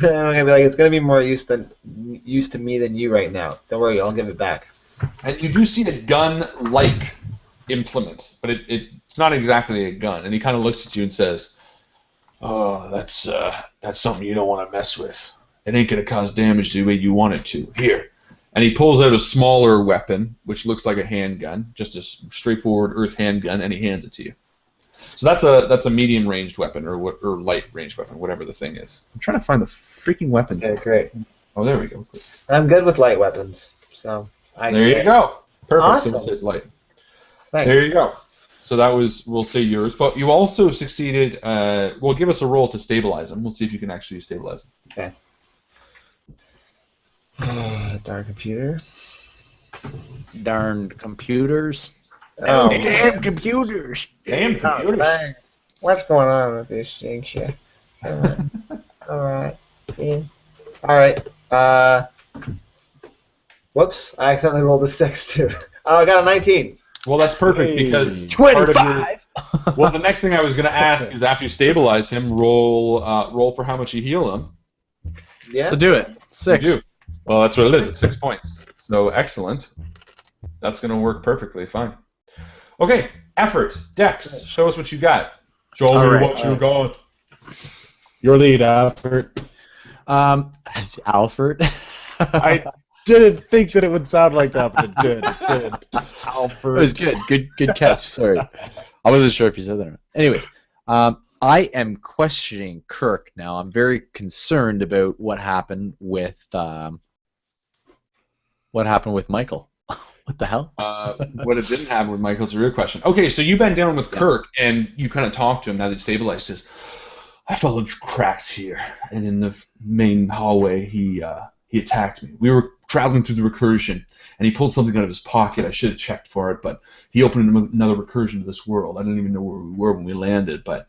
Speaker 5: gonna be like, it's gonna be more use to me than you right now. Don't worry, I'll give it back.
Speaker 1: And you do see a gun-like implement, but it's not exactly a gun. And he kind of looks at you and says, "Oh, that's something you don't want to mess with. It ain't gonna cause damage the way you want it to. Here." And he pulls out a smaller weapon, which looks like a handgun, just a straightforward Earth handgun, and he hands it to you. So that's a medium-ranged weapon or light-ranged weapon, whatever the thing is. I'm trying to find the freaking weapons.
Speaker 5: Okay, great.
Speaker 1: Oh, there we go.
Speaker 5: I'm good with light weapons, so
Speaker 1: There you go. Perfect.
Speaker 5: Awesome.
Speaker 1: So we'll say it's light.
Speaker 5: Thanks.
Speaker 1: There you go. So that was, we'll say yours, but you also succeeded. Well, give us a roll to stabilize him. We'll see if you can actually stabilize him.
Speaker 5: Okay. Darn computer.
Speaker 6: Darned computers.
Speaker 5: Oh,
Speaker 6: Damn computers.
Speaker 1: Damn computers.
Speaker 5: dang. What's going on with this thing shit? Alright. Yeah. Alright. Whoops. I accidentally rolled a 6 too. Oh, I got a 19.
Speaker 1: Well, that's perfect because
Speaker 6: 25.
Speaker 1: Well, the next thing I was going to ask is after you stabilize him, roll for how much you heal him.
Speaker 5: Yeah.
Speaker 6: So do it. 6.
Speaker 1: You do. Well, that's what it is. It's 6 points. So excellent. That's going to work perfectly fine. Okay, Effort, Dex, show us what you got. Show me what you got.
Speaker 7: Your lead, Alfred.
Speaker 6: Alfred.
Speaker 7: I didn't think that it would sound like that, but it did. It did.
Speaker 6: Alfred. It was good. Good catch. Sorry. I wasn't sure if you said that or not. Anyways, I am questioning Kirk now. I'm very concerned about what happened with Michael. What the hell?
Speaker 1: What it didn't happen with Michael's a real question. Okay, so you bend down with Kirk and you kind of talk to him now that he's stabilized. Says, I followed cracks here, and in the main hallway he attacked me. We were traveling through the recursion, and he pulled something out of his pocket. I should have checked for it, but he opened another recursion to this world. I didn't even know where we were when we landed, but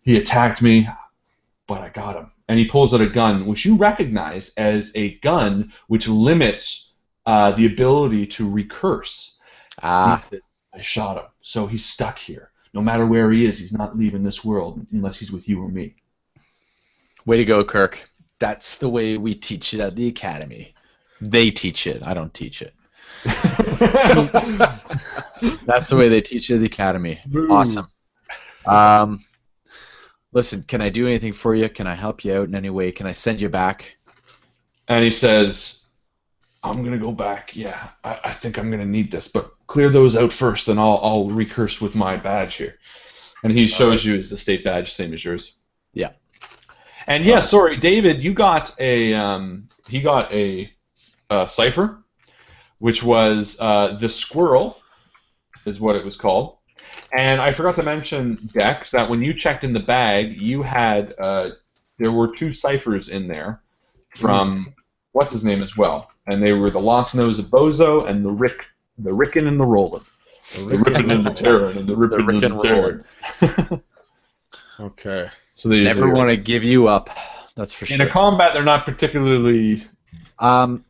Speaker 1: he attacked me, but I got him. And he pulls out a gun, which you recognize as a gun which limits the ability to recurse. I shot him, so he's stuck here. No matter where he is, he's not leaving this world unless he's with you or me.
Speaker 6: Way to go, Kirk. That's the way we teach it at the academy. They teach it. I don't teach it. That's the way they teach it at the academy.
Speaker 2: Boo.
Speaker 6: Awesome. Listen, can I do anything for you? Can I help you out in any way? Can I send you back?
Speaker 1: And he says, I'm going to go back. Yeah, I think I'm going to need this, but clear those out first, and I'll recurse with my badge here. And he shows you the state badge, same as yours.
Speaker 6: Yeah.
Speaker 1: And yeah, sorry, David, you got he got a cipher, which was the squirrel, is what it was called. And I forgot to mention, Dex, that when you checked in the bag, you had there were 2 ciphers in there from what's his name as well, and they were the Lost Nose of Bozo and the Rickon and the Rollin'. The Rippin' and the Terran and the Rippin' and the Terran.
Speaker 7: Okay.
Speaker 1: So they
Speaker 6: Never want to give you up. That's for
Speaker 1: in
Speaker 6: sure.
Speaker 1: a combat, they're not particularly
Speaker 6: Um,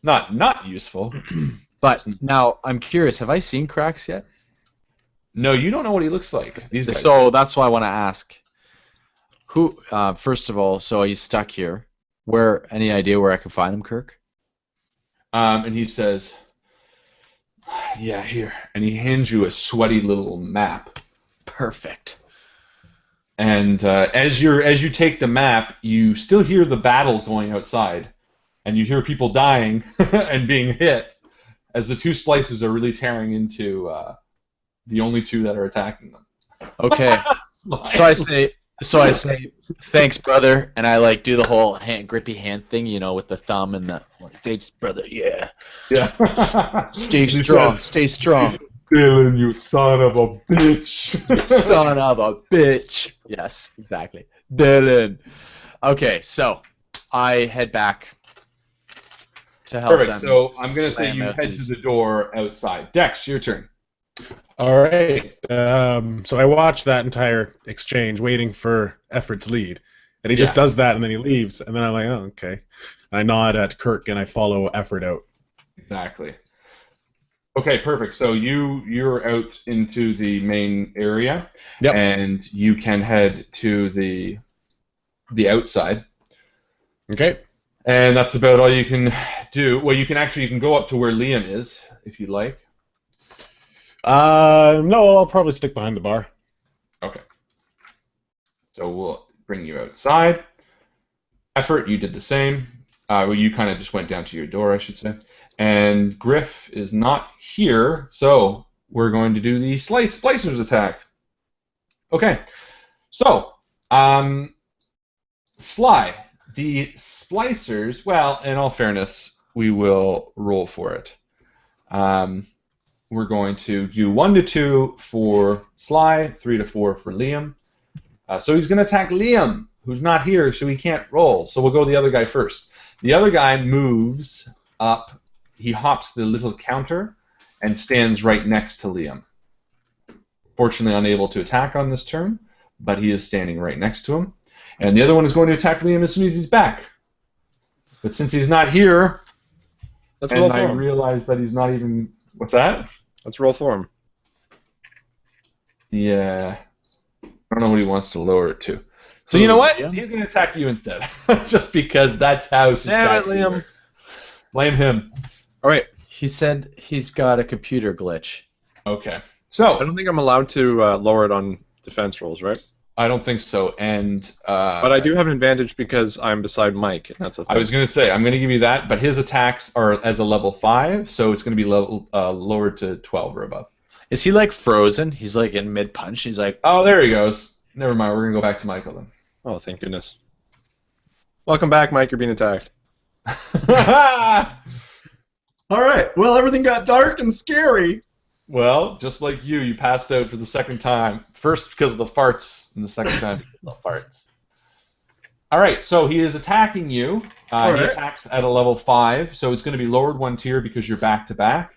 Speaker 1: not useful.
Speaker 6: but now I'm curious. Have I seen Cracks yet?
Speaker 1: No, you don't know what he looks like. These guys.
Speaker 6: So that's why I want to ask. Who? First of all, so he's stuck here. Where? Any idea where I can find him, Kirk?
Speaker 1: And he says, "Yeah, here." And he hands you a sweaty little map.
Speaker 6: Perfect.
Speaker 1: And as you take the map, you still hear the battle going outside, and you hear people dying and being hit as the 2 splices are really tearing into the only 2 that are attacking them.
Speaker 6: Okay. So I say, thanks, brother, and I do the whole grippy hand thing, with the thumb and the thanks, brother. Yeah.
Speaker 1: Yeah.
Speaker 6: Stay strong. Stay strong.
Speaker 1: Dylan, you son of a bitch.
Speaker 6: Son of a bitch. Yes, exactly. Dylan. Okay, so I head back to help
Speaker 1: Perfect.
Speaker 6: them.
Speaker 1: So I'm going to say
Speaker 6: slam
Speaker 1: you
Speaker 6: out
Speaker 1: head
Speaker 6: these-
Speaker 1: to the door outside. Dex, your turn.
Speaker 7: All right. So I watch that entire exchange, waiting for Effort's lead, and he just does that, and then he leaves, and then I'm like, oh, okay. I nod at Kirk, and I follow Effort out.
Speaker 1: Exactly. Okay, perfect. So you're out into the main area,
Speaker 7: Yep.
Speaker 1: and you can head to the outside,
Speaker 7: Okay.
Speaker 1: and that's about all you can do. Well, you can go up to where Liam is if you'd like.
Speaker 7: No, I'll probably stick behind the bar.
Speaker 1: Okay. So we'll bring you outside. Effort, you did the same. Well, you kind of just went down to your door, I should say. And Griff is not here, so we're going to do the Splicers attack. Okay. So, Sly, the Splicers, well, in all fairness, we will roll for it. We're going to do 1 to 2 for Sly, 3 to 4 for Liam. So he's going to attack Liam, who's not here, so he can't roll. So we'll go the other guy first. The other guy moves up. He hops the little counter and stands right next to Liam. Fortunately unable to attack on this turn, but he is standing right next to him. And the other one is going to attack Liam as soon as he's back. But since he's not here,
Speaker 4: Let's roll
Speaker 1: and
Speaker 4: for
Speaker 1: I
Speaker 4: him.
Speaker 1: realize that he's not even... What's that?
Speaker 4: Let's roll for him.
Speaker 1: Yeah. I don't know what he wants to lower it to. So you know what? He's going to attack you instead. Just because that's how
Speaker 4: Damn it,
Speaker 1: society
Speaker 4: Liam.
Speaker 1: works. Blame him.
Speaker 4: All right.
Speaker 6: He said he's got a computer glitch.
Speaker 1: Okay.
Speaker 4: I
Speaker 1: So,
Speaker 4: don't think I'm allowed to lower it on defense rolls, right?
Speaker 1: I don't think so. And
Speaker 4: But I do have an advantage because I'm beside Mike, and that's a thing.
Speaker 1: I was going to say, I'm going to give you that, but his attacks are as a level 5, so it's going to be level lowered to 12 or above.
Speaker 6: Is he frozen? He's in mid punch. He's like,
Speaker 1: Oh, there he goes. Never mind. We're going to go back to Michael then.
Speaker 4: Oh, thank goodness. Welcome back, Mike. You're being attacked.
Speaker 2: All right. Well, everything got dark and scary.
Speaker 1: Well, just like you passed out for the second time. First because of the farts, and the second time because of the farts. All right, so he is attacking you. He attacks at a level 5, so it's going to be lowered 1 tier because you're back to back.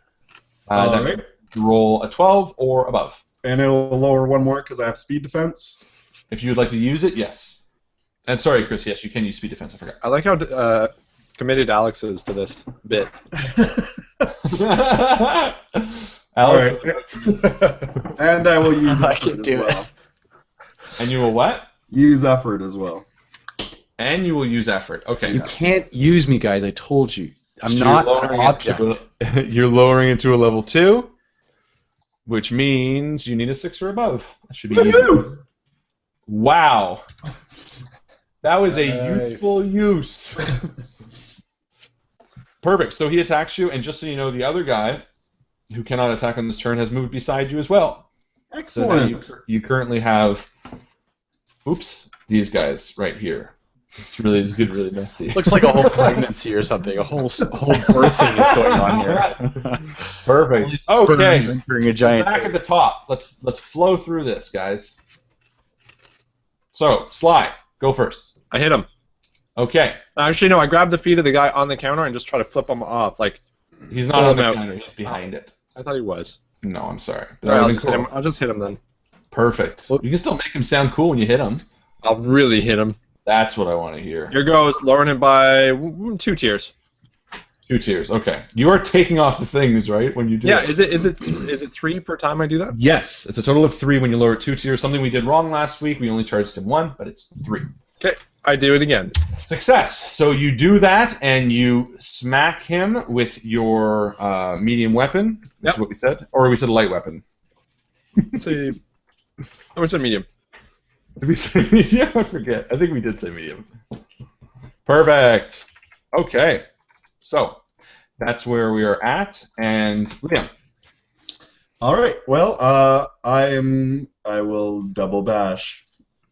Speaker 2: All right.
Speaker 1: Roll a 12 or above.
Speaker 2: And it'll lower 1 more because I have speed defense.
Speaker 1: If you would like to use it, yes. And sorry, Chris, yes, you can use speed defense. I forgot.
Speaker 4: I like how committed Alex is to this bit.
Speaker 1: Alex,
Speaker 2: And I will use
Speaker 6: I
Speaker 2: effort
Speaker 6: can
Speaker 2: as
Speaker 6: do it.
Speaker 2: well.
Speaker 1: and you will what?
Speaker 2: Use effort as well.
Speaker 1: And you will use effort. Okay.
Speaker 6: you can't use me, guys. I told you. I'm
Speaker 1: So
Speaker 6: not
Speaker 1: you're
Speaker 6: an
Speaker 1: lowering
Speaker 6: object.
Speaker 1: you're lowering it to a level 2, which means you need a 6 or above. That should be easy.
Speaker 2: Woohoo!
Speaker 1: Wow. That was a
Speaker 3: Nice.
Speaker 1: useful use. Perfect. So he attacks you, and just so you know, the other guy who cannot attack on this turn has moved beside you as well. So now
Speaker 2: Excellent.
Speaker 1: you currently have, these guys right here. It's good, really messy.
Speaker 6: Looks like a whole pregnancy or something. A whole birthing is going on here.
Speaker 1: Perfect.
Speaker 6: Sperms
Speaker 1: Okay.
Speaker 6: entering a giant
Speaker 1: Back
Speaker 6: egg.
Speaker 1: at the top. Let's flow through this, guys. So, Sly, go first.
Speaker 4: I hit him.
Speaker 1: Okay.
Speaker 4: Actually, no. I grabbed the feet of the guy on the counter and just try to flip him off. Like,
Speaker 1: He's not
Speaker 4: Pull
Speaker 1: on the
Speaker 4: him out.
Speaker 1: counter. He's behind it.
Speaker 4: I thought he was.
Speaker 1: No, I'm sorry.
Speaker 4: All right, I'll just hit him then.
Speaker 1: Perfect. You can still make him sound cool when you hit him.
Speaker 4: I'll really hit him.
Speaker 1: That's what I want to hear.
Speaker 4: Here goes, lowering him by 2 tiers.
Speaker 1: 2 tiers. Okay. You are taking off the things, right? When you do
Speaker 4: Yeah.
Speaker 1: it.
Speaker 4: Is it 3 per time I do that?
Speaker 1: Yes. It's a total of 3 when you lower 2 tiers. Something we did wrong last week. We only charged him 1, but it's 3.
Speaker 4: Okay. I do it again.
Speaker 1: Success. So you do that, and you smack him with your medium weapon. That's what we said, or we said light weapon.
Speaker 4: Let's see. Oh, it's a medium.
Speaker 1: Did we say medium? I forget. I think we did say medium. Perfect. Okay. So that's where we are at, and Liam.
Speaker 2: All right. Well, I will double bash,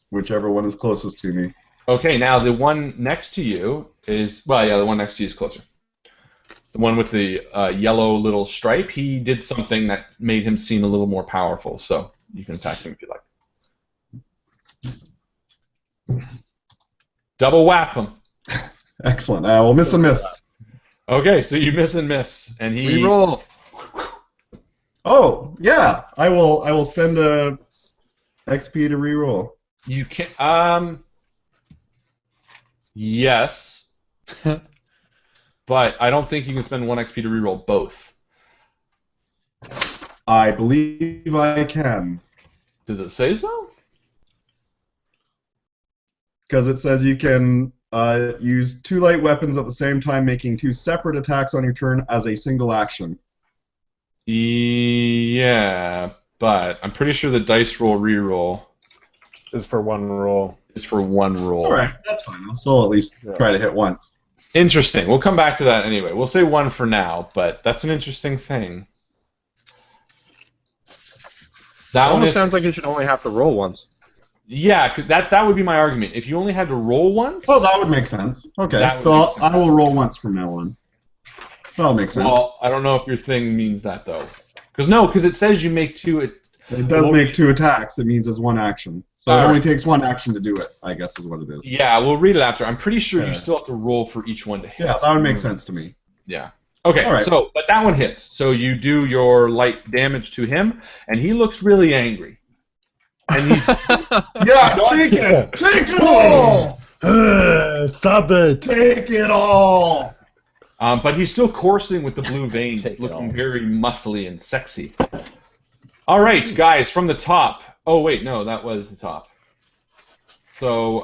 Speaker 2: whichever one is closest to me.
Speaker 1: Okay. Now the one next to you is the one next to you is closer. The one with the yellow little stripe. He did something that made him seem a little more powerful. So you can attack him if you like. Double whap him.
Speaker 2: Excellent. I will miss and miss.
Speaker 1: Okay, so you miss and miss, and he.
Speaker 4: Reroll.
Speaker 2: Oh yeah, I will spend a XP to reroll.
Speaker 1: You can. Yes. But I don't think you can spend 1 XP to reroll both.
Speaker 2: I believe I can,
Speaker 1: Does it say so?
Speaker 2: because it says you can use 2 light weapons at the same time, making 2 separate attacks on your turn as a single action.
Speaker 1: Yeah, but I'm pretty sure the dice roll reroll
Speaker 7: Is for 1 roll.
Speaker 1: is for 1 roll.
Speaker 2: All right, that's fine. I'll still at least try to hit once.
Speaker 1: Interesting. We'll come back to that anyway. We'll say 1 for now, but that's an interesting thing. That
Speaker 4: It
Speaker 1: one
Speaker 4: almost
Speaker 1: is,
Speaker 4: sounds like you should only have to roll once.
Speaker 1: Yeah, 'cause that would be my argument. If you only had to roll once.
Speaker 2: Oh, that would make sense. Okay,
Speaker 1: That would
Speaker 2: so
Speaker 1: make sense.
Speaker 2: I will roll once from now on. That'll make sense.
Speaker 1: Well, I don't know if your thing means that though. Because it says you make 2.
Speaker 2: It does make 2 attacks. It means it's 1 action. So it
Speaker 1: Alright.
Speaker 2: only takes 1 action to do it, I guess is what it is.
Speaker 1: Yeah, we'll read it after. I'm pretty sure you
Speaker 2: Yeah.
Speaker 1: still have to roll for each one to hit.
Speaker 2: Yeah, that would make sense to me.
Speaker 1: Yeah. Okay,
Speaker 2: Alright.
Speaker 1: so, but that one hits. So you do your light damage to him, and he looks really angry. And he's,
Speaker 2: Yeah, take it! Take it all!
Speaker 7: Stop it!
Speaker 2: Take it all!
Speaker 1: but he's still coursing with the blue veins,
Speaker 6: Take it
Speaker 1: looking
Speaker 6: all.
Speaker 1: very muscly and sexy. All right, guys, from the top. Oh, wait, no, that was the top. So,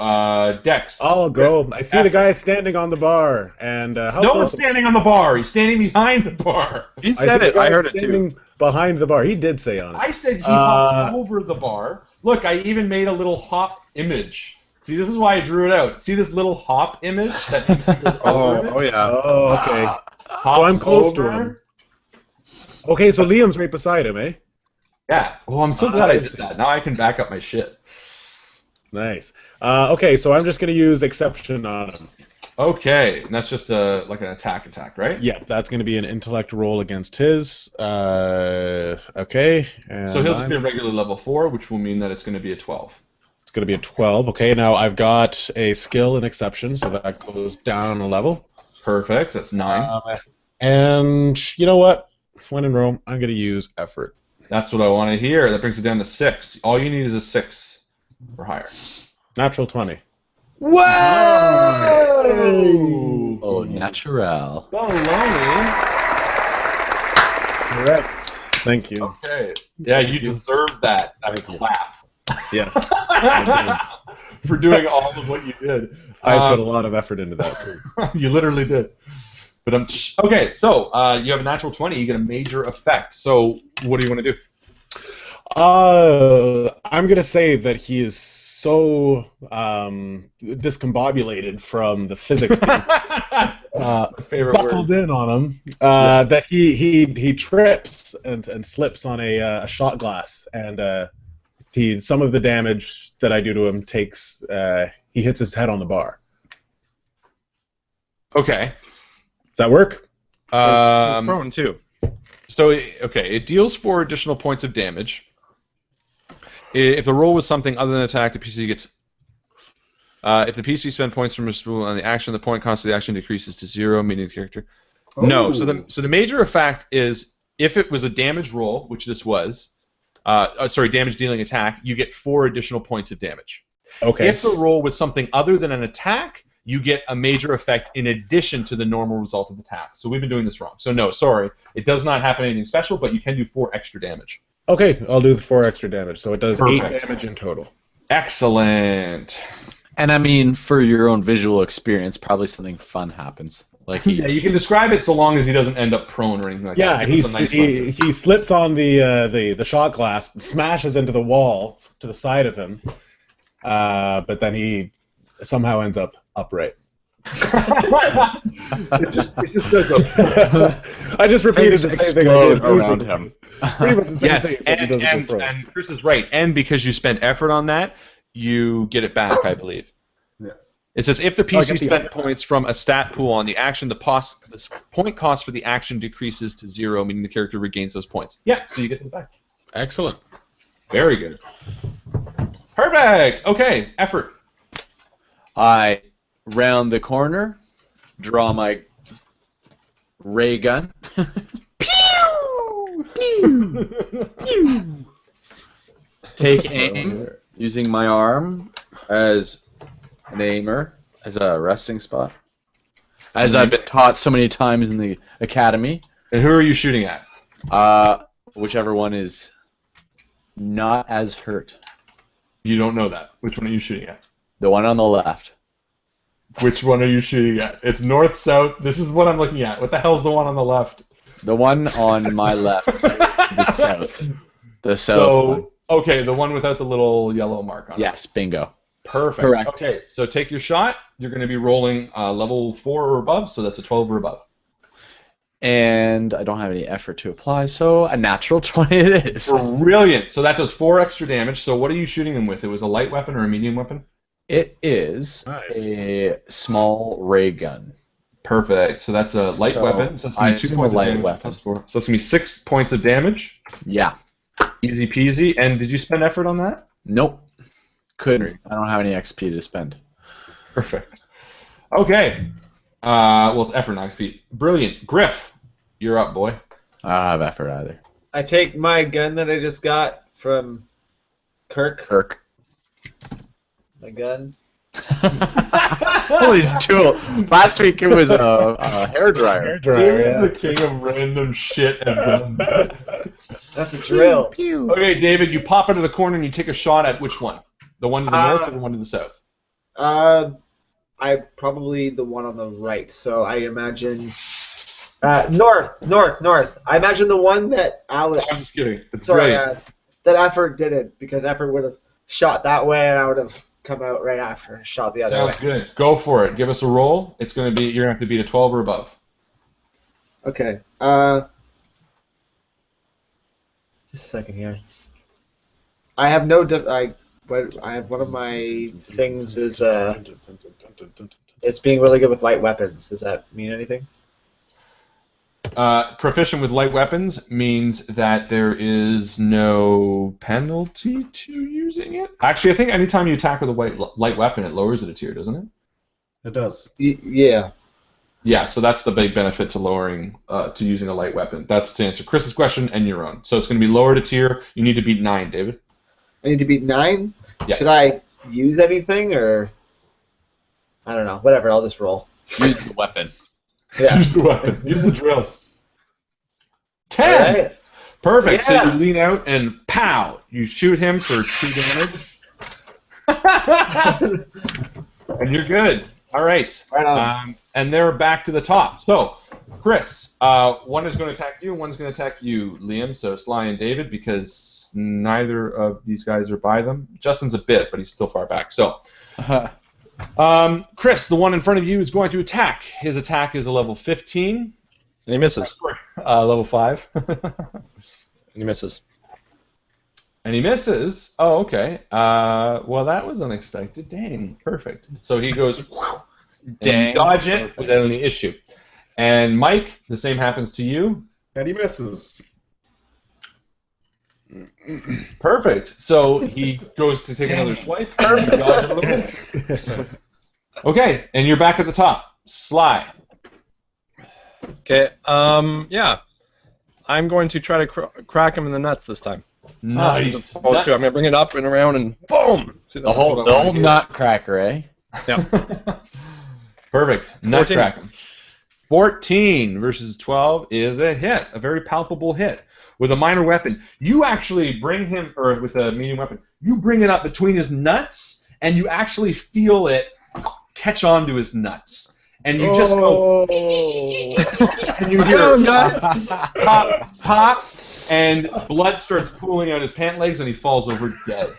Speaker 1: Dex.
Speaker 7: I'll go. I see the guy standing on the bar, and how
Speaker 1: No
Speaker 7: close?
Speaker 1: one's standing on the bar. He's standing behind the bar.
Speaker 4: He
Speaker 7: I
Speaker 4: said
Speaker 7: see the
Speaker 4: it.
Speaker 7: guy
Speaker 4: I heard it too.
Speaker 7: standing behind the bar. He did say on it.
Speaker 1: I said he hopped over the bar. Look, I even made a little hop image. See, this is why I drew it out. See this little hop image that he goes over it?
Speaker 4: Oh yeah.
Speaker 7: Oh, okay.
Speaker 1: Hops
Speaker 7: So I'm close to
Speaker 1: over.
Speaker 7: him. Okay, so Liam's right beside him, eh?
Speaker 1: Yeah. Well, I'm so glad I did that. Now I can back up my shit.
Speaker 7: Nice. Okay, so I'm just going to use Exception on him.
Speaker 1: Okay, and that's just like an attack, right?
Speaker 7: Yeah, that's going to be an intellect roll against his. Okay. And
Speaker 1: So he'll just be a regular level 4, which will mean that it's going to be a 12.
Speaker 7: It's going to be a 12. Okay, now I've got a skill and exception, so that goes down a level.
Speaker 1: Perfect. That's 9.
Speaker 7: And you know what? When in Rome, I'm going to use effort.
Speaker 1: That's what I want to hear. That brings it down to 6. All you need is a 6 or higher.
Speaker 7: Natural 20.
Speaker 5: Whoa!
Speaker 6: Oh, natural.
Speaker 1: Baloney.
Speaker 7: Correct. Thank you.
Speaker 1: Okay. Yeah, you deserve that
Speaker 7: Thank you.
Speaker 1: clap.
Speaker 7: Yes.
Speaker 1: For doing all of what you did.
Speaker 7: I put a lot of effort into that, too.
Speaker 1: You literally did. But okay, so you have a natural 20, you get a major effect. So what do you want to do?
Speaker 7: I'm going to say that he is so discombobulated from the physics
Speaker 1: My favorite
Speaker 7: buckled
Speaker 1: word.
Speaker 7: in on him that he trips and slips on a shot glass, and some of the damage that I do to him takes he hits his head on the bar.
Speaker 1: Okay.
Speaker 7: Does that work?
Speaker 4: He's prone too.
Speaker 1: So, okay, it deals 4 additional points of damage. If the roll was something other than attack, the PC gets... if the PC spent points from a spool on the action, the point cost of the action decreases to 0, meaning the character... No, so the major effect is if it was a damage roll, which this was, damage dealing attack, you get 4 additional points of damage.
Speaker 7: Okay.
Speaker 1: If the roll was something other than an attack, you get a major effect in addition to the normal result of the attack. So we've been doing this wrong. So no, sorry, it does not happen anything special, but you can do 4 extra damage.
Speaker 7: Okay, I'll do the 4 extra damage. So it does
Speaker 1: Perfect.
Speaker 7: 8 damage in total.
Speaker 1: Excellent.
Speaker 6: And I mean, for your own visual experience, probably something fun happens. Like
Speaker 1: Yeah, you can describe it so long as he doesn't end up prone or anything like
Speaker 7: Yeah,
Speaker 1: that. Give us a nice
Speaker 7: he slips on the shot glass, smashes into the wall to the side of him, but then he somehow ends up upright.
Speaker 1: it just does a...
Speaker 7: I just repeated the same thing I did
Speaker 6: around him.
Speaker 7: Pretty much the same
Speaker 1: Yes,
Speaker 7: thing. except he doesn't go prone.
Speaker 1: and Chris is right. And because you spent effort on that, you get it back, I believe.
Speaker 2: Yeah.
Speaker 1: It says if the
Speaker 7: I
Speaker 1: PC
Speaker 7: get the
Speaker 1: spent
Speaker 7: effort.
Speaker 1: points from a stat pool on the action, the point cost for the action decreases to 0, meaning the character regains those points. Yeah, so you get them back.
Speaker 7: Excellent.
Speaker 1: Very good. Perfect. Okay, effort.
Speaker 6: I round the corner, draw my ray gun. Take aim using my arm as an aimer, as a resting spot. As I've been taught so many times in the academy.
Speaker 1: And who are you shooting at?
Speaker 6: Whichever one is not as hurt.
Speaker 1: You don't know that. Which one are you shooting at?
Speaker 6: The one on the left.
Speaker 1: Which one are you shooting at? It's north, south. This is what I'm looking at. What the hell's the one on the left?
Speaker 6: The one on my left. The south. The south
Speaker 1: So,
Speaker 6: one.
Speaker 1: okay, the one without the little yellow mark on it.
Speaker 6: Yes, bingo.
Speaker 1: Perfect.
Speaker 6: Correct.
Speaker 1: Okay, so take your shot. You're going to be rolling level 4 or above, so that's a 12 or above.
Speaker 6: And I don't have any effort to apply, so a natural 20 it is.
Speaker 1: Brilliant. So that does 4 extra damage. So what are you shooting him with? It was a light weapon or a medium weapon?
Speaker 6: It is
Speaker 7: Nice.
Speaker 6: a small ray gun.
Speaker 1: Perfect. So that's a light
Speaker 6: So,
Speaker 1: weapon. So that's
Speaker 6: I
Speaker 1: going to be 2
Speaker 6: assume a
Speaker 1: points of
Speaker 6: light
Speaker 1: damage
Speaker 6: weapon.
Speaker 1: plus 4. So that's going to be 6 points of damage.
Speaker 6: Yeah.
Speaker 1: Easy peasy. And did you spend effort on that?
Speaker 6: Nope. Couldn't. I don't have any XP to spend.
Speaker 1: Perfect. Okay. Well, it's effort, not XP. Brilliant. Griff, you're up, boy.
Speaker 6: I don't have effort either.
Speaker 5: I take my gun that I just got from Kirk. My gun.
Speaker 6: Holy tool. Last week it was a hairdryer.
Speaker 1: David's the king of random shit as well.
Speaker 5: That's a drill.
Speaker 1: Okay, David, you pop into the corner and you take a shot at which one? The one to the north or the one to the south?
Speaker 5: I probably the one on the right. So I imagine north. I imagine the one that Alex.
Speaker 1: I'm just kidding. It's
Speaker 5: Sorry,
Speaker 1: great.
Speaker 5: that Effort didn't, because Effort would have shot that way, and I would have come out right after and shot the other
Speaker 1: Sounds
Speaker 5: way.
Speaker 1: good. Go for it. Give us a roll. It's going to be, you're going to have to beat a 12 or above.
Speaker 5: Okay. Just a second here. I have no. I have one of my things is it's being really good with light weapons. Does that mean anything?
Speaker 1: Proficient with light weapons means that there is no penalty to using it. Actually, I think anytime you attack with a light weapon, it lowers it a tier, doesn't it?
Speaker 2: It does.
Speaker 5: Yeah.
Speaker 1: Yeah, so that's the big benefit to lowering, to using a light weapon. That's to answer Chris's question and your own. So it's going to be lowered a tier. You need to beat 9, David.
Speaker 5: I need to beat 9?
Speaker 1: Yeah.
Speaker 5: Should I use anything, or I don't know. Whatever. I'll just roll.
Speaker 6: Use the weapon.
Speaker 5: Yeah.
Speaker 1: Use the weapon. Use the drill. 10!
Speaker 5: All right.
Speaker 1: Perfect.
Speaker 5: Yeah.
Speaker 1: So you lean out and pow! You shoot him for 2 damage. And you're good. All right.
Speaker 5: Right on.
Speaker 1: And they're back to the top. So, Chris, one is going to attack you, one's going to attack you, Liam. So Sly and David, because neither of these guys are by them. Justin's a bit, but he's still far back. So, Chris, the one in front of you is going to attack. His attack is a level 15.
Speaker 4: And he misses.
Speaker 1: Level 5.
Speaker 4: And he misses.
Speaker 1: And he misses. Oh, okay. Well, that was unexpected. Dang, perfect. So he goes And
Speaker 6: Dang.
Speaker 1: you dodge it without any issue. And Mike, the same happens to you.
Speaker 2: And he misses.
Speaker 1: Perfect. So he goes to take another swipe. You dodge it a little bit. Okay, and you're back at the top. Sly.
Speaker 4: Okay. Yeah. I'm going to try to crack him in the nuts this time.
Speaker 1: Nice.
Speaker 4: As opposed to, I'm going to bring it up and around and boom. See,
Speaker 6: The whole nutcracker, eh?
Speaker 4: Yeah.
Speaker 1: Perfect.
Speaker 4: 14.
Speaker 1: Nutcracker. 14 versus 12 is a hit, a very palpable hit. With a minor weapon, you actually bring him, or with a medium weapon, you bring it up between his nuts, and you actually feel it catch onto his nuts. And you just go, and you hear pop, pop, and blood starts pooling out his pant legs, and he falls over dead.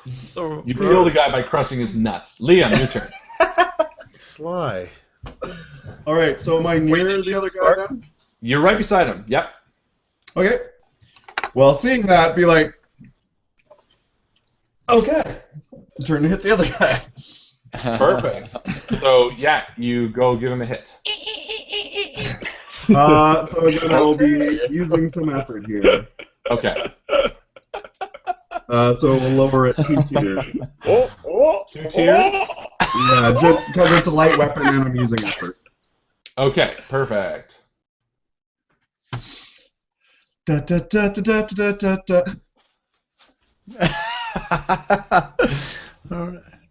Speaker 4: So
Speaker 1: You kill the guy by crushing his nuts. Liam, your turn.
Speaker 7: Sly.
Speaker 2: All right, so am I near the other guy then?
Speaker 1: You're right beside him. Yep.
Speaker 2: Okay. Well, seeing that, be like, okay. Turn to hit the other guy.
Speaker 1: Perfect. So yeah, you go give him a hit.
Speaker 2: So again, I'll be using some effort here.
Speaker 1: Okay.
Speaker 2: So we'll lower it 2 tiers.
Speaker 1: 2 tiers.
Speaker 2: Yeah, just because it's a light weapon and I'm using effort.
Speaker 1: Okay. Perfect.
Speaker 2: Da, da, da, da, da, da, da, da.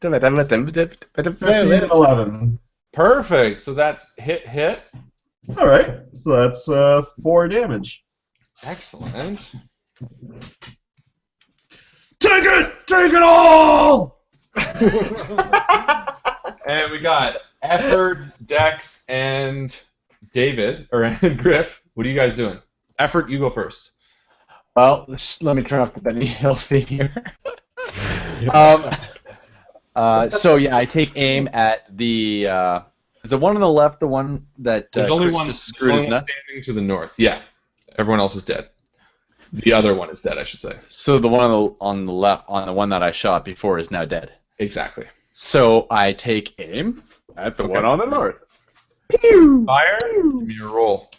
Speaker 2: 15 and 11.
Speaker 1: Perfect. So that's hit.
Speaker 2: All right, so that's 4 damage.
Speaker 1: Excellent.
Speaker 2: Take it! Take it all!
Speaker 1: And we got Effort, Dex, and David, and Griff. What are you guys doing? Effort, you go first.
Speaker 6: Well, let me turn off the Benny Hill thing here. So yeah, I take aim at the one on the left, the one that
Speaker 1: There's only
Speaker 6: Chris
Speaker 1: one
Speaker 6: just screwed his nuts.
Speaker 1: standing to the north. Yeah. Everyone else is dead. The other one is dead, I should say.
Speaker 6: So the one on the left, on the one that I shot before, is now dead.
Speaker 1: Exactly.
Speaker 6: So I take aim at the one on the north.
Speaker 1: Fire. Give me your roll.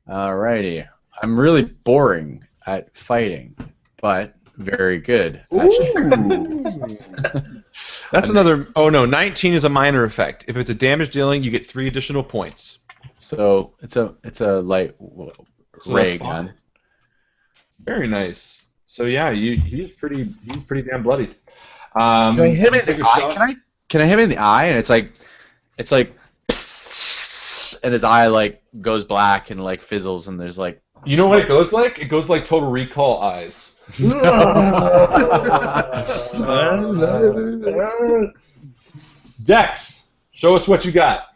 Speaker 6: Alrighty. I'm really boring at fighting, but very good.
Speaker 1: That's another. Oh no, 19 is a minor effect. If it's a damage dealing, you get 3 additional points.
Speaker 6: So it's a light
Speaker 1: So
Speaker 6: ray
Speaker 1: that's fine.
Speaker 6: gun.
Speaker 1: Very nice. So yeah, he's pretty damn bloodied.
Speaker 6: Can I hit him in
Speaker 1: take
Speaker 6: the
Speaker 1: a
Speaker 6: eye?
Speaker 1: shot.
Speaker 6: Can I hit him in the eye? And it's like, and his eye like goes black and like fizzles, and there's like.
Speaker 1: You know what it goes like? It goes like Total Recall eyes. Dex, show us what you got.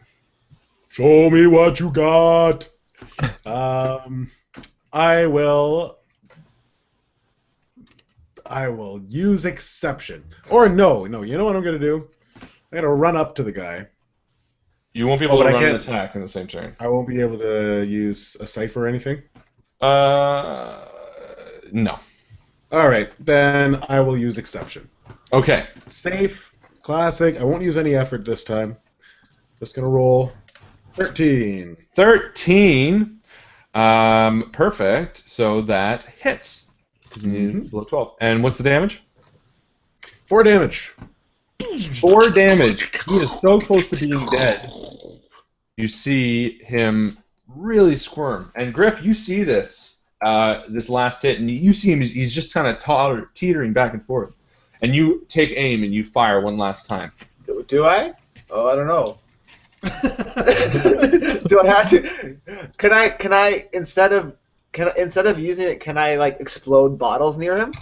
Speaker 7: Show me what you got. I will use exception. Or no. You know what I'm gonna do? I'm gonna run up to the guy.
Speaker 1: You won't be able
Speaker 7: Oh,
Speaker 1: to
Speaker 7: but I
Speaker 1: run an
Speaker 7: can't-
Speaker 1: attack in the same turn.
Speaker 7: I won't be able to use a cipher or anything.
Speaker 1: No.
Speaker 7: All right, then I will use exception.
Speaker 1: Okay.
Speaker 7: Safe, classic. I won't use any effort this time. Just gonna roll 13.
Speaker 1: 13. Perfect. So that hits. Because you need below 12. And what's the damage?
Speaker 7: 4 damage.
Speaker 1: 4 damage. He is so close to being dead. You see him really squirm. And Griff, you see this last hit, and you see him. He's just kind of teetering back and forth. And you take aim and you fire one last time.
Speaker 5: Do I? Oh, I don't know. Do I have to? Can I instead of using it, can I like explode bottles near him?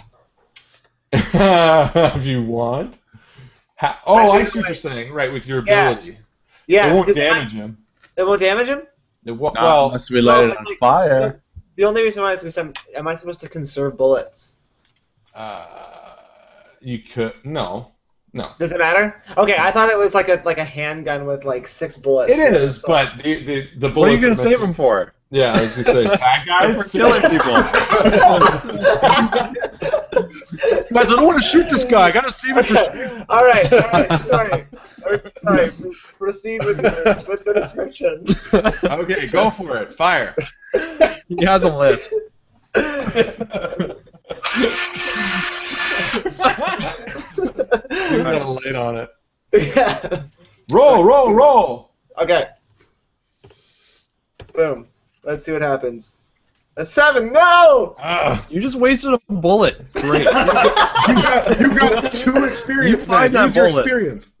Speaker 1: If you want. I see what you're saying. Right, with your ability.
Speaker 5: Yeah.
Speaker 1: It won't
Speaker 5: 'cause
Speaker 1: damage him.
Speaker 5: It won't damage him.
Speaker 1: Well,
Speaker 6: unless we light it
Speaker 5: it's
Speaker 6: on
Speaker 5: like-
Speaker 6: fire.
Speaker 5: The only reason why is because am I supposed to conserve bullets?
Speaker 1: you could no.
Speaker 5: Does it matter? Okay, I thought it was like a handgun with like 6 bullets.
Speaker 1: It is, but the bullets.
Speaker 4: What are you gonna
Speaker 1: meant
Speaker 4: save
Speaker 1: to-
Speaker 4: him for?
Speaker 1: Yeah, I was gonna say bad guys.
Speaker 4: For killing people.
Speaker 1: Guys, I don't want to shoot this guy. I gotta save him for.
Speaker 5: All right, sorry. Sorry, proceed with the description.
Speaker 1: Okay, go for it. Fire.
Speaker 4: He has a list.
Speaker 1: You got a light on it.
Speaker 5: Yeah.
Speaker 1: Roll.
Speaker 5: Okay. Boom. Let's see what happens. A 7. No!
Speaker 4: You just wasted a bullet. Great.
Speaker 7: You got 2 experience.
Speaker 4: You find
Speaker 7: man.
Speaker 4: that
Speaker 7: Use your
Speaker 4: bullet.
Speaker 7: experience.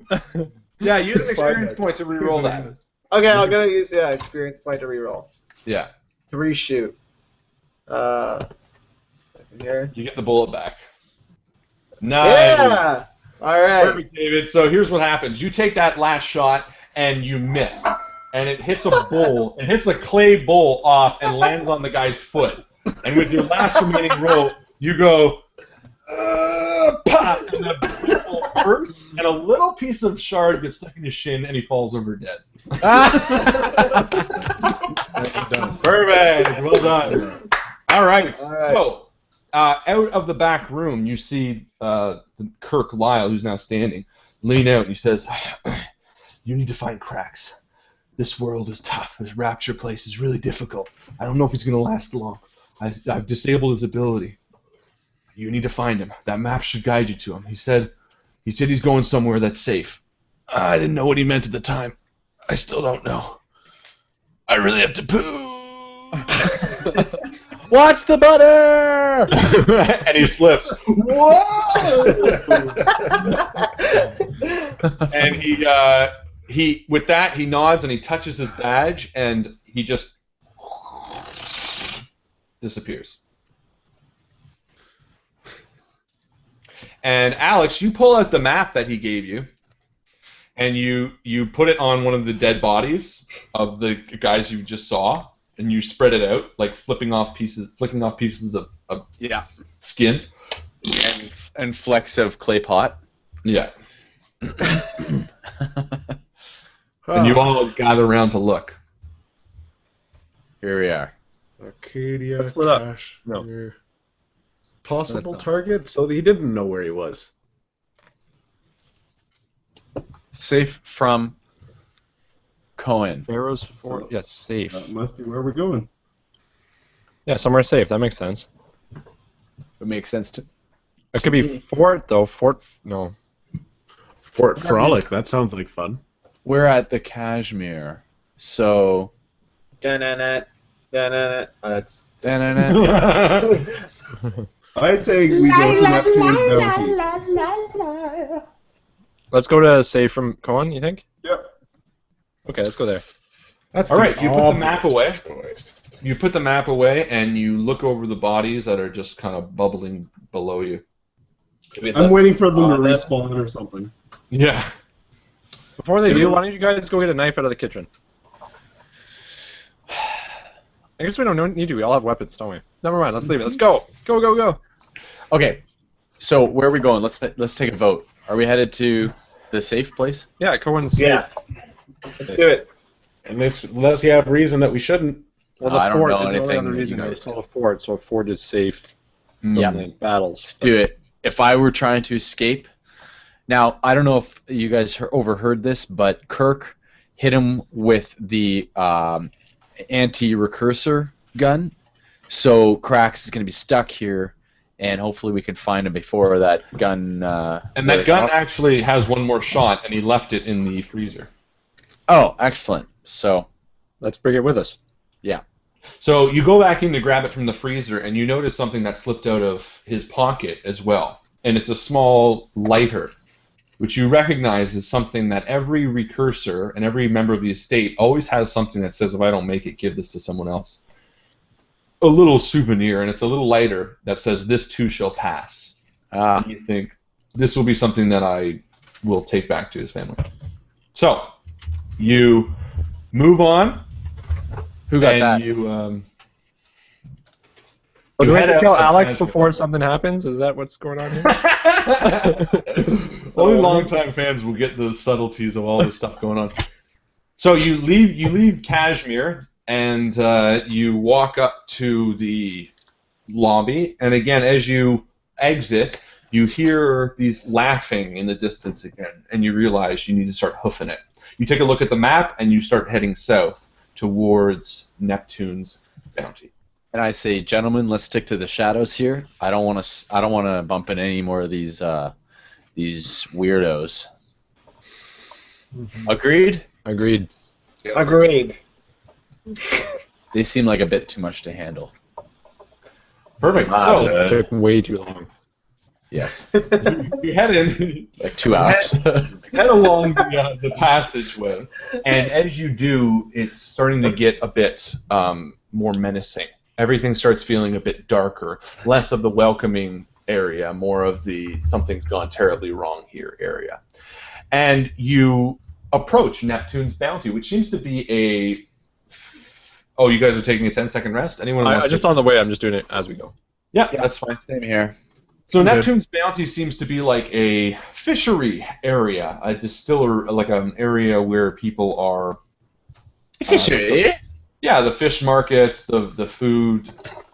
Speaker 1: Yeah, use an experience point to re-roll that.
Speaker 5: Okay, I'm gonna use experience point to reroll.
Speaker 1: Yeah.
Speaker 5: 3 shoot. Second here.
Speaker 1: You get the bullet back. Nice.
Speaker 5: Yeah. All right.
Speaker 1: Perfect, David. So here's what happens. You take that last shot and you miss. And it hits a bowl. It hits a clay bowl off and lands on the guy's foot. And with your last remaining roll, you go, pop, and the bowl hurts, and a little piece of shard gets stuck in his shin, and he falls over dead. Perfect. Well done. All right. So, out of the back room, you see Kirk Lyle, who's now standing, lean out, and he says, "You need to find Cracks. This world is tough. This rapture place is really difficult. I don't know if he's going to last long. I've disabled his ability. You need to find him. That map should guide you to him." He said he's going somewhere that's safe. I didn't know what he meant at the time. I still don't know. I really have to poo.
Speaker 6: Watch the butter!
Speaker 1: And he slips. Whoa! And he with that he nods and he touches his badge and he just disappears. And Alex, you pull out the map that he gave you, and you put it on one of the dead bodies of the guys you just saw, and you spread it out, like flicking off pieces of skin.
Speaker 6: And flecks of clay pot.
Speaker 1: Yeah. And you all gather around to look.
Speaker 6: Here we are.
Speaker 7: Arcadia,
Speaker 4: Let's split up.
Speaker 7: Cash.
Speaker 4: No.
Speaker 7: Here. Possible
Speaker 4: That's not-
Speaker 7: target? So he didn't know where he was.
Speaker 6: Safe from Cohen.
Speaker 4: Pharaoh's fort. Yes, safe.
Speaker 2: That must be where we're going.
Speaker 4: Yeah, somewhere safe. That makes sense.
Speaker 6: It makes sense to.
Speaker 4: It could be fort though. No.
Speaker 7: Fort Frolic. That sounds like fun.
Speaker 6: We're at the Kashmir, so.
Speaker 5: Da-na-na, da-na-na. Oh, that's.
Speaker 6: Da-na-na.
Speaker 2: I say we go to Neptune's bounty.
Speaker 4: Let's go to safe from Cohen. You think?
Speaker 2: Yep.
Speaker 4: Okay, let's go there.
Speaker 7: That's
Speaker 1: All
Speaker 7: the
Speaker 1: right, you put the map away.
Speaker 7: choice.
Speaker 1: You put the map away and you look over the bodies that are just kind of bubbling below you.
Speaker 2: I'm waiting for them to
Speaker 5: that's-
Speaker 2: respawn or something.
Speaker 1: Yeah.
Speaker 4: Before they do, why don't you guys go get a knife out of the kitchen? I guess we don't need to. We all have weapons, don't we? Never mind. Let's leave it. Let's go. Go, go, go.
Speaker 6: Okay, so where are we going? Let's take a vote. Are we headed to the safe place?
Speaker 4: Yeah, Cohen's safe.
Speaker 5: Yeah. Let's do it.
Speaker 7: Unless you have reason that we shouldn't.
Speaker 4: Well,
Speaker 6: I
Speaker 4: the
Speaker 6: don't
Speaker 4: fort
Speaker 6: know
Speaker 4: is the only
Speaker 6: anything
Speaker 4: other
Speaker 6: that
Speaker 4: reason
Speaker 6: you
Speaker 4: that
Speaker 6: guys
Speaker 4: it's called a fort, so a fort is safe from
Speaker 6: Yeah.
Speaker 4: the battles.
Speaker 6: Let's do it. If I were trying to escape, now I don't know if you guys overheard this, but Kirk hit him with the anti-recursor gun, so Cracks is going to be stuck here, and hopefully we can find him before that gun.
Speaker 1: And that
Speaker 6: wears
Speaker 1: gun
Speaker 6: off.
Speaker 1: actually has one more shot, and he left it in the freezer.
Speaker 6: Oh, excellent. So
Speaker 4: Let's bring it with us.
Speaker 1: So you go back in to grab it from the freezer, and you notice something that slipped out of his pocket as well. And it's a small lighter, which you recognize as something that every recursor and every member of the estate always has something that says, if I don't make it, give this to someone else. A little souvenir, and it's a little lighter that says, this too shall pass. And you think, this will be something that I will take back to his family. So, you move on.
Speaker 6: who got
Speaker 1: and
Speaker 6: that?
Speaker 1: You,
Speaker 4: Do
Speaker 1: you
Speaker 4: we have
Speaker 1: head
Speaker 4: to
Speaker 1: out
Speaker 4: kill
Speaker 1: and
Speaker 4: Alex
Speaker 1: finish
Speaker 4: before something happens? Is that what's going on here?
Speaker 1: Only longtime fans will get the subtleties of all this stuff going on. So you leave Kashmir and you walk up to the lobby, and again, as you exit, you hear these laughing in the distance again, and you realize you need to start hoofing it. You take a look at the map, and you start heading south towards Neptune's bounty.
Speaker 6: And I say, gentlemen, let's stick to the shadows here. I don't want to bump into any more of these weirdos. Agreed?
Speaker 4: Agreed.
Speaker 5: Agreed.
Speaker 6: They seem like a bit too much to handle.
Speaker 1: Perfect. So
Speaker 4: It took way too long.
Speaker 6: Yes.
Speaker 1: you head in.
Speaker 6: Like 2 hours.
Speaker 1: Head along the passageway, and as you do, it's starting to get a bit more menacing. Everything starts feeling a bit darker, less of the welcoming area, more of the something's gone terribly wrong here area. And you approach Neptune's bounty, which seems to be a... Oh, you guys are taking a 10-second rest? Anyone wants
Speaker 4: Just on the way, I'm just doing it as we go.
Speaker 1: Yeah, that's fine.
Speaker 6: Same here.
Speaker 1: So Neptune's bounty seems to be like a fishery area, a distiller, like an area where people are...
Speaker 6: Fishery?
Speaker 1: Yeah, the fish markets, the food,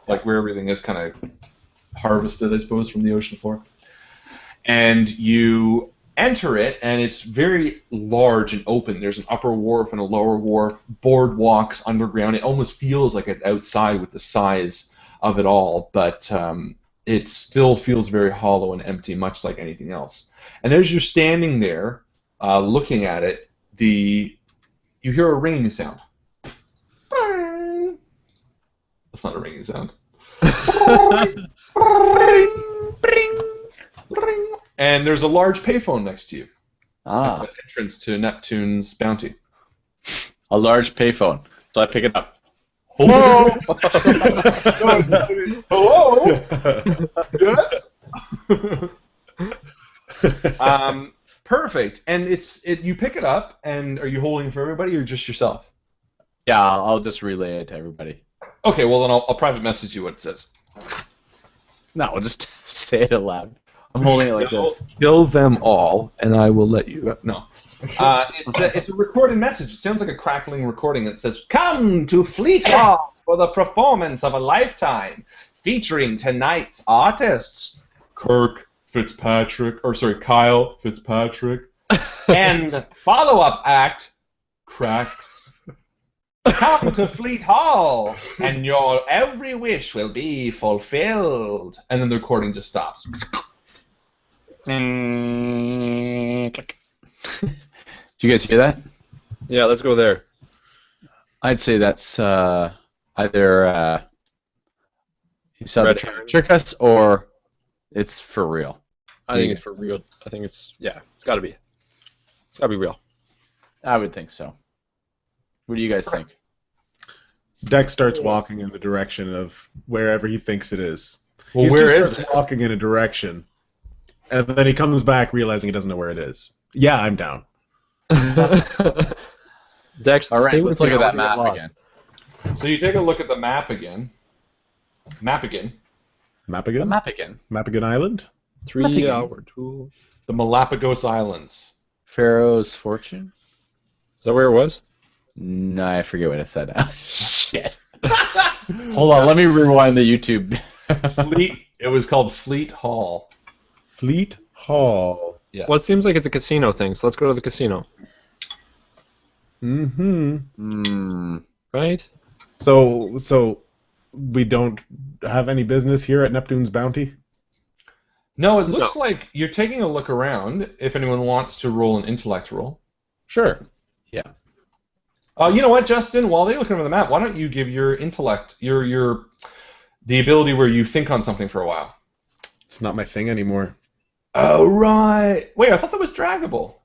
Speaker 1: like where everything is kind of harvested, I suppose, from the ocean floor. And you enter it, and it's very large and open. There's an upper wharf and a lower wharf, boardwalks underground. It almost feels like it's outside with the size of it all, but it still feels very hollow and empty, much like anything else. And as you're standing there, looking at it, you hear a ringing sound. That's not a ringing sound. And there's a large payphone next to you.
Speaker 6: Ah.
Speaker 1: At the entrance to Neptune's bounty.
Speaker 6: A large payphone. So I pick it up.
Speaker 1: Hello? Hello? Yes? Perfect. And you pick it up, and are you holding it for everybody or just yourself?
Speaker 6: Yeah, I'll just relay it to everybody.
Speaker 1: Okay, well then I'll private message you what it says.
Speaker 6: No, I'll just say it aloud. I'm holding it like this.
Speaker 1: Kill them all, and I will let you. No. It's a recorded message. It sounds like a crackling recording that says, "Come to Fleet Hall for the performance of a lifetime, featuring tonight's artists, Kyle Fitzpatrick, and follow-up act, Cracks. Come to Fleet Hall, and your every wish will be fulfilled." And then the recording just stops.
Speaker 6: Click. Did you guys hear that?
Speaker 4: Yeah, let's go there.
Speaker 6: I'd say that's either he saw the trick us or it's for real.
Speaker 4: I think it's for real. I think it's got to be. It's got to be real.
Speaker 6: I would think so. What do you guys think?
Speaker 7: Dex starts walking in the direction of wherever he thinks it is.
Speaker 1: Well,
Speaker 7: He's
Speaker 1: where
Speaker 7: just
Speaker 1: is
Speaker 7: starts
Speaker 1: it?
Speaker 7: walking in a direction, and then he comes back realizing he doesn't know where it is. Yeah, I'm down.
Speaker 4: Dex,
Speaker 6: All right,
Speaker 4: stay with
Speaker 6: let's look
Speaker 4: me.
Speaker 6: at that
Speaker 4: I'll get
Speaker 6: map
Speaker 4: lost.
Speaker 6: again.
Speaker 1: So you take a look at the map again.
Speaker 7: Map again?
Speaker 6: The map again.
Speaker 7: Mapigan Island?
Speaker 4: 3 hour tool.
Speaker 1: The Galapagos Islands.
Speaker 6: Pharaoh's Fortune?
Speaker 4: Is that where it was?
Speaker 6: No, I forget what it said now. Shit. Hold on, let me rewind the YouTube.
Speaker 1: It was called Fleet Hall.
Speaker 7: Fleet Hall.
Speaker 1: Yeah.
Speaker 4: Well, it seems like it's a casino thing, so let's go to the casino.
Speaker 7: Mm-hmm.
Speaker 4: Right?
Speaker 7: So we don't have any business here at Neptune's bounty?
Speaker 1: No, it looks like you're taking a look around. If anyone wants to roll an intellect roll.
Speaker 7: Sure.
Speaker 6: Yeah.
Speaker 1: You know what, Justin? While they're looking over the map, why don't you give your intellect, the ability where you think on something for a while?
Speaker 7: It's not my thing anymore.
Speaker 1: Oh, right. Wait, I thought that was draggable.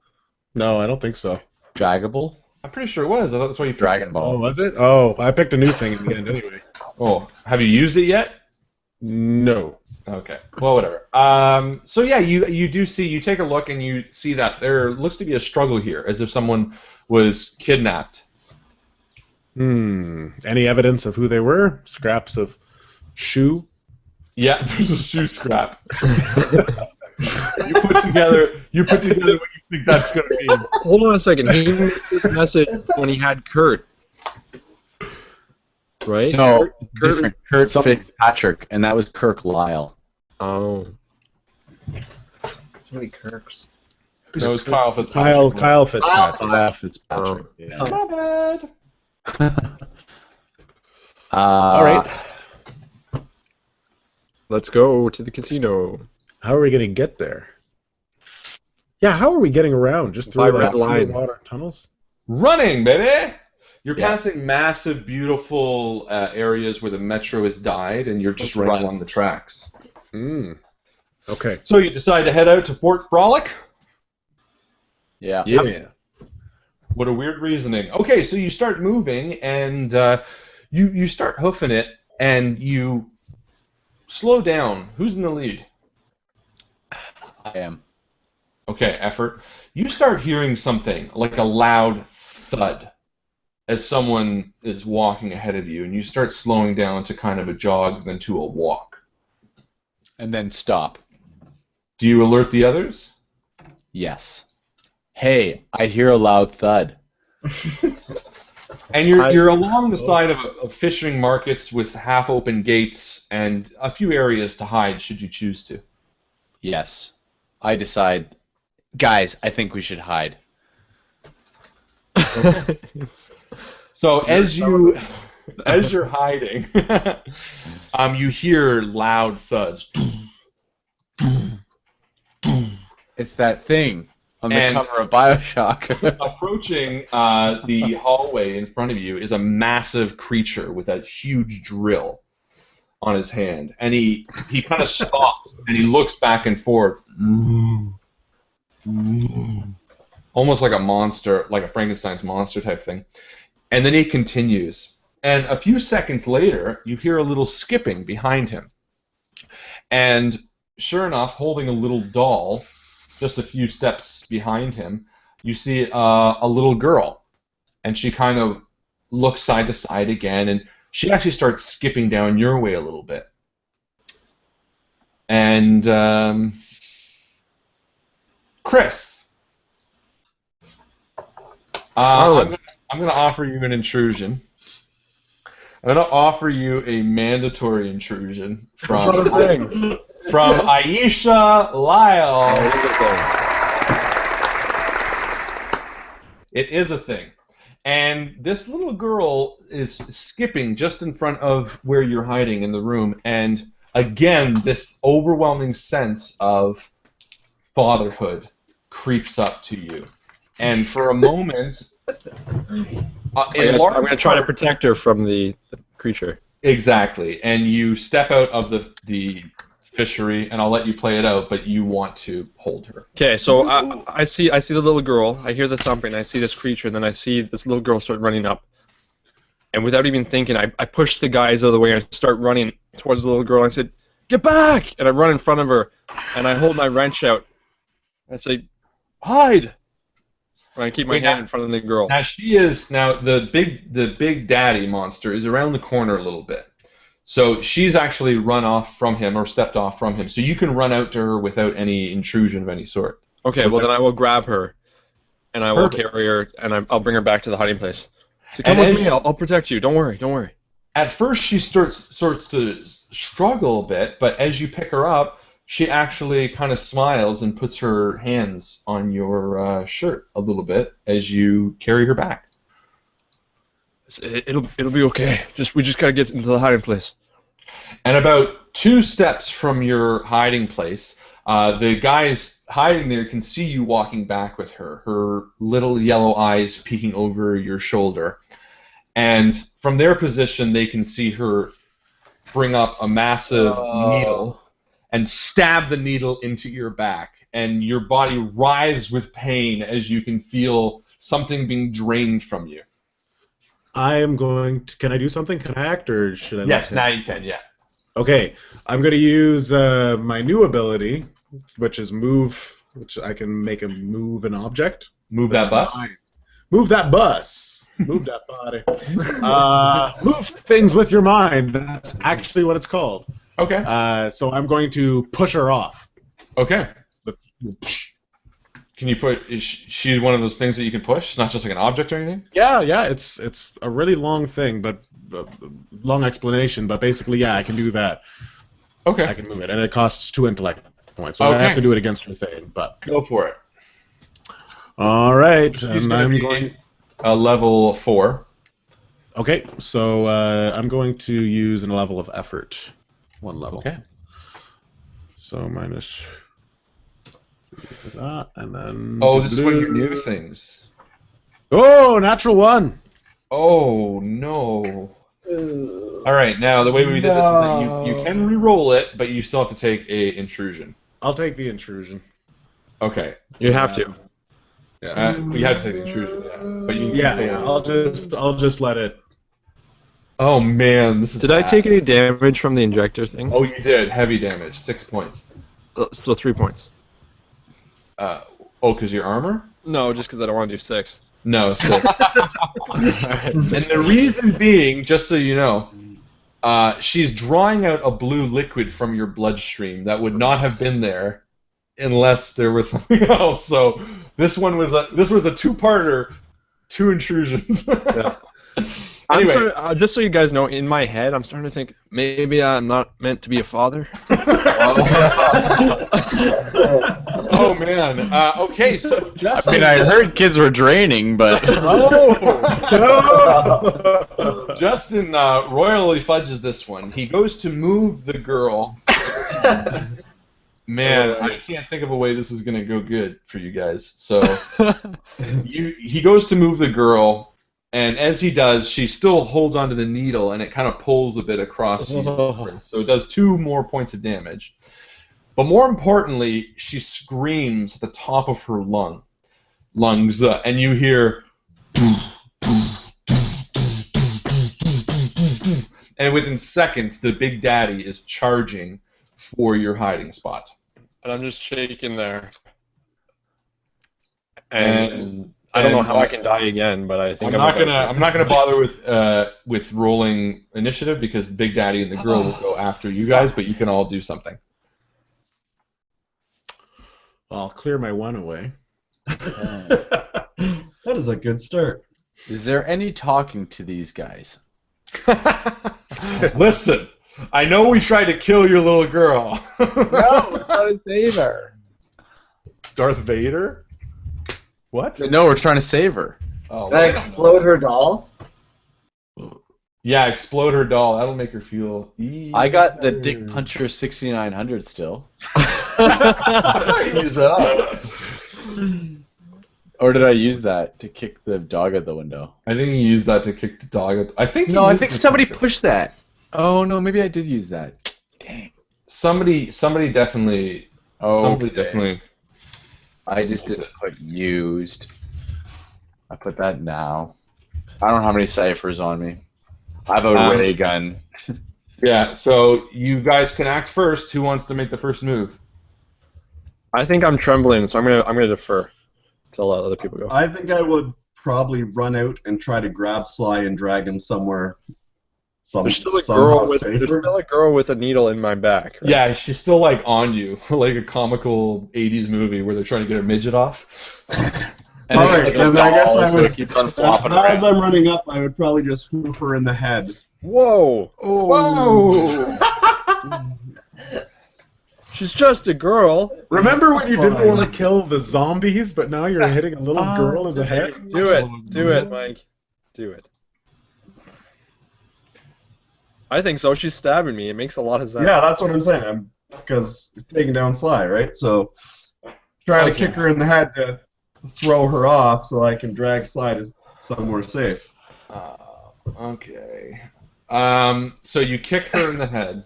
Speaker 7: No, I don't think so.
Speaker 6: Draggable?
Speaker 1: I'm pretty sure it was. I thought that's why you picked
Speaker 6: Dragon
Speaker 1: it.
Speaker 6: Ball.
Speaker 7: Oh, was it? Oh, I picked a new thing in the end anyway.
Speaker 1: Oh, have you used it yet?
Speaker 7: No.
Speaker 1: Okay. Well, whatever. So yeah, you do see, you take a look and you see that there looks to be a struggle here, as if someone was kidnapped.
Speaker 7: Any evidence of who they were? Scraps of shoe?
Speaker 1: Yeah, there's a shoe scrap. You put together what you think that's going to be.
Speaker 4: Hold on a second. He made this message when he had Kurt. Right?
Speaker 6: No,
Speaker 4: Kurt
Speaker 6: different. Kurt Fitzpatrick, and that was Kirk Lyle.
Speaker 4: Oh.
Speaker 5: It's gonna be Kirk's.
Speaker 1: No, it was Kyle Fitzpatrick.
Speaker 7: Kyle Fitzpatrick.
Speaker 6: Kyle Fitzpatrick. Yeah.
Speaker 1: My bad.
Speaker 7: All right.
Speaker 4: Let's go to the casino.
Speaker 7: How are we going to get there? Yeah, how are we getting around? Just
Speaker 4: By
Speaker 7: through
Speaker 4: red line.
Speaker 7: water tunnels?
Speaker 1: Running, baby! You're
Speaker 6: Yeah.
Speaker 1: passing massive, beautiful areas where the metro has died, and you're just running along the tracks.
Speaker 7: Okay.
Speaker 1: So you decide to head out to Fort Frolic?
Speaker 6: Yeah.
Speaker 7: Yeah.
Speaker 1: What a weird reasoning. Okay, so you start moving, and you start hoofing it, and you slow down. Who's in the lead?
Speaker 6: I am.
Speaker 1: Okay, effort. You start hearing something like a loud thud as someone is walking ahead of you, and you start slowing down to kind of a jog, then to a walk.
Speaker 6: And then stop.
Speaker 1: Do you alert the others?
Speaker 6: Yes. Hey, I hear a loud thud.
Speaker 1: And you're along the side of fishing markets with half-open gates and a few areas to hide should you choose to.
Speaker 6: Yes. I decide, guys, I think we should hide.
Speaker 1: So as you're hiding, you hear loud thuds.
Speaker 6: It's that thing on the
Speaker 1: And-
Speaker 6: cover of Bioshock.
Speaker 1: Approaching the hallway in front of you is a massive creature with a huge drill on his hand, and he kind of stops and he looks back and forth, almost like a monster, like a Frankenstein's monster type thing, and then he continues. And a few seconds later, you hear a little skipping behind him, and sure enough, holding a little doll, just a few steps behind him, you see a little girl, and she kind of looks side to side again, and she actually starts skipping down your way a little bit. And Chris, I'm going to offer you an intrusion. I'm going to offer you a mandatory intrusion from Aisha Lyle. It is a thing. And this little girl is skipping just in front of where you're hiding in the room. And again, this overwhelming sense of fatherhood creeps up to you. And for a moment,
Speaker 4: I'm going to try to protect her from the creature.
Speaker 1: Exactly. And you step out of the fishery, and I'll let you play it out, but you want to hold her.
Speaker 4: Okay, so I see the little girl. I hear the thumping. I see this creature, and then I see this little girl start running up. And without even thinking, I push the guys out of the way and I start running towards the little girl. I said, "Get back!" And I run in front of her, and I hold my wrench out. I say, "Hide!" And I keep my hand in front of the girl.
Speaker 1: Now the big daddy monster is around the corner a little bit. So she's actually run off from him or stepped off from him. So you can run out to her without any intrusion of any sort.
Speaker 4: Okay, well then I will grab her, and I will carry her, and I'll bring her back to the hiding place. So come with me. I'll protect you. Don't worry.
Speaker 1: At first she starts to struggle a bit, but as you pick her up, she actually kind of smiles and puts her hands on your shirt a little bit as you carry her back.
Speaker 4: It'll be okay. We just gotta get into the hiding place.
Speaker 1: And about 2 steps from your hiding place, the guys hiding there can see you walking back with her. Her little yellow eyes peeking over your shoulder, and from their position, they can see her bring up a massive needle and stab the needle into your back, and your body writhes with pain as you can feel something being drained from you.
Speaker 7: I am going to... Can I do something? Can I act, or should I...
Speaker 1: Yes, now you can, yeah.
Speaker 7: Okay, I'm going to use my new ability, which is move, which I can make a move an object.
Speaker 1: Move that bus?
Speaker 7: Move that bus. Move that body. Move things with your mind. That's actually what it's called.
Speaker 1: Okay.
Speaker 7: So I'm going to push her off.
Speaker 1: Okay. Can you put... Is she one of those things that you can push? It's not just like an object or anything?
Speaker 7: Yeah, it's a really long thing, but long explanation, but basically, yeah, I can do that.
Speaker 1: Okay.
Speaker 7: I can move it, and it costs 2 intellect. points. So I
Speaker 1: Okay.
Speaker 7: have to do it against her thing, but
Speaker 1: Go for it.
Speaker 7: all right.
Speaker 1: She's
Speaker 7: And
Speaker 1: gonna
Speaker 7: I'm
Speaker 1: be
Speaker 7: going.
Speaker 1: a level 4.
Speaker 7: Okay, so I'm going to use a level of effort, 1 level.
Speaker 1: Okay.
Speaker 7: So minus 3 for that, and then.
Speaker 1: Oh, this is one of your new things.
Speaker 7: Oh, natural 1.
Speaker 1: Oh no. All right, now the way we did this is that you can re-roll it, but you still have to take a intrusion.
Speaker 7: I'll take the intrusion.
Speaker 1: Okay.
Speaker 4: You have to.
Speaker 7: Yeah.
Speaker 1: You have to take the intrusion, yeah. But you
Speaker 7: Yeah. I'll just let it.
Speaker 1: Oh man, this is.
Speaker 4: Did I
Speaker 1: bad.
Speaker 4: take any damage from the injector thing?
Speaker 1: Oh, you did. Heavy damage. 6 points.
Speaker 4: So 3 points.
Speaker 1: Because your armor?
Speaker 4: No, just because I don't want to do 6.
Speaker 1: No, 6. And the reason being, just so you know, she's drawing out a blue liquid from your bloodstream that would not have been there unless there was something else. So this was a 2-parter, 2 intrusions.
Speaker 4: Yeah.
Speaker 1: Anyway,
Speaker 4: Just so you guys know, in my head, I'm starting to think maybe I'm not meant to be a father.
Speaker 1: oh man. Okay, so
Speaker 6: I mean, I heard kids were draining, but
Speaker 1: Justin royally fudges this one. He goes to move the girl. Man, I can't think of a way this is going to go good for you guys. So he goes to move the girl, and as he does, she still holds onto the needle, and it kind of pulls a bit across you. So it does 2 more points of damage. But more importantly, she screams at the top of her lungs, and you hear... And within seconds, the Big Daddy is charging for your hiding spot.
Speaker 4: And I'm just shaking there. And I don't know how I can die again, but I think
Speaker 1: I'm not gonna bother with rolling initiative because Big Daddy and the girl will go after you guys, but you can all do something.
Speaker 7: I'll clear my 1 away.
Speaker 2: That is a good start.
Speaker 6: is there any talking to these guys?
Speaker 1: Listen, I know we tried to kill your little girl.
Speaker 6: No, we're trying to save her.
Speaker 1: Darth Vader? What?
Speaker 6: No, we're trying to save her.
Speaker 1: Oh,
Speaker 5: Did I explode her doll?
Speaker 1: yeah, explode her doll. That'll make her feel.
Speaker 6: I got the Dick Puncher 6900 still.
Speaker 5: Use that.
Speaker 6: Or did I use that to kick the dog out the window?
Speaker 1: I think you used that to kick the dog out. I think.
Speaker 6: No,
Speaker 1: you
Speaker 6: I
Speaker 1: used
Speaker 6: think
Speaker 1: it-
Speaker 6: somebody pushed that. Oh no, maybe I did use that. Dang.
Speaker 1: Somebody definitely. Somebody definitely.
Speaker 6: I just didn't put used. I put that now. I don't have any ciphers on me. I have a ray gun.
Speaker 1: Yeah. So you guys can act first. Who wants to make the first move?
Speaker 4: I think I'm trembling, so I'm gonna defer till other people go.
Speaker 2: I think I would probably run out and try to grab Sly and drag him somewhere.
Speaker 4: There's still a
Speaker 2: somehow
Speaker 4: girl with a needle in my back. Right?
Speaker 1: Yeah, she's still like on you, like a comical '80s movie where they're trying to get her midget off.
Speaker 2: All right, then I guess I would.
Speaker 6: keep on flopping
Speaker 2: As
Speaker 6: around.
Speaker 2: I'm running up, I would probably just hoof her in the head.
Speaker 4: Whoa!
Speaker 1: Whoa!
Speaker 4: She's just a girl.
Speaker 7: Remember when you didn't
Speaker 2: Fine.
Speaker 7: want to kill the zombies, but now you're hitting a little girl in the head?
Speaker 4: Do it, Mike. Do it. I think so. She's stabbing me. It makes a lot of sense.
Speaker 2: Yeah, that's what I'm saying. Because taking down Sly, right? So trying to kick her in the head to throw her off so I can drag Sly to somewhere safe.
Speaker 1: Okay. So you kick her in the head,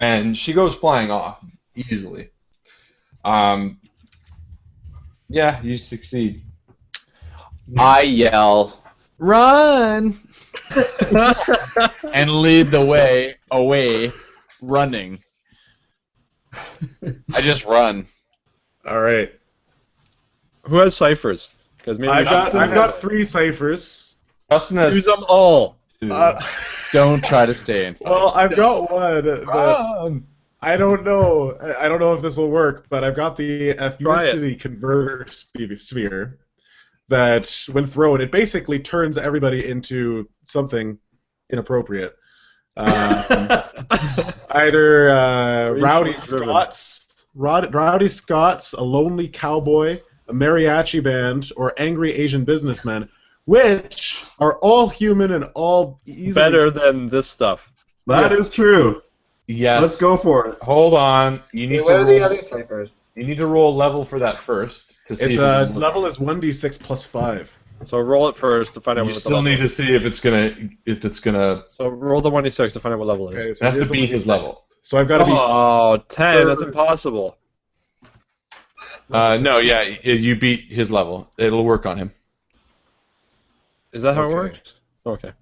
Speaker 1: and she goes flying off easily. Yeah, you succeed.
Speaker 6: I yell, "Run!" and lead the way away, running. I just run.
Speaker 7: All right.
Speaker 4: Who has ciphers? Because maybe
Speaker 7: I've got 3 ciphers.
Speaker 1: Justin has
Speaker 4: use them all.
Speaker 1: 2.
Speaker 6: Don't try to stay in.
Speaker 7: Well, I've got one. But I don't know. I don't know if this will work, but I've got the ethnicity converter sphere that, when thrown, it basically turns everybody into something inappropriate. Either rowdy Scots rowdy Scots, a lonely cowboy, a mariachi band, or angry Asian businessmen, which are all human and all easily...
Speaker 4: Better than this stuff.
Speaker 2: That is true.
Speaker 1: Yes.
Speaker 2: Let's go for it.
Speaker 1: Hold on. You need
Speaker 5: Hey,
Speaker 1: to
Speaker 5: what are the
Speaker 1: roll,
Speaker 5: other ciphers?
Speaker 1: You need to roll a level for that first to see.
Speaker 7: It's
Speaker 1: if
Speaker 7: a
Speaker 1: it can work.
Speaker 7: level is 1d6 plus 5.
Speaker 4: So roll it first to find out
Speaker 1: You
Speaker 4: what the
Speaker 1: still
Speaker 4: level
Speaker 1: need to
Speaker 4: is.
Speaker 1: see if it's gonna.
Speaker 4: So roll the 1d6 to find out what level it is.
Speaker 7: Okay,
Speaker 1: It has to
Speaker 7: here's the
Speaker 1: beat his
Speaker 7: 1d6.
Speaker 1: level.
Speaker 7: So I've got to be...
Speaker 4: Oh, 10. That's impossible.
Speaker 1: No, yeah, you beat his level. It'll work on him.
Speaker 4: Is that how
Speaker 7: Okay.
Speaker 4: it works? Okay.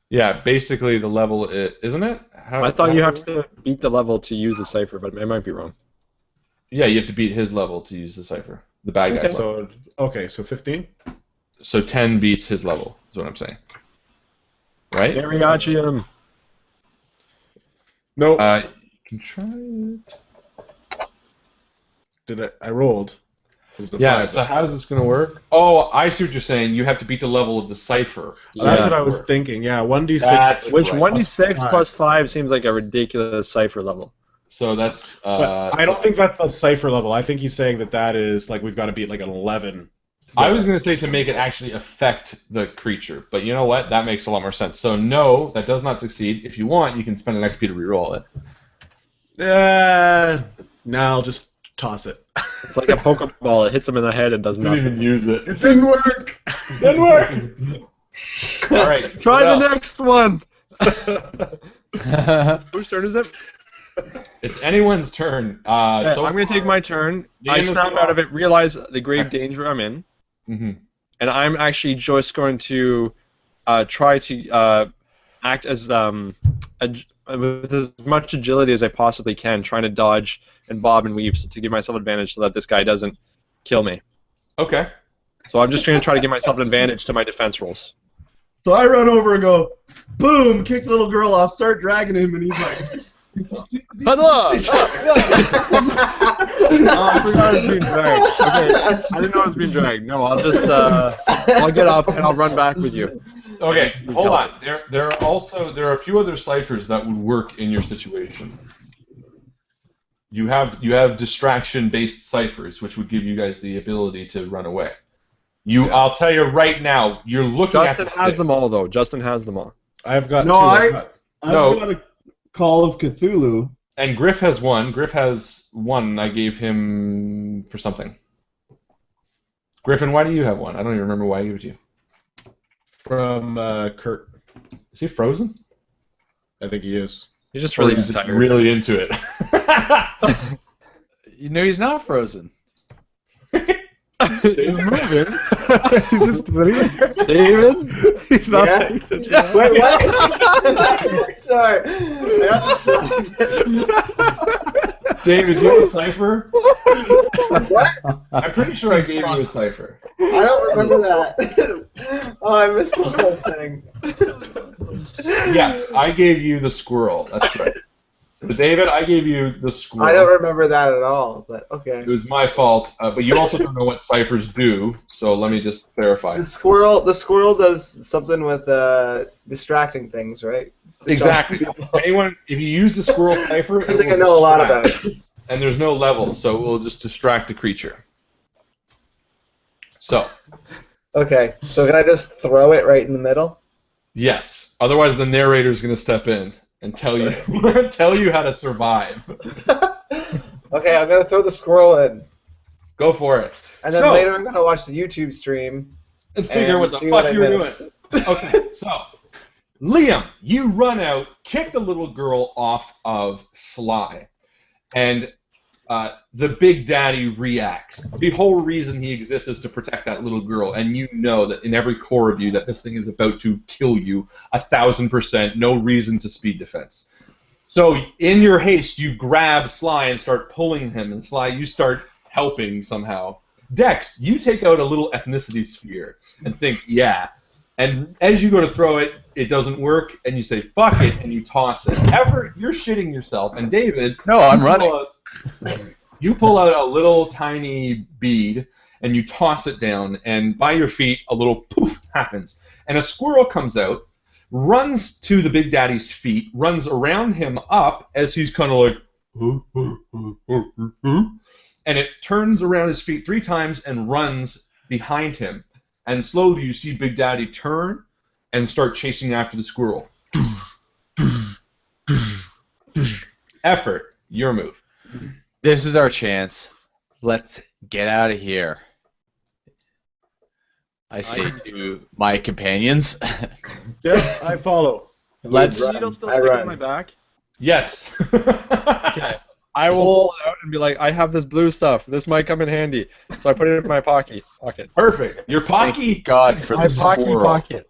Speaker 1: Yeah, basically the level isn't it?
Speaker 4: I thought you have to beat the level to use the cipher, but I might be wrong.
Speaker 1: Yeah, you have to beat his level to use the cipher. The bad guy's level.
Speaker 7: So 15?
Speaker 1: So 10 beats his level, is what I'm saying. Right?
Speaker 4: Mariachi him.
Speaker 7: No,
Speaker 1: You can try it.
Speaker 7: I rolled. It was the
Speaker 1: Yeah,
Speaker 7: 5.
Speaker 1: so how's this going to work? Oh, I see what you're saying. You have to beat the level of the cipher.
Speaker 7: That's
Speaker 4: Yeah.
Speaker 7: what I was thinking. Yeah, 1d6.
Speaker 1: That's
Speaker 4: Which
Speaker 1: right.
Speaker 4: 1d6
Speaker 7: 5.
Speaker 4: plus 5 seems like a ridiculous cipher level.
Speaker 1: So that's...
Speaker 7: But I don't think that's the cipher level. I think he's saying that is like we've got to beat like an 11.
Speaker 1: I was going to say to make it actually affect the creature, but you know what? That makes a lot more sense. So no, that does not succeed. If you want, you can spend an XP to reroll it.
Speaker 7: Now I'll just toss it.
Speaker 4: It's like a Pokeball. It hits him in the head and does
Speaker 1: Didn't
Speaker 4: nothing.
Speaker 1: even use it.
Speaker 7: It didn't work.
Speaker 1: Didn't work. All right.
Speaker 4: Try
Speaker 1: what
Speaker 4: the
Speaker 1: else?
Speaker 4: next one! Whose turn is it?
Speaker 1: It's anyone's turn.
Speaker 4: Yeah,
Speaker 1: So
Speaker 4: I'm going to take my turn.
Speaker 1: The
Speaker 4: I
Speaker 1: end of
Speaker 4: snap
Speaker 1: the-
Speaker 4: out of it, realize the grave
Speaker 1: Excellent.
Speaker 4: danger I'm in,
Speaker 1: Mm-hmm.
Speaker 4: and I'm actually just going to try to act as with as much agility as I possibly can, trying to dodge and bob and weave to give myself advantage so that this guy doesn't kill me.
Speaker 1: Okay.
Speaker 4: So I'm just going to try to give myself an advantage to my defense rolls.
Speaker 2: So I run over and go, boom, kick the little girl off, start dragging him, and he's like...
Speaker 4: Hello! Oh, I forgot it was being dragged. Okay, I didn't know it was being dragged. No, I'll just I'll get up and I'll run back with you.
Speaker 1: Okay. Hold on. There are a few other ciphers that would work in your situation. You have distraction-based ciphers, which would give you guys the ability to run away. I'll tell you right now, you're looking
Speaker 4: Justin
Speaker 1: at the
Speaker 4: has
Speaker 1: stick.
Speaker 4: them all though. Justin has them all.
Speaker 7: I've got
Speaker 2: No,
Speaker 7: two.
Speaker 2: I've
Speaker 1: No.
Speaker 2: got a Call of Cthulhu.
Speaker 1: And Griff has one. Griff has one I gave him for something. Griffin, why do you have one? I don't even remember why I gave it to you.
Speaker 7: From Kurt.
Speaker 1: Is he frozen?
Speaker 7: I think he is.
Speaker 4: He's just
Speaker 1: Or
Speaker 4: really
Speaker 1: he's just
Speaker 4: tired.
Speaker 1: really into it.
Speaker 6: You know he's not frozen.
Speaker 7: He's moving. He's just sitting there.
Speaker 4: David?
Speaker 7: He's not.
Speaker 5: Yeah. Wait, what? Sorry. I got distracted.
Speaker 1: David, do you have a cipher?
Speaker 5: What?
Speaker 1: I'm pretty sure I gave you a cipher.
Speaker 5: I don't remember that. Oh, I missed the whole thing.
Speaker 1: Yes, I gave you the squirrel. That's right. But David, I gave you the squirrel.
Speaker 5: I don't remember that at all, but okay.
Speaker 1: It was my fault, but you also don't know what ciphers do, so let me just clarify.
Speaker 5: The squirrel does something with distracting things, right?
Speaker 1: Exactly. Anyone, if you use the squirrel cipher,
Speaker 5: I think I know a lot about it.
Speaker 1: And there's no level, so it will just distract the creature. So,
Speaker 5: Okay, so can I just throw it right in the middle?
Speaker 1: yes. Otherwise, the narrator is going to step in and tell you how to survive.
Speaker 5: Okay, I'm gonna throw the squirrel in,
Speaker 1: Go for it.
Speaker 5: and then
Speaker 1: So-
Speaker 5: later I'm gonna watch the YouTube stream
Speaker 1: And figure
Speaker 5: and
Speaker 1: what the
Speaker 5: see what
Speaker 1: fuck
Speaker 5: I
Speaker 1: you were
Speaker 5: missed.
Speaker 1: doing. Okay, so Liam, you run out, kick the little girl off of Sly, and the Big Daddy reacts. The whole reason he exists is to protect that little girl, and you know that in every core of you that this thing is about to kill you 1,000%, no reason to speed defense. So in your haste, you grab Sly and start pulling him, and Sly, you start helping somehow. Dex, you take out a little ethnicity sphere and think, yeah. And as you go to throw it, it doesn't work, and you say, fuck it, and you toss it. You're shitting yourself. And David,
Speaker 6: No, I'm
Speaker 1: you
Speaker 6: running.
Speaker 1: pull out- you pull out a little tiny bead, and you toss it down, and by your feet, a little poof happens. And a squirrel comes out, runs to the Big Daddy's feet, runs around him up as he's kind of like, turns around his feet 3 times and runs behind him. And slowly you see Big Daddy turn and start chasing after the squirrel. Effort, your move.
Speaker 6: This is our chance. Let's get out of here. I say to my companions.
Speaker 3: Yep, I follow.
Speaker 6: Let's.
Speaker 4: Is the needle still
Speaker 3: I
Speaker 4: sticking
Speaker 3: run.
Speaker 4: in my back?
Speaker 1: Yes.
Speaker 4: Okay. I will pull it out and be like, I have this blue stuff. This might come in handy. So I put it in my pocket.
Speaker 1: Perfect. Your
Speaker 6: Thank
Speaker 1: pocky.
Speaker 6: God for
Speaker 4: My
Speaker 6: the
Speaker 4: pocky
Speaker 6: squirrel.
Speaker 4: pocket.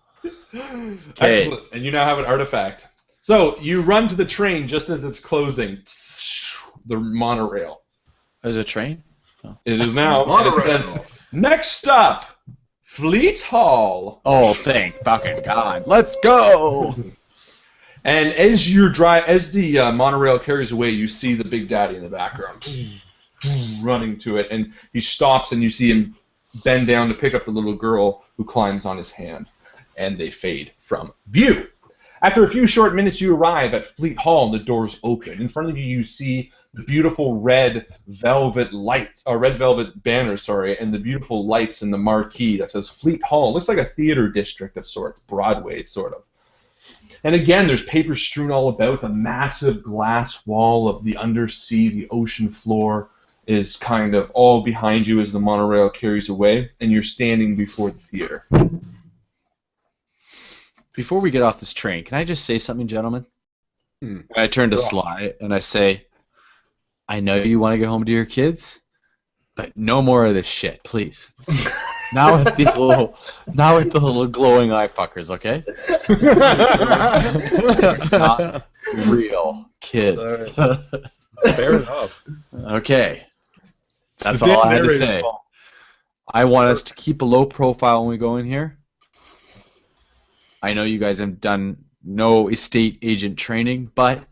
Speaker 1: Excellent. And you now have an artifact. So you run to the train just as it's closing. The monorail.
Speaker 6: There's a train?
Speaker 1: It is now. And it says, next stop, Fleet Hall.
Speaker 6: Oh, thank fucking God. Let's go!
Speaker 1: And as the monorail carries away, you see the Big Daddy in the background running to it, and he stops, and you see him bend down to pick up the little girl who climbs on his hand, and they fade from view. After a few short minutes, you arrive at Fleet Hall, and the doors open. In front of you, you see the beautiful red velvet banner, and the beautiful lights in the marquee that says Fleet Hall. It looks like a theater district of sorts, Broadway, sort of. And again, there's paper strewn all about. The massive glass wall of the undersea, the ocean floor, is kind of all behind you as the monorail carries away, and you're standing before the theater.
Speaker 6: Before we get off this train, can I just say something, gentlemen? I turn to Sly and I say, I know you want to get home to your kids, but no more of this shit, please. Now with the little glowing eye fuckers, okay? Not real kids.
Speaker 4: Fair enough.
Speaker 6: Okay. That's
Speaker 1: the
Speaker 6: all I had to
Speaker 1: narrator's
Speaker 6: say.
Speaker 1: fault.
Speaker 6: I want us to keep a low profile when we go in here. I know you guys have done no estate agent training, but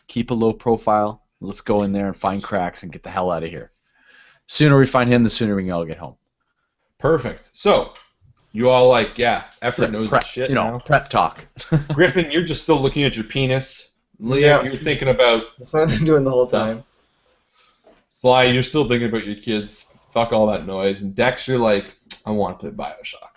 Speaker 6: keep a low profile. Let's go in there and find cracks and get the hell out of here. Sooner we find him, the sooner we can all get home.
Speaker 1: Perfect. So, you all effort knows
Speaker 6: prep,
Speaker 1: the shit
Speaker 6: you know,
Speaker 1: now.
Speaker 6: prep talk.
Speaker 1: Griffin, you're just still looking at your penis. Liam,
Speaker 5: Yeah.
Speaker 1: you're thinking about
Speaker 5: That's what I've been doing the whole
Speaker 1: stuff.
Speaker 5: time.
Speaker 1: Sly, you're still thinking about your kids. Fuck all that noise. And Dex, you're like, I want to play Bioshock.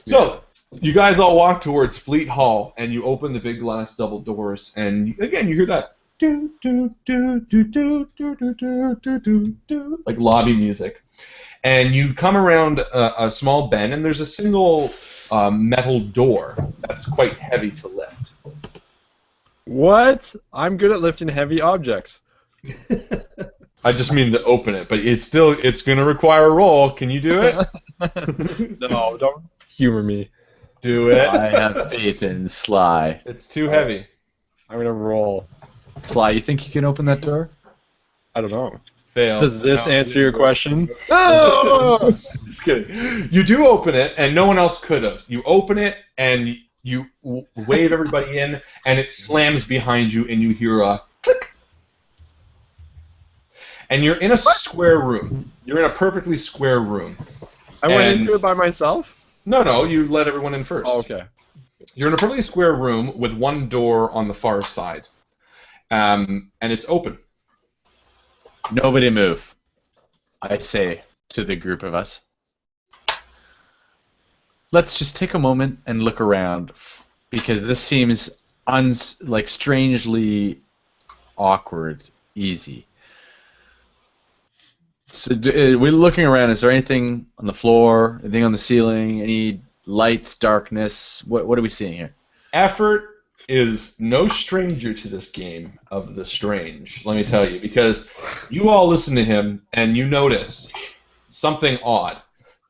Speaker 1: So, you guys all walk towards Fleet Hall, and you open the big glass double doors, and again, you hear that do do do do do do do do do do do like lobby music. And you come around a small bend, and there's a single metal door that's quite heavy to lift.
Speaker 4: What? I'm good at lifting heavy objects.
Speaker 1: I just mean to open it, but it's going to require a roll. Can you do it?
Speaker 4: No, don't humor me.
Speaker 1: Do it.
Speaker 6: I have faith in Sly.
Speaker 1: It's too heavy.
Speaker 4: I'm gonna roll.
Speaker 6: Sly, you think you can open that door?
Speaker 4: I don't know.
Speaker 1: Fail.
Speaker 4: Does this
Speaker 1: No.
Speaker 4: answer your question?
Speaker 1: Just kidding. You do open it, and no one else could have. You open it, and you wave everybody in, and it slams behind you, and you hear a click. And you're in a square room. You're in a perfectly square room.
Speaker 4: I went
Speaker 1: And-
Speaker 4: into it by myself?
Speaker 1: No, you let everyone in first.
Speaker 4: Oh, okay.
Speaker 1: You're in a perfectly square room with one door on the far side, and it's open.
Speaker 6: Nobody move. I say to the group of us. Let's just take a moment and look around, because this seems strangely awkward, easy. So we're looking around. Is there anything on the floor? Anything on the ceiling? Any lights, darkness? What are we seeing here?
Speaker 1: Effort is no stranger to this game of the strange, let me tell you, because you all listen to him and you notice something odd.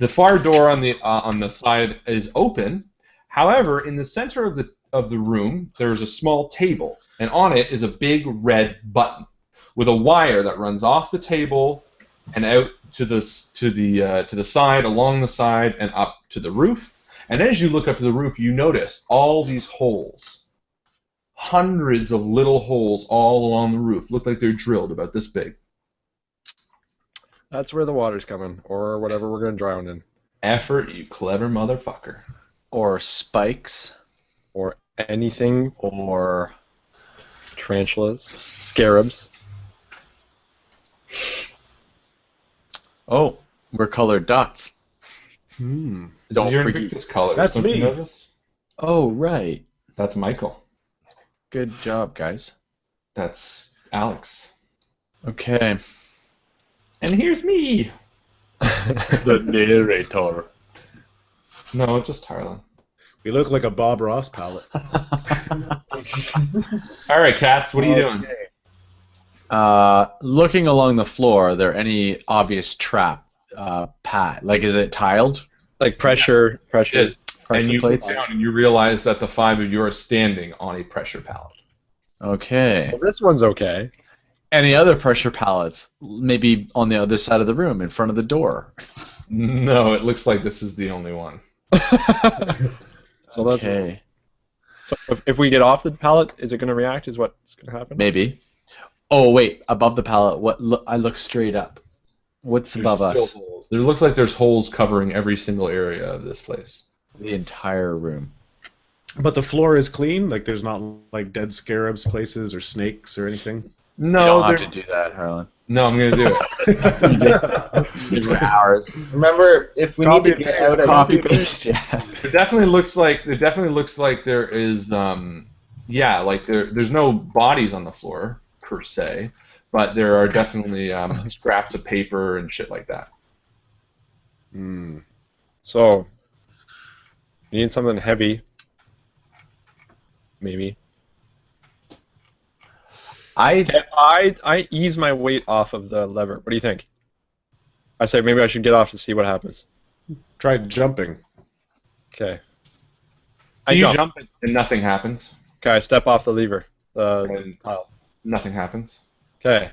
Speaker 1: The far door on the side is open. However, in the center of the room, there is a small table, and on it is a big red button with a wire that runs off the table and out to the side, along the side, and up to the roof. And as you look up to the roof, you notice all these holes, hundreds of little holes all along the roof. Look like they're drilled about this big.
Speaker 4: That's where the water's coming, or whatever we're gonna drown in.
Speaker 1: Effort, you clever motherfucker.
Speaker 6: Or spikes?
Speaker 4: Or anything.
Speaker 6: Or
Speaker 4: Tarantulas. Scarabs.
Speaker 6: Oh, we're colored dots.
Speaker 7: Hmm.
Speaker 6: Don't
Speaker 1: These are your
Speaker 6: forget.
Speaker 1: INVICTUS colors.
Speaker 7: That's
Speaker 1: Don't
Speaker 7: me.
Speaker 1: you notice?
Speaker 6: Oh, right.
Speaker 1: That's Michael.
Speaker 6: Good job, guys.
Speaker 1: That's Alex.
Speaker 6: Okay.
Speaker 1: And here's me.
Speaker 6: The narrator.
Speaker 1: No, just Harlan.
Speaker 7: We look like a Bob Ross palette.
Speaker 1: All right, Cats, what are you doing?
Speaker 6: Looking along the floor, are there any obvious trap pad? Like, is it tiled?
Speaker 4: Like pressure
Speaker 1: And you look
Speaker 6: plates?
Speaker 1: down and you realize that the 5 of you are standing on a pressure pallet.
Speaker 6: Okay.
Speaker 4: So this one's okay.
Speaker 6: Any other pressure pallets? Maybe on the other side of the room, in front of the door.
Speaker 1: No, it looks like this is the only one.
Speaker 4: So that's
Speaker 6: Okay.
Speaker 4: So if we get off the pallet, is it going to react? Is what's going to happen?
Speaker 6: Maybe. Oh wait, above the pallet. What? I look straight up. What's above
Speaker 1: There's
Speaker 6: us?
Speaker 1: still holes. There looks like there's holes covering every single area of this place.
Speaker 6: The entire room.
Speaker 7: But the floor is clean. Like there's not like dead scarabs places or snakes or anything.
Speaker 6: You
Speaker 1: No,
Speaker 6: don't have to do that, Harlan.
Speaker 1: no, I'm gonna do it.
Speaker 6: For hours.
Speaker 5: Remember, if we need to get out of
Speaker 6: Copy paste. Yeah.
Speaker 1: It definitely looks like there is yeah, like there's no bodies on the floor per se, but there are definitely scraps of paper and shit like that.
Speaker 7: Hmm.
Speaker 4: So you need something heavy. Maybe. I ease my weight off of the lever. What do you think? I say maybe I should get off to see what happens.
Speaker 7: Try jumping.
Speaker 4: Okay.
Speaker 1: You jump and nothing happens.
Speaker 4: Okay, I step off the lever. The
Speaker 1: And
Speaker 4: tile.
Speaker 1: nothing happens.
Speaker 4: Okay.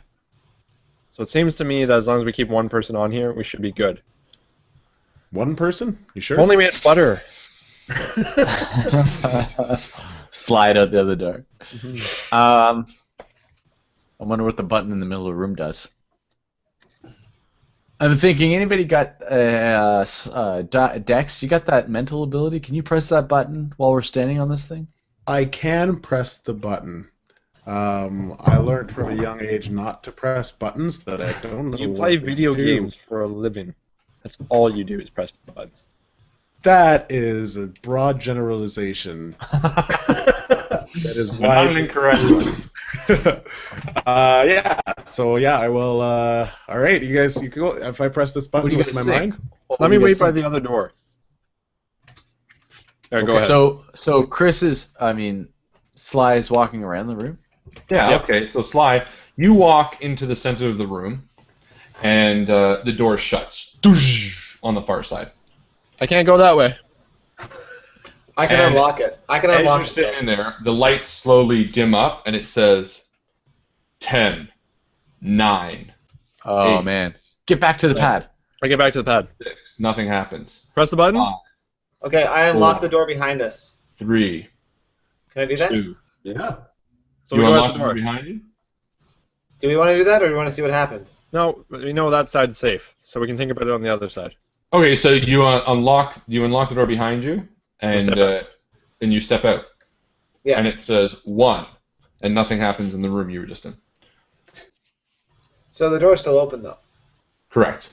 Speaker 4: So it seems to me that as long as we keep one person on here, we should be good.
Speaker 7: One person? You sure?
Speaker 4: If only we had butter.
Speaker 6: Slide out the other door. I wonder what the button in the middle of the room does. I'm thinking, anybody got Dex? You got that mental ability? Can you press that button while we're standing on this thing?
Speaker 7: I can press the button. I learned from a young age not to press buttons that I don't know.
Speaker 4: You
Speaker 7: what
Speaker 4: play
Speaker 7: they
Speaker 4: video
Speaker 7: do.
Speaker 4: games for a living. That's all you do is press buttons.
Speaker 7: That is a broad generalization. That is
Speaker 1: Not
Speaker 7: why.
Speaker 1: an incorrect one.
Speaker 7: Yeah. So yeah, I will. All right, you guys. You can go. If I press this button
Speaker 6: What do you
Speaker 7: with
Speaker 6: guys
Speaker 7: my
Speaker 6: think?
Speaker 7: mind.
Speaker 4: Let me wait by the other door. There, go ahead.
Speaker 6: So Chris is, Sly is walking around the room.
Speaker 1: Yeah.
Speaker 4: Yep.
Speaker 1: Okay. So Sly, you walk into the center of the room, and the door shuts on the far side.
Speaker 4: I can't go that way.
Speaker 5: I can
Speaker 1: And
Speaker 5: unlock it. I can
Speaker 1: As
Speaker 5: unlock
Speaker 1: you're
Speaker 5: it.
Speaker 1: standing there, the lights slowly dim up, and it says 10, 9,
Speaker 6: Oh
Speaker 1: 8,
Speaker 6: man, get back to the
Speaker 1: 7,
Speaker 6: pad.
Speaker 4: I get back to the pad.
Speaker 1: 6. Nothing happens.
Speaker 4: Press the button.
Speaker 1: 5,
Speaker 5: Okay, I unlock the door behind us.
Speaker 1: 3,
Speaker 5: Can I do that?
Speaker 1: 2.
Speaker 2: Yeah.
Speaker 4: So
Speaker 1: You
Speaker 4: we go
Speaker 1: unlock
Speaker 4: out
Speaker 1: the
Speaker 4: the
Speaker 1: door
Speaker 4: door.
Speaker 1: behind you?
Speaker 5: Do we want to do that, or do we want to see what happens?
Speaker 4: No, we know that side's safe, so we can think about it on the other side.
Speaker 1: Okay, so you unlock the door behind you, and
Speaker 4: step out.
Speaker 1: and you step out.
Speaker 5: Yeah.
Speaker 1: And it says 1, and nothing happens in the room you were just in.
Speaker 5: So the door's still open, though.
Speaker 1: Correct.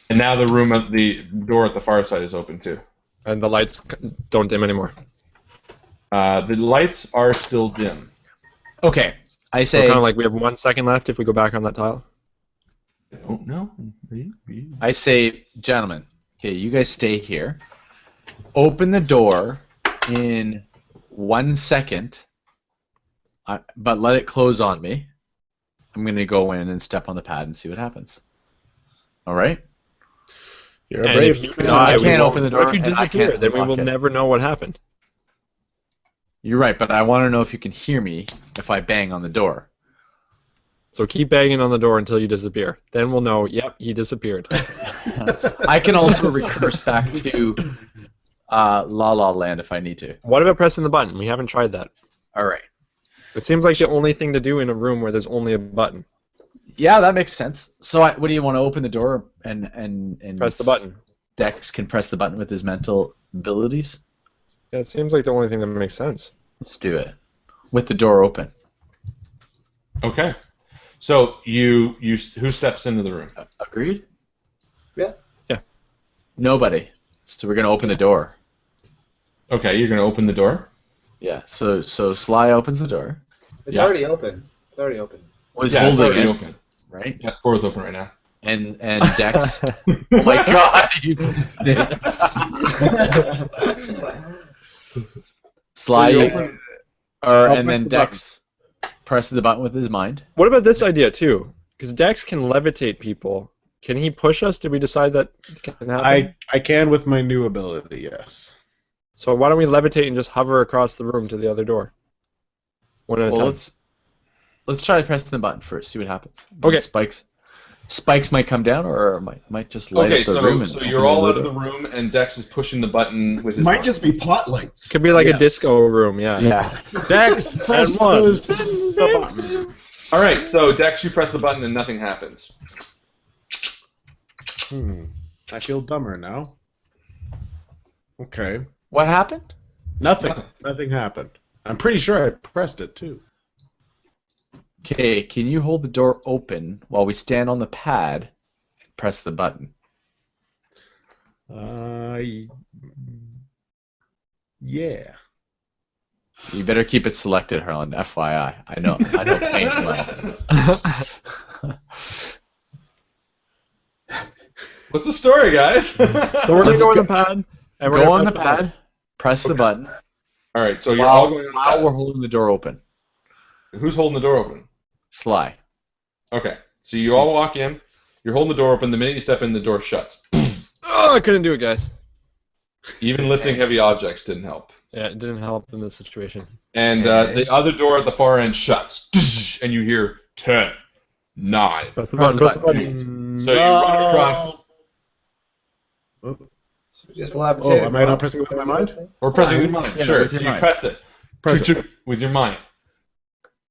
Speaker 1: And now the door at the far side is open too.
Speaker 4: And the lights don't dim anymore.
Speaker 1: The lights are still dim.
Speaker 6: Okay, I
Speaker 4: So
Speaker 6: say.
Speaker 4: kind of like we have 1 second left if we go back on that tile.
Speaker 1: I don't know.
Speaker 6: I say, gentlemen, okay, you guys stay here. Open the door in 1 second, but let it close on me. I'm going to go in and step on the pad and see what happens. All right?
Speaker 7: You're a
Speaker 4: And
Speaker 7: brave.
Speaker 4: if you
Speaker 6: No, I
Speaker 4: we
Speaker 6: can't
Speaker 4: won't-
Speaker 6: open the
Speaker 4: What if
Speaker 6: door
Speaker 4: you
Speaker 6: and I
Speaker 4: disappear?
Speaker 6: can't
Speaker 4: Then we will
Speaker 6: unlock it.
Speaker 4: never know what happened.
Speaker 6: You're right, but I want to know if you can hear me if I bang on the door.
Speaker 4: So keep banging on the door until you disappear. Then we'll know, yep, he disappeared.
Speaker 6: I can also recurse back to La La Land if I need to.
Speaker 4: What about pressing the button? We haven't tried that.
Speaker 6: All right.
Speaker 4: It seems like the only thing to do in a room where there's only a button.
Speaker 6: Yeah, that makes sense. So, what do you want to open the door and
Speaker 4: Press the button.
Speaker 6: Dex can press the button with his mental abilities?
Speaker 4: Yeah, it seems like the only thing that makes sense.
Speaker 6: Let's do it with the door open.
Speaker 1: Okay. So who steps into the room?
Speaker 6: Agreed?
Speaker 5: Yeah.
Speaker 4: Yeah.
Speaker 6: Nobody. So we're going to open the door.
Speaker 1: Okay, you're gonna open the door.
Speaker 6: Yeah, so Sly opens the door.
Speaker 5: It's
Speaker 1: Yeah.
Speaker 5: already open. It's already open.
Speaker 6: Was
Speaker 1: Yeah, it's
Speaker 6: holding
Speaker 1: already
Speaker 6: it,
Speaker 1: open.
Speaker 6: right?
Speaker 1: Yeah, the door is open right now.
Speaker 6: And Dex. Oh my God! Sly,
Speaker 1: So you open-
Speaker 6: and then Dex presses the button with his mind.
Speaker 4: What about this idea too? Because Dex can levitate people. Can he push us? Did we decide that can happen?
Speaker 7: I can with my new ability, yes.
Speaker 4: So why don't we levitate and just hover across the room to the other door? One at a
Speaker 6: Well,
Speaker 4: time.
Speaker 6: let's try pressing the button first. See what happens.
Speaker 4: Okay.
Speaker 6: Spikes might come down, or might just light
Speaker 1: Okay,
Speaker 6: up the room.
Speaker 1: so
Speaker 6: And
Speaker 1: you're
Speaker 6: open
Speaker 1: all
Speaker 6: the
Speaker 1: out of the
Speaker 6: door.
Speaker 1: room, and Dex is pushing the button with his.
Speaker 2: Might
Speaker 1: mind.
Speaker 2: just be pot lights.
Speaker 4: Could be like
Speaker 1: Yes.
Speaker 4: a disco room, yeah.
Speaker 6: Yeah.
Speaker 7: Dex, press
Speaker 4: one.
Speaker 7: the button.
Speaker 1: All right, so Dex, you press the button and nothing happens.
Speaker 7: I feel dumber now. Okay.
Speaker 6: What happened?
Speaker 7: Nothing. Nothing happened. I'm pretty sure I pressed it too.
Speaker 6: Okay, can you hold the door open while we stand on the pad and press the button?
Speaker 7: Yeah.
Speaker 6: You better keep it selected, Harlan. FYI. I know paint well.
Speaker 1: What's the story, guys?
Speaker 4: So we're gonna
Speaker 6: Let's
Speaker 4: go on
Speaker 6: go-
Speaker 4: the pad. And we're
Speaker 6: Go
Speaker 4: gonna
Speaker 6: on the
Speaker 4: press
Speaker 6: pad, press the button
Speaker 1: All right, so you're all
Speaker 6: while,
Speaker 1: going on the
Speaker 6: while
Speaker 1: pad.
Speaker 6: we're holding the door open.
Speaker 1: Who's holding the door open?
Speaker 6: Sly.
Speaker 1: Okay, so you all walk in. You're holding the door open. The minute you step in, the door shuts.
Speaker 4: Oh, I couldn't do it, guys.
Speaker 1: Even lifting heavy objects didn't help.
Speaker 4: Yeah, it didn't help in this situation.
Speaker 1: And the other door at the far end shuts, and you hear 10, 9.
Speaker 4: Press the
Speaker 6: Press
Speaker 4: button.
Speaker 6: the
Speaker 4: Press the
Speaker 6: button.
Speaker 4: button.
Speaker 1: So you run across,
Speaker 5: So just levitate.
Speaker 7: Am I not pressing it with my mind?
Speaker 1: or pressing your mind.
Speaker 6: Yeah,
Speaker 1: Sure.
Speaker 6: with your
Speaker 1: So you
Speaker 6: mind.
Speaker 1: press it.
Speaker 7: Press it.
Speaker 1: With your mind.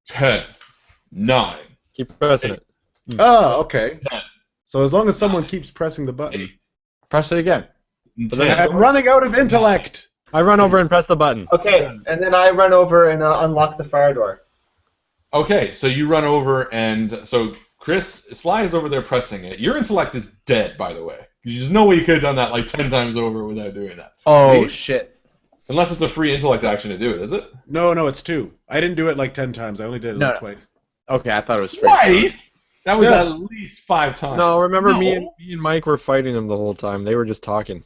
Speaker 1: 10, 9,
Speaker 4: Keep pressing it.
Speaker 7: Oh, okay.
Speaker 1: 10,
Speaker 7: So as long as someone keeps pressing the button.
Speaker 1: 8,
Speaker 6: Press it again.
Speaker 1: 10.
Speaker 7: I'm running out of intellect.
Speaker 4: I run over and press the button.
Speaker 5: Okay, and then I run over and unlock the fire door.
Speaker 1: Okay, so you run over, and so Sly is over there pressing it. Your intellect is dead, by the way. There's no way you could have done that like 10 times over without doing that.
Speaker 6: Oh,
Speaker 1: Me?
Speaker 6: shit.
Speaker 1: Unless it's a free intellect action to do it, is it?
Speaker 7: No, it's 2. I didn't do it like 10 times. I only did it
Speaker 6: No.
Speaker 7: like twice.
Speaker 6: Okay, I thought it was free.
Speaker 1: Twice? That was
Speaker 7: Yeah.
Speaker 1: at least 5 times.
Speaker 4: No, remember
Speaker 1: No.
Speaker 4: me and Mike were fighting him the whole time. They were just talking.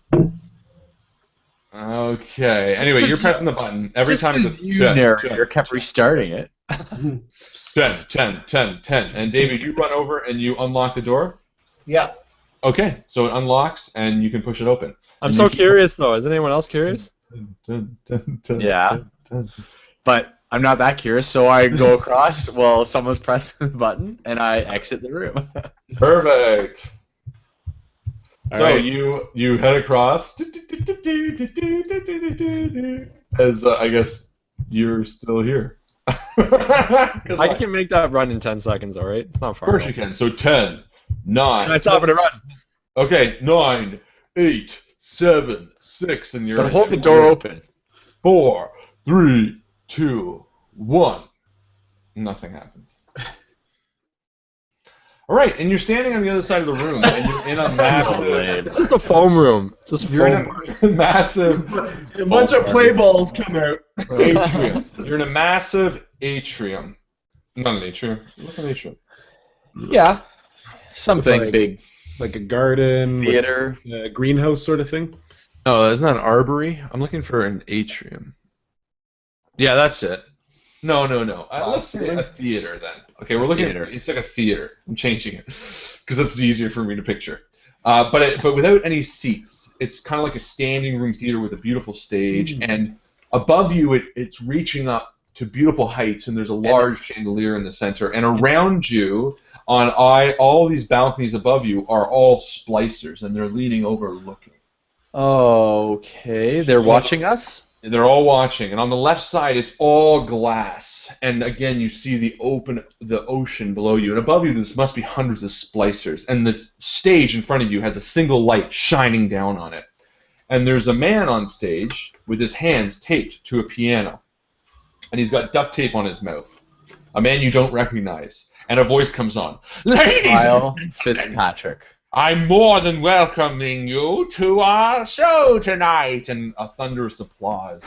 Speaker 1: Okay.
Speaker 6: Just
Speaker 1: Anyway,
Speaker 6: 'cause
Speaker 1: you're pressing the button. Every
Speaker 6: Just
Speaker 1: time it's
Speaker 6: 'cause
Speaker 1: a
Speaker 6: you,
Speaker 1: 10,
Speaker 6: narrator, kept restarting it.
Speaker 1: 10, 10, 10, 10. And David, you run over and you unlock the door?
Speaker 5: Yeah.
Speaker 1: Okay, so it unlocks and you can push it open.
Speaker 4: I'm
Speaker 1: And
Speaker 4: so
Speaker 1: you keep-
Speaker 4: curious, though. Is anyone else curious?
Speaker 1: 10, 10, 10,
Speaker 6: Yeah.
Speaker 1: 10, 10.
Speaker 6: But I'm not that curious, so I go across while someone's pressing the button, and I exit the room.
Speaker 1: Perfect.
Speaker 7: All
Speaker 1: So
Speaker 7: right.
Speaker 1: you head across as I guess you're still here.
Speaker 4: I can make that run in 10 seconds, all right? It's not
Speaker 1: Of
Speaker 4: far.
Speaker 1: course you can. So 10, 9.
Speaker 4: Can I stop it and run?
Speaker 1: Okay, 9, 8, 7, 6, and you're.
Speaker 6: But hold the door open.
Speaker 1: 4, 3, 2, 1. Nothing happens. All right, and you're standing on the other side of the room, and you're in a massive.
Speaker 4: It's just a foam room. Just
Speaker 1: You're
Speaker 4: foam.
Speaker 1: in a massive
Speaker 2: A bunch of play balls come out.
Speaker 1: atrium. You're in a massive atrium. Not an atrium. What's an atrium?
Speaker 6: Yeah. Something
Speaker 7: Like-
Speaker 6: big.
Speaker 7: Like a garden, with
Speaker 6: Theater.
Speaker 7: a greenhouse sort of thing.
Speaker 1: No, it's not an arbory. I'm looking for an atrium. Yeah, that's it. No. Let's say a theater then. Okay, we're looking
Speaker 6: Theater.
Speaker 1: at it's like a theater. I'm changing it because that's easier for me to picture. But without any seats. It's kind of like a standing room theater with a beautiful stage, and above you it's reaching up to beautiful heights, and there's a large chandelier in the center, and around you on all these balconies above you are all splicers, and they're leaning over looking.
Speaker 6: Okay, they're watching us?
Speaker 1: They're all watching, and on the left side, it's all glass. And again, you see the ocean below you, and above you, this must be hundreds of splicers. And this stage in front of you has a single light shining down on it. And there's a man on stage with his hands taped to a piano, and he's got duct tape on his mouth. A man you don't recognize. and a voice comes on. Ladies
Speaker 6: Kyle
Speaker 1: and
Speaker 6: Fitzpatrick.
Speaker 1: I'm more than welcoming you to our show tonight, and a thunderous applause.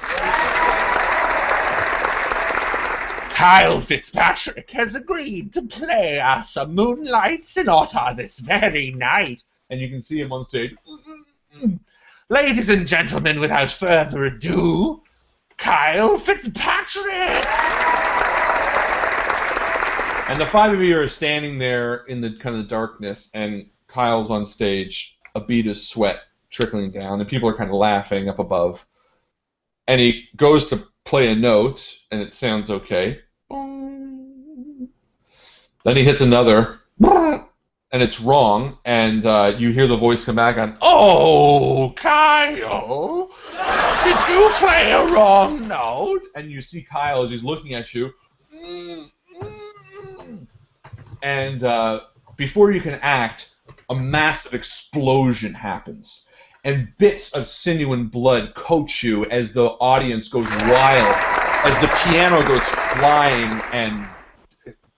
Speaker 1: Kyle Fitzpatrick has agreed to play us a Moonlight Sonata this very night. And you can see him on stage. Ladies and gentlemen, without further ado, Kyle Fitzpatrick! And the five of you are standing there in the kind of darkness, and Kyle's on stage, a bead of sweat trickling down, and people are kind of laughing up above. And he goes to play a note, and it sounds okay. Then he hits another, and it's wrong, and you hear the voice come back on, "Oh, Kyle, did you play a wrong note?" And you see Kyle as he's looking at you. And before you can act, a massive explosion happens, and bits of sinew and blood coat you as the audience goes wild, as the piano goes flying and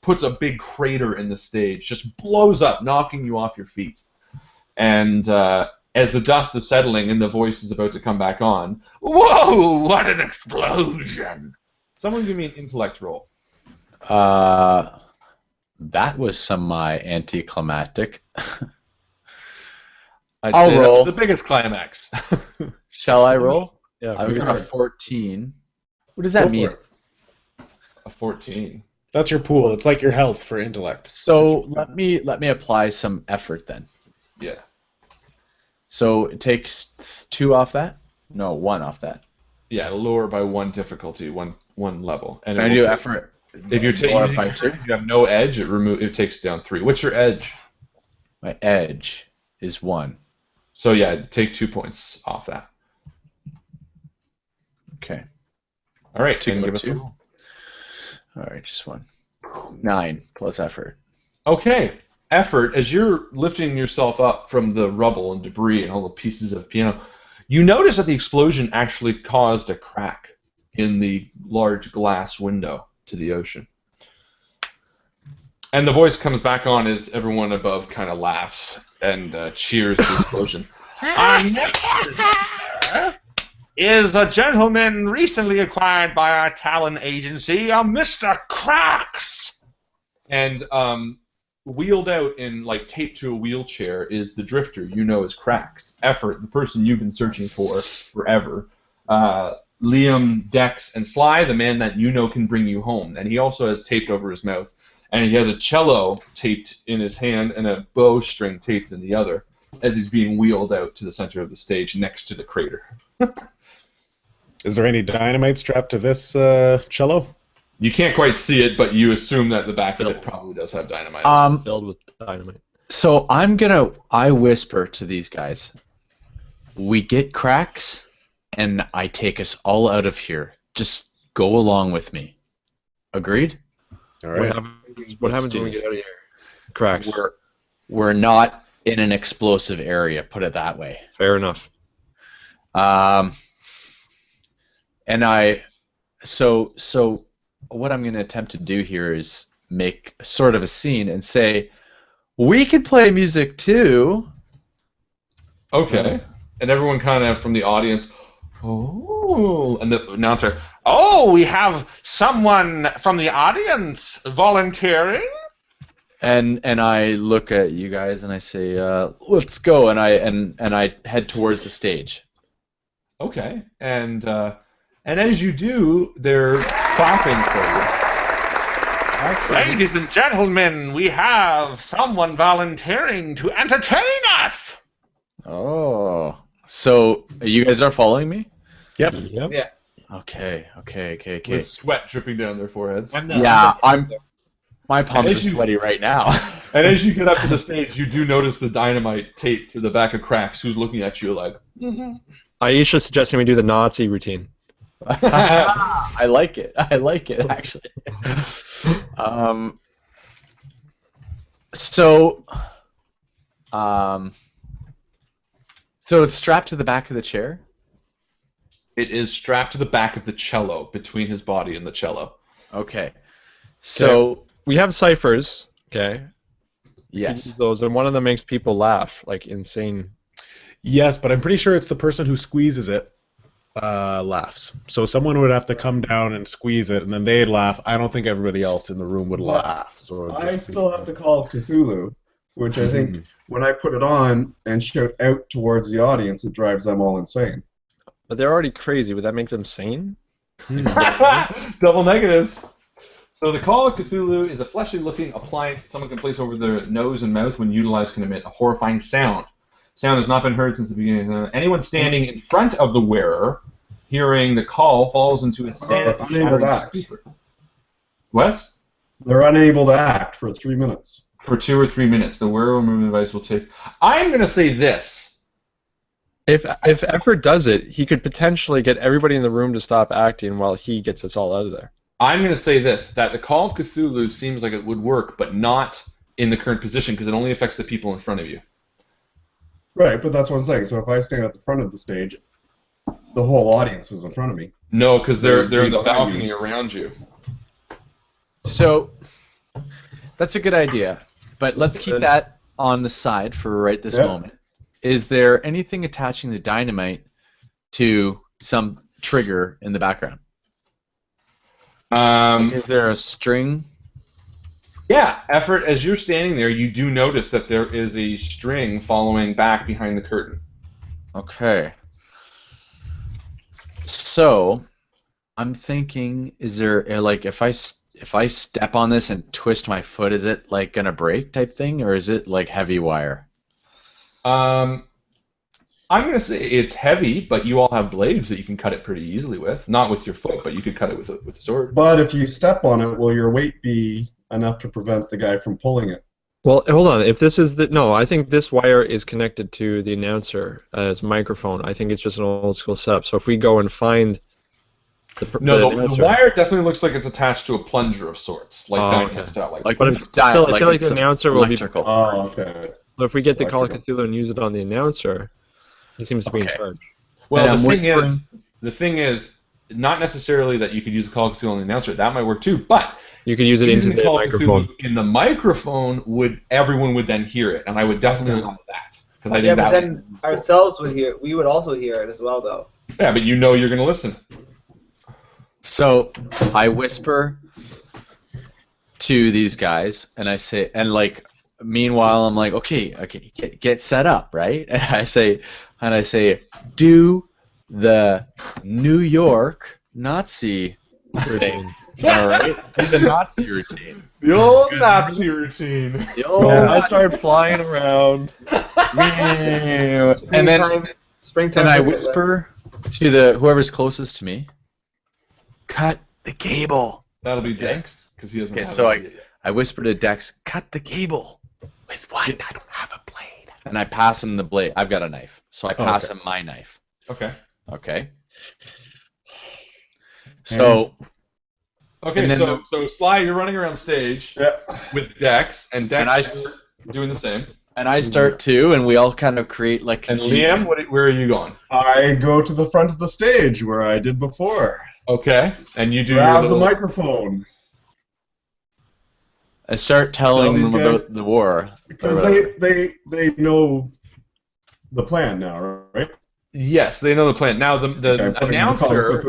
Speaker 1: puts a big crater in the stage, just blows up, knocking you off your feet. And as the dust is settling and the voice is about to come back on, whoa, what an explosion! Someone give me an intellect roll.
Speaker 6: That was anticlimactic.
Speaker 1: I'll say
Speaker 6: roll.
Speaker 1: that was the biggest climax.
Speaker 6: Shall I roll?
Speaker 4: Yeah,
Speaker 6: I've
Speaker 4: figure
Speaker 6: got
Speaker 4: it
Speaker 6: a
Speaker 4: out.
Speaker 6: 14. What does that
Speaker 7: Go
Speaker 6: mean?
Speaker 7: for it.
Speaker 1: A 14.
Speaker 7: That's your pool. It's like your health for intellect.
Speaker 6: So let me apply some effort then.
Speaker 1: Yeah.
Speaker 6: So it takes 2 off that? No, 1 off that.
Speaker 1: Yeah, lower by 1 difficulty, one level. And
Speaker 6: Can I
Speaker 1: it will
Speaker 6: do
Speaker 1: take-
Speaker 6: effort?
Speaker 1: If you're
Speaker 6: lower
Speaker 1: taking
Speaker 6: by
Speaker 1: if
Speaker 6: 2?
Speaker 1: you have no edge, it takes down 3. What's your edge?
Speaker 6: My edge is 1.
Speaker 1: So yeah, take 2 points off that.
Speaker 6: Okay.
Speaker 1: All right,
Speaker 6: 2
Speaker 1: and
Speaker 6: go
Speaker 1: give us a
Speaker 6: 2.
Speaker 1: roll.
Speaker 6: All right, just 1. 9 plus effort.
Speaker 1: Okay, effort. As you're lifting yourself up from the rubble and debris and all the pieces of piano, you notice that the explosion actually caused a crack in the large glass window to the ocean. And the voice comes back on as everyone above kind of laughs and cheers the explosion. Our next prisoner is a gentleman recently acquired by our talent agency, a Mr. Cracks. And wheeled out and like taped to a wheelchair is the drifter you know as Cracks. Effort, the person you've been searching for forever. Liam, Dex, and Sly, the man that you know can bring you home. And he also has taped over his mouth. And he has a cello taped in his hand and a bowstring taped in the other as he's being wheeled out to the center of the stage next to the crater.
Speaker 7: Is there any dynamite strapped to this cello?
Speaker 1: You can't quite see it, but you assume that the back of it probably does have dynamite.
Speaker 4: Filled with dynamite.
Speaker 6: So I whisper to these guys, we get Cracks, and I take us all out of here. Just go along with me. Agreed?
Speaker 7: All
Speaker 4: What
Speaker 7: right.
Speaker 4: happens when we get out of here? Cracks.
Speaker 6: We're not in an explosive area, put it that way.
Speaker 4: Fair enough.
Speaker 6: So what I'm going to attempt to do here is make sort of a scene and say, we can play music too.
Speaker 1: Okay. And everyone kind of from the audience, oh, and the announcer, oh, we have someone from the audience volunteering.
Speaker 6: And I look at you guys and I say, let's go, and I head towards the stage.
Speaker 1: Okay. And as you do, they're clapping for you. Ladies and gentlemen, we have someone volunteering to entertain us.
Speaker 6: Oh, so you guys are following me?
Speaker 7: Yep.
Speaker 4: Yep.
Speaker 5: Yeah.
Speaker 6: Okay.
Speaker 1: With sweat dripping down their foreheads.
Speaker 6: My palms are sweaty right now.
Speaker 1: And as you get up to the stage, you do notice the dynamite taped to the back of Cracks, who's looking at you like,
Speaker 4: Aisha suggesting we do the Nazi routine.
Speaker 6: I like it actually. So it's strapped to the back of the chair?
Speaker 1: It is strapped to the back of the cello, between his body and the cello.
Speaker 6: Okay. So
Speaker 4: We have ciphers. Okay.
Speaker 6: Yes.
Speaker 4: Use those, and one of them makes people laugh, like insane.
Speaker 7: Yes, but I'm pretty sure it's the person who squeezes it laughs. So someone would have to come down and squeeze it, and then they'd laugh. I don't think everybody else in the room would laugh. So it'd
Speaker 2: I
Speaker 7: just be-
Speaker 2: still have to call Cthulhu, which I think when I put it on and shout out towards the audience, it drives them all insane.
Speaker 4: But they're already crazy. Would that make them sane?
Speaker 1: Double negatives. So the Call of Cthulhu is a fleshy-looking appliance that someone can place over their nose and mouth when utilized can emit a horrifying sound. Sound has not been heard since the beginning. Anyone standing in front of the wearer, hearing the call, falls into a state of
Speaker 2: unable to act.
Speaker 1: stupor. What?
Speaker 2: They're unable to act for 3 minutes.
Speaker 1: For 2 or 3 minutes, the wearer movement device will take. I'm going to say this.
Speaker 4: If Effort does it, he could potentially get everybody in the room to stop acting while he gets us all out of there.
Speaker 1: I'm going to say this, that the Call of Cthulhu seems like it would work, but not in the current position, because it only affects the people in front of you.
Speaker 2: Right, but that's what I'm saying. So if I stand at the front of the stage, the whole audience is in front of me.
Speaker 1: No, because they're in the
Speaker 2: behind
Speaker 1: balcony
Speaker 2: you.
Speaker 1: around you.
Speaker 6: So that's a good idea, but let's keep that on the side for right this moment. Is there anything attaching the dynamite to some trigger in the background? Is there a string?
Speaker 1: Yeah, Effort, as you're standing there, you do notice that there is a string following back behind the curtain.
Speaker 6: Okay. So, I'm thinking, is there, like, if I step on this and twist my foot, is it, like, gonna break type thing, or is it, like, heavy wire?
Speaker 1: I'm going to say it's heavy, but you all have blades that you can cut it pretty easily with. Not with your foot, but you could cut it with a sword.
Speaker 2: But if you step on it, will your weight be enough to prevent the guy from pulling it?
Speaker 4: Well, hold on. If this is no, I think this wire is connected to the announcer as microphone. I think it's just an old school setup. So if we go and find the
Speaker 1: the wire definitely looks like it's attached to a plunger of sorts, like dynamite style.
Speaker 6: Like,
Speaker 4: but
Speaker 6: it's
Speaker 4: I feel like
Speaker 6: it's
Speaker 4: the announcer will be.
Speaker 6: electrical.
Speaker 2: Oh, okay.
Speaker 4: So if we get the Call of Cthulhu and use it on the announcer, he seems to be in charge.
Speaker 1: Well,
Speaker 6: And
Speaker 1: the thing is, not necessarily that you could use the Call of Cthulhu on the announcer. That might work too, but
Speaker 4: you could use it into
Speaker 1: using
Speaker 4: the
Speaker 1: Call of
Speaker 4: microphone.
Speaker 1: Cthulhu in the microphone everyone would then hear it, and I would definitely allow that because I think
Speaker 5: Yeah, but
Speaker 1: that
Speaker 5: then ourselves would hear. We would also hear it as well, though.
Speaker 1: yeah, but you know you're going to listen.
Speaker 6: So I whisper to these guys, and I say, and like, meanwhile, I'm like, okay, get set up, right? And I say, do the New York Nazi routine. All right, do the Nazi routine.
Speaker 1: The old Nazi routine.
Speaker 6: The old
Speaker 4: I start flying around.
Speaker 6: and then
Speaker 5: Springtime.
Speaker 6: I whisper to the whoever's closest to me, cut the cable.
Speaker 1: That'll be Dex because he doesn't.
Speaker 6: Okay,
Speaker 1: have
Speaker 6: so
Speaker 1: it yet.
Speaker 6: I whisper to Dex, cut the cable. With what? I don't have a blade. And I pass him the blade. I've got a knife, so I pass him my knife.
Speaker 1: Okay.
Speaker 6: Okay. So.
Speaker 1: Okay,
Speaker 6: and then
Speaker 1: so Sly, you're running around stage with Dex, and Dex is doing the same.
Speaker 6: And I start too, and we all kind of create like.
Speaker 1: And Liam, where are you going?
Speaker 2: I go to the front of the stage where I did before.
Speaker 1: Okay, and you do
Speaker 2: Grab
Speaker 1: your little...
Speaker 2: the microphone.
Speaker 6: I start telling them about the war.
Speaker 2: Because they know the plan now, right?
Speaker 1: Yes, they know the plan. Now the announcer.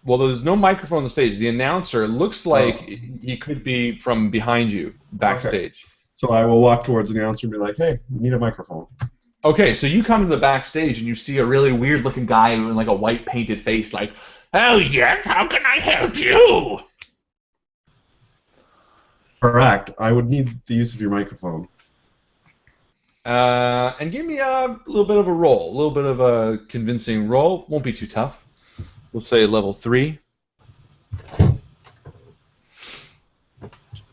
Speaker 1: Well, there's no microphone on the stage. The announcer looks like he could be from behind you, backstage.
Speaker 2: Okay. So I will walk towards the announcer and be like, "Hey, we need a microphone."
Speaker 1: Okay, so you come to the backstage and you see a really weird-looking guy with like a white painted face, like, "Oh yes, how can I help you?"
Speaker 2: Correct. I would need the use of your microphone.
Speaker 1: And give me a little bit of a roll, a little bit of a convincing roll. Won't be too tough. We'll say level 3.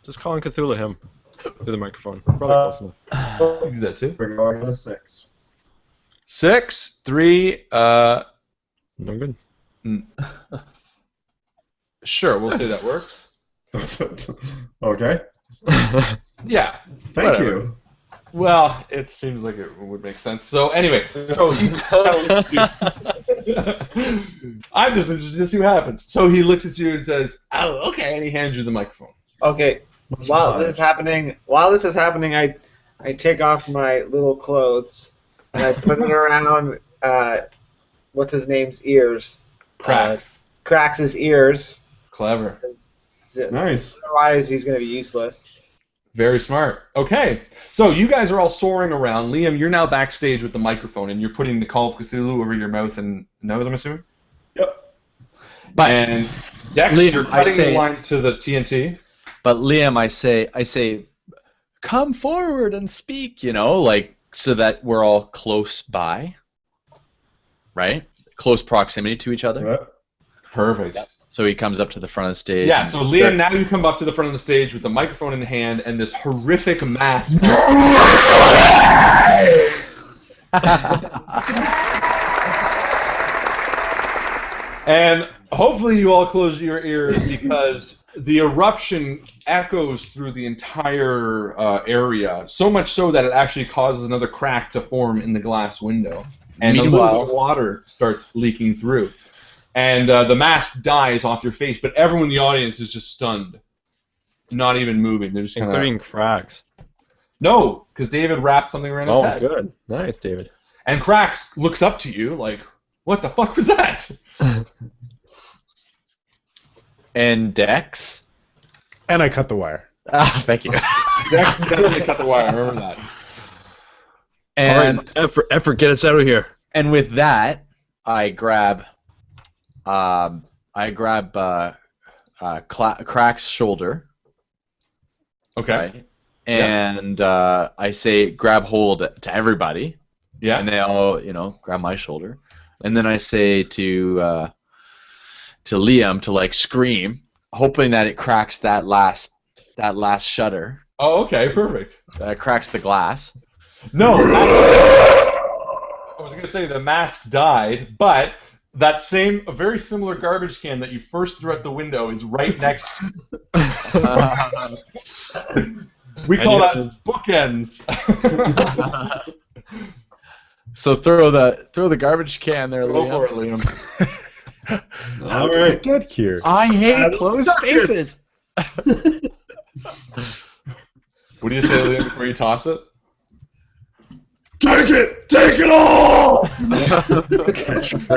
Speaker 4: Just calling Cthulhu him through the microphone. Probably close enough.
Speaker 1: You can do that too.
Speaker 2: We're going to 6.
Speaker 1: 6, 3.
Speaker 4: No good.
Speaker 1: Sure, we'll say that works.
Speaker 2: Okay.
Speaker 1: Yeah.
Speaker 2: Thank you.
Speaker 1: Well, it seems like it would make sense. So anyway, so he I'm just interested to see what happens. So he looks at you and says, "Oh, okay," and he hands you the microphone.
Speaker 5: Okay. While this is happening, I take off my little clothes and I put it around what's his name's ears. Crax's ears.
Speaker 1: Clever.
Speaker 2: Nice.
Speaker 5: Otherwise, he's going to be useless.
Speaker 1: Very smart. Okay, so you guys are all soaring around. Liam, you're now backstage with the microphone, and you're putting the Call of Cthulhu over your mouth and nose, I'm assuming?
Speaker 2: Yep.
Speaker 1: And Dex,
Speaker 6: Liam,
Speaker 1: you're cutting the line to the TNT.
Speaker 6: But Liam, I say, come forward and speak, like so that we're all close by, right? Close proximity to each other.
Speaker 2: Yep.
Speaker 1: Perfect.
Speaker 6: Yep. So he comes up to the front of the stage.
Speaker 1: Yeah, so Liam, now you come up to the front of the stage with the microphone in hand and this horrific mask. And hopefully you all close your ears because the eruption echoes through the entire area, so much so that it actually causes another crack to form in the glass window. And a little bit of water starts leaking through. And the mask dies off your face, but everyone in the audience is just stunned. Not even moving. They're just
Speaker 4: including Cracks.
Speaker 1: No, because David wrapped something around his head.
Speaker 4: Oh, good. Nice, David.
Speaker 1: And Cracks looks up to you like, what the fuck was that?
Speaker 6: And Dex?
Speaker 7: And I cut the wire.
Speaker 6: Ah, thank you.
Speaker 1: Dex definitely cut the wire, remember that.
Speaker 6: And
Speaker 4: all right, effort, get us out of here.
Speaker 6: And with that, I grab Crack's shoulder.
Speaker 1: Okay.
Speaker 6: Right? And I say, grab hold to everybody.
Speaker 1: Yeah.
Speaker 6: And they all, grab my shoulder. And then I say to Liam to like scream, hoping that it cracks that last shutter.
Speaker 1: Oh, okay, perfect.
Speaker 6: Cracks the glass.
Speaker 1: No, I was gonna say the mask died, but that same, a very similar garbage can that you first threw out the window is right next to We call that bookends.
Speaker 6: So throw the garbage can there,
Speaker 1: Go
Speaker 6: Liam.
Speaker 1: for it, Liam.
Speaker 2: All right.
Speaker 7: Get here.
Speaker 6: I hate closed spaces.
Speaker 1: What do you say, Liam, before you toss it?
Speaker 2: Take it! Take it all!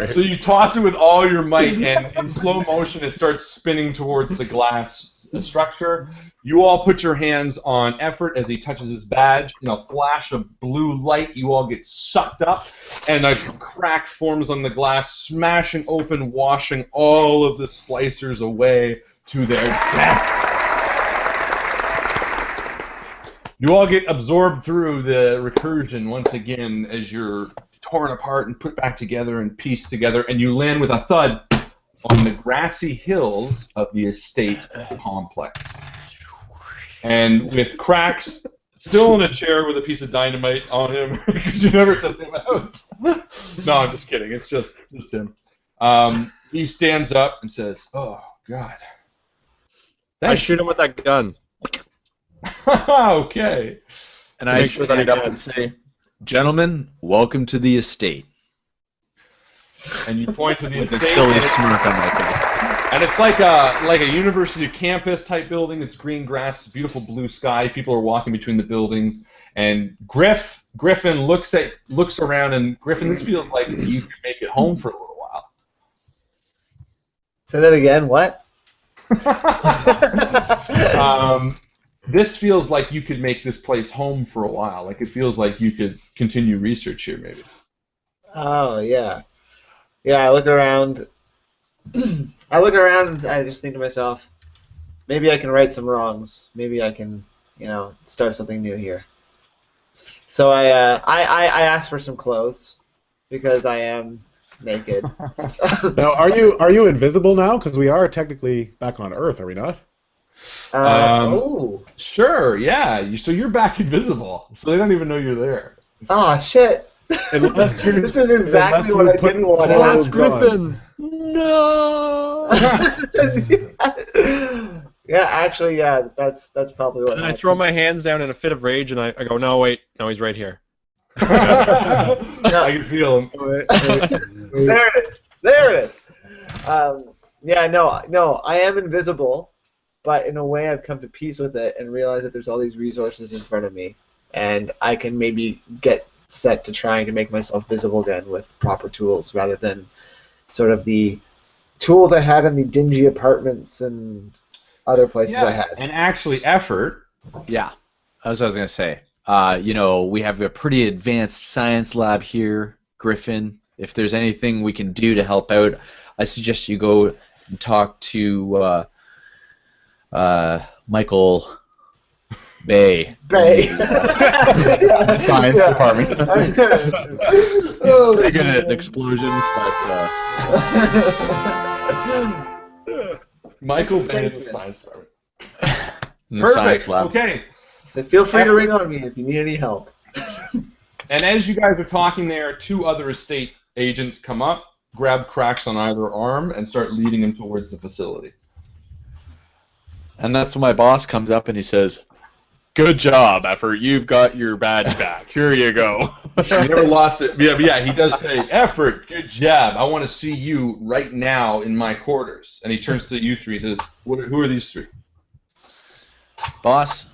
Speaker 1: So you toss it with all your might, and in slow motion it starts spinning towards the glass structure. You all put your hands on Effort as he touches his badge. In a flash of blue light, you all get sucked up, and a crack forms on the glass, smashing open, washing all of the splicers away to their death. You all get absorbed through the recursion once again as you're torn apart and put back together and pieced together, and you land with a thud on the grassy hills of the estate complex. And with Cracks still in a chair with a piece of dynamite on him, because you never took him out. No, I'm just kidding. It's just him. He stands up and says, "Oh, God."
Speaker 4: I shoot him with that gun.
Speaker 1: Okay.
Speaker 6: And I stand up and say, "Gentlemen, welcome to the estate."
Speaker 1: And you point to the
Speaker 6: With a
Speaker 1: estate.
Speaker 6: silly smirk on my face.
Speaker 1: And it's like a university campus type building. It's green grass, beautiful blue sky. People are walking between the buildings. And Griffin looks around, and Griffin, this feels like you can make it home for a little while.
Speaker 5: Say that again. What?
Speaker 1: This feels like you could make this place home for a while. Like it feels like you could continue research here, maybe.
Speaker 5: Oh yeah, yeah. I look around. And I just think to myself, maybe I can right some wrongs. Maybe I can, start something new here. So I ask for some clothes because I am naked.
Speaker 7: Now, are you invisible now? Because we are technically back on Earth, are we not?
Speaker 5: Oh.
Speaker 1: Sure, yeah. So you're back invisible, so they don't even know you're there.
Speaker 5: Oh shit.
Speaker 7: Unless you,
Speaker 5: This is exactly what I didn't want to
Speaker 7: clothes
Speaker 5: ask.
Speaker 4: Griffin. No.
Speaker 5: Yeah, actually, yeah, that's probably what.
Speaker 4: And I throw my hands down in a fit of rage, and I go, "No, wait, no, he's right here."
Speaker 1: I can feel him.
Speaker 5: There it is. Yeah, no, I am invisible, but in a way I've come to peace with it and realized that there's all these resources in front of me, and I can maybe get set to trying to make myself visible again with proper tools rather than sort of the tools I had in the dingy apartments and other places I had.
Speaker 1: And actually effort.
Speaker 6: Yeah, that's what I was going to say. We have a pretty advanced science lab here, Griffin. If there's anything we can do to help out, I suggest you go and talk to Michael Bay. Science department. He's pretty good at explosions, but
Speaker 1: Michael Bay is the science department.
Speaker 6: in the science lab.
Speaker 1: Okay.
Speaker 5: So feel free to ring on me if you need any help.
Speaker 1: And as you guys are talking there, 2 other estate agents come up, grab Cracks on either arm, and start leading him towards the facility.
Speaker 6: And that's when my boss comes up and he says, "Good job, effort. You've got your badge back. Here you go."
Speaker 1: You never lost it. Yeah, he does say, "Effort, good job. I want to see you right now in my quarters." And he turns to you 3 and says, "Who are these 3?
Speaker 6: Boss,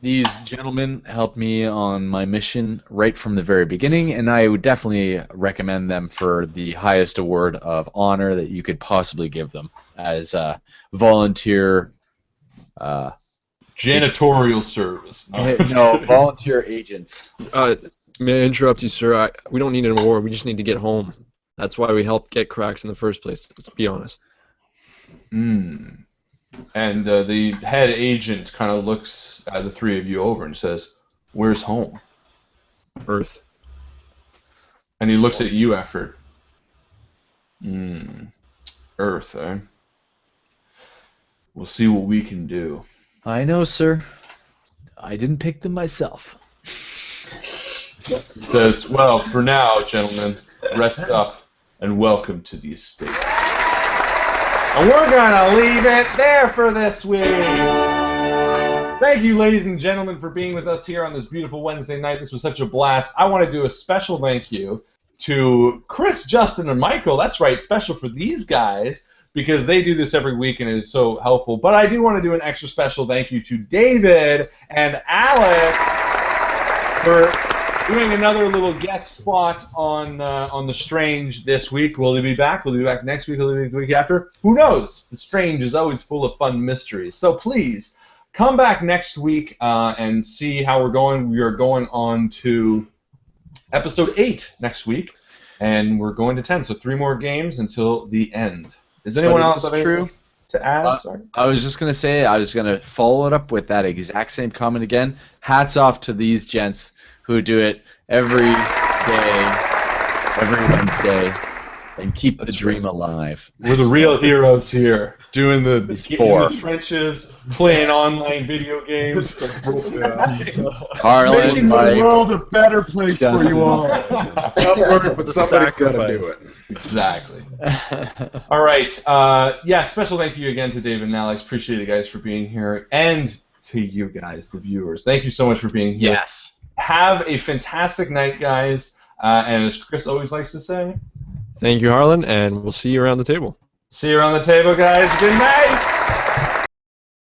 Speaker 6: these gentlemen helped me on my mission right from the very beginning, and I would definitely recommend them for the highest award of honor that you could possibly give them as a volunteer
Speaker 1: Janitorial service."
Speaker 6: no, volunteer agents.
Speaker 4: May I interrupt you, sir? We don't need an award. We just need to get home. That's why we helped get Cracks in the first place. Let's be honest.
Speaker 1: And the head agent kind of looks at the 3 of you over and says, "Where's home?"
Speaker 4: Earth.
Speaker 1: And he looks at you, Effort. Earth, eh? We'll see what we can do.
Speaker 6: I know, sir. I didn't pick them myself.
Speaker 1: He says, "Well, for now, gentlemen, rest up and welcome to the estate." And we're gonna leave it there for this week. Thank you, ladies and gentlemen, for being with us here on this beautiful Wednesday night. This was such a blast. I want to do a special thank you to Chris, Justin, and Michael. That's right, special for these guys, because they do this every week and it is so helpful. But I do want to do an extra special thank you to David and Alex for doing another little guest spot on The Strange this week. Will they be back? Will they be back next week? Will they be the week after? Who knows? The Strange is always full of fun mysteries. So please, come back next week and see how we're going. We are going on to episode 8 next week, and we're going to 10. So 3 more games until the end. Is anyone else have anything to add? Sorry.
Speaker 6: I was just going to say, I was going to follow it up with that exact same comment again. Hats off to these gents who do it every day, every Wednesday, and keep the dream alive.
Speaker 1: We're the real heroes here, doing the
Speaker 6: Four.
Speaker 1: in the trenches, playing online video games.
Speaker 6: Harlan,
Speaker 2: Making
Speaker 6: Mike,
Speaker 2: the world a better place for you all.
Speaker 7: Not work, but somebody's got to do it.
Speaker 1: Exactly. All right. Special thank you again to David and Alex. Appreciate it, guys, for being here. And to you guys, the viewers. Thank you so much for being here.
Speaker 6: Yes.
Speaker 1: Have a fantastic night, guys. And as Chris always likes to say,
Speaker 4: Thank you, Harlan, and we'll see you around the table.
Speaker 1: see you around the table, guys. Good night.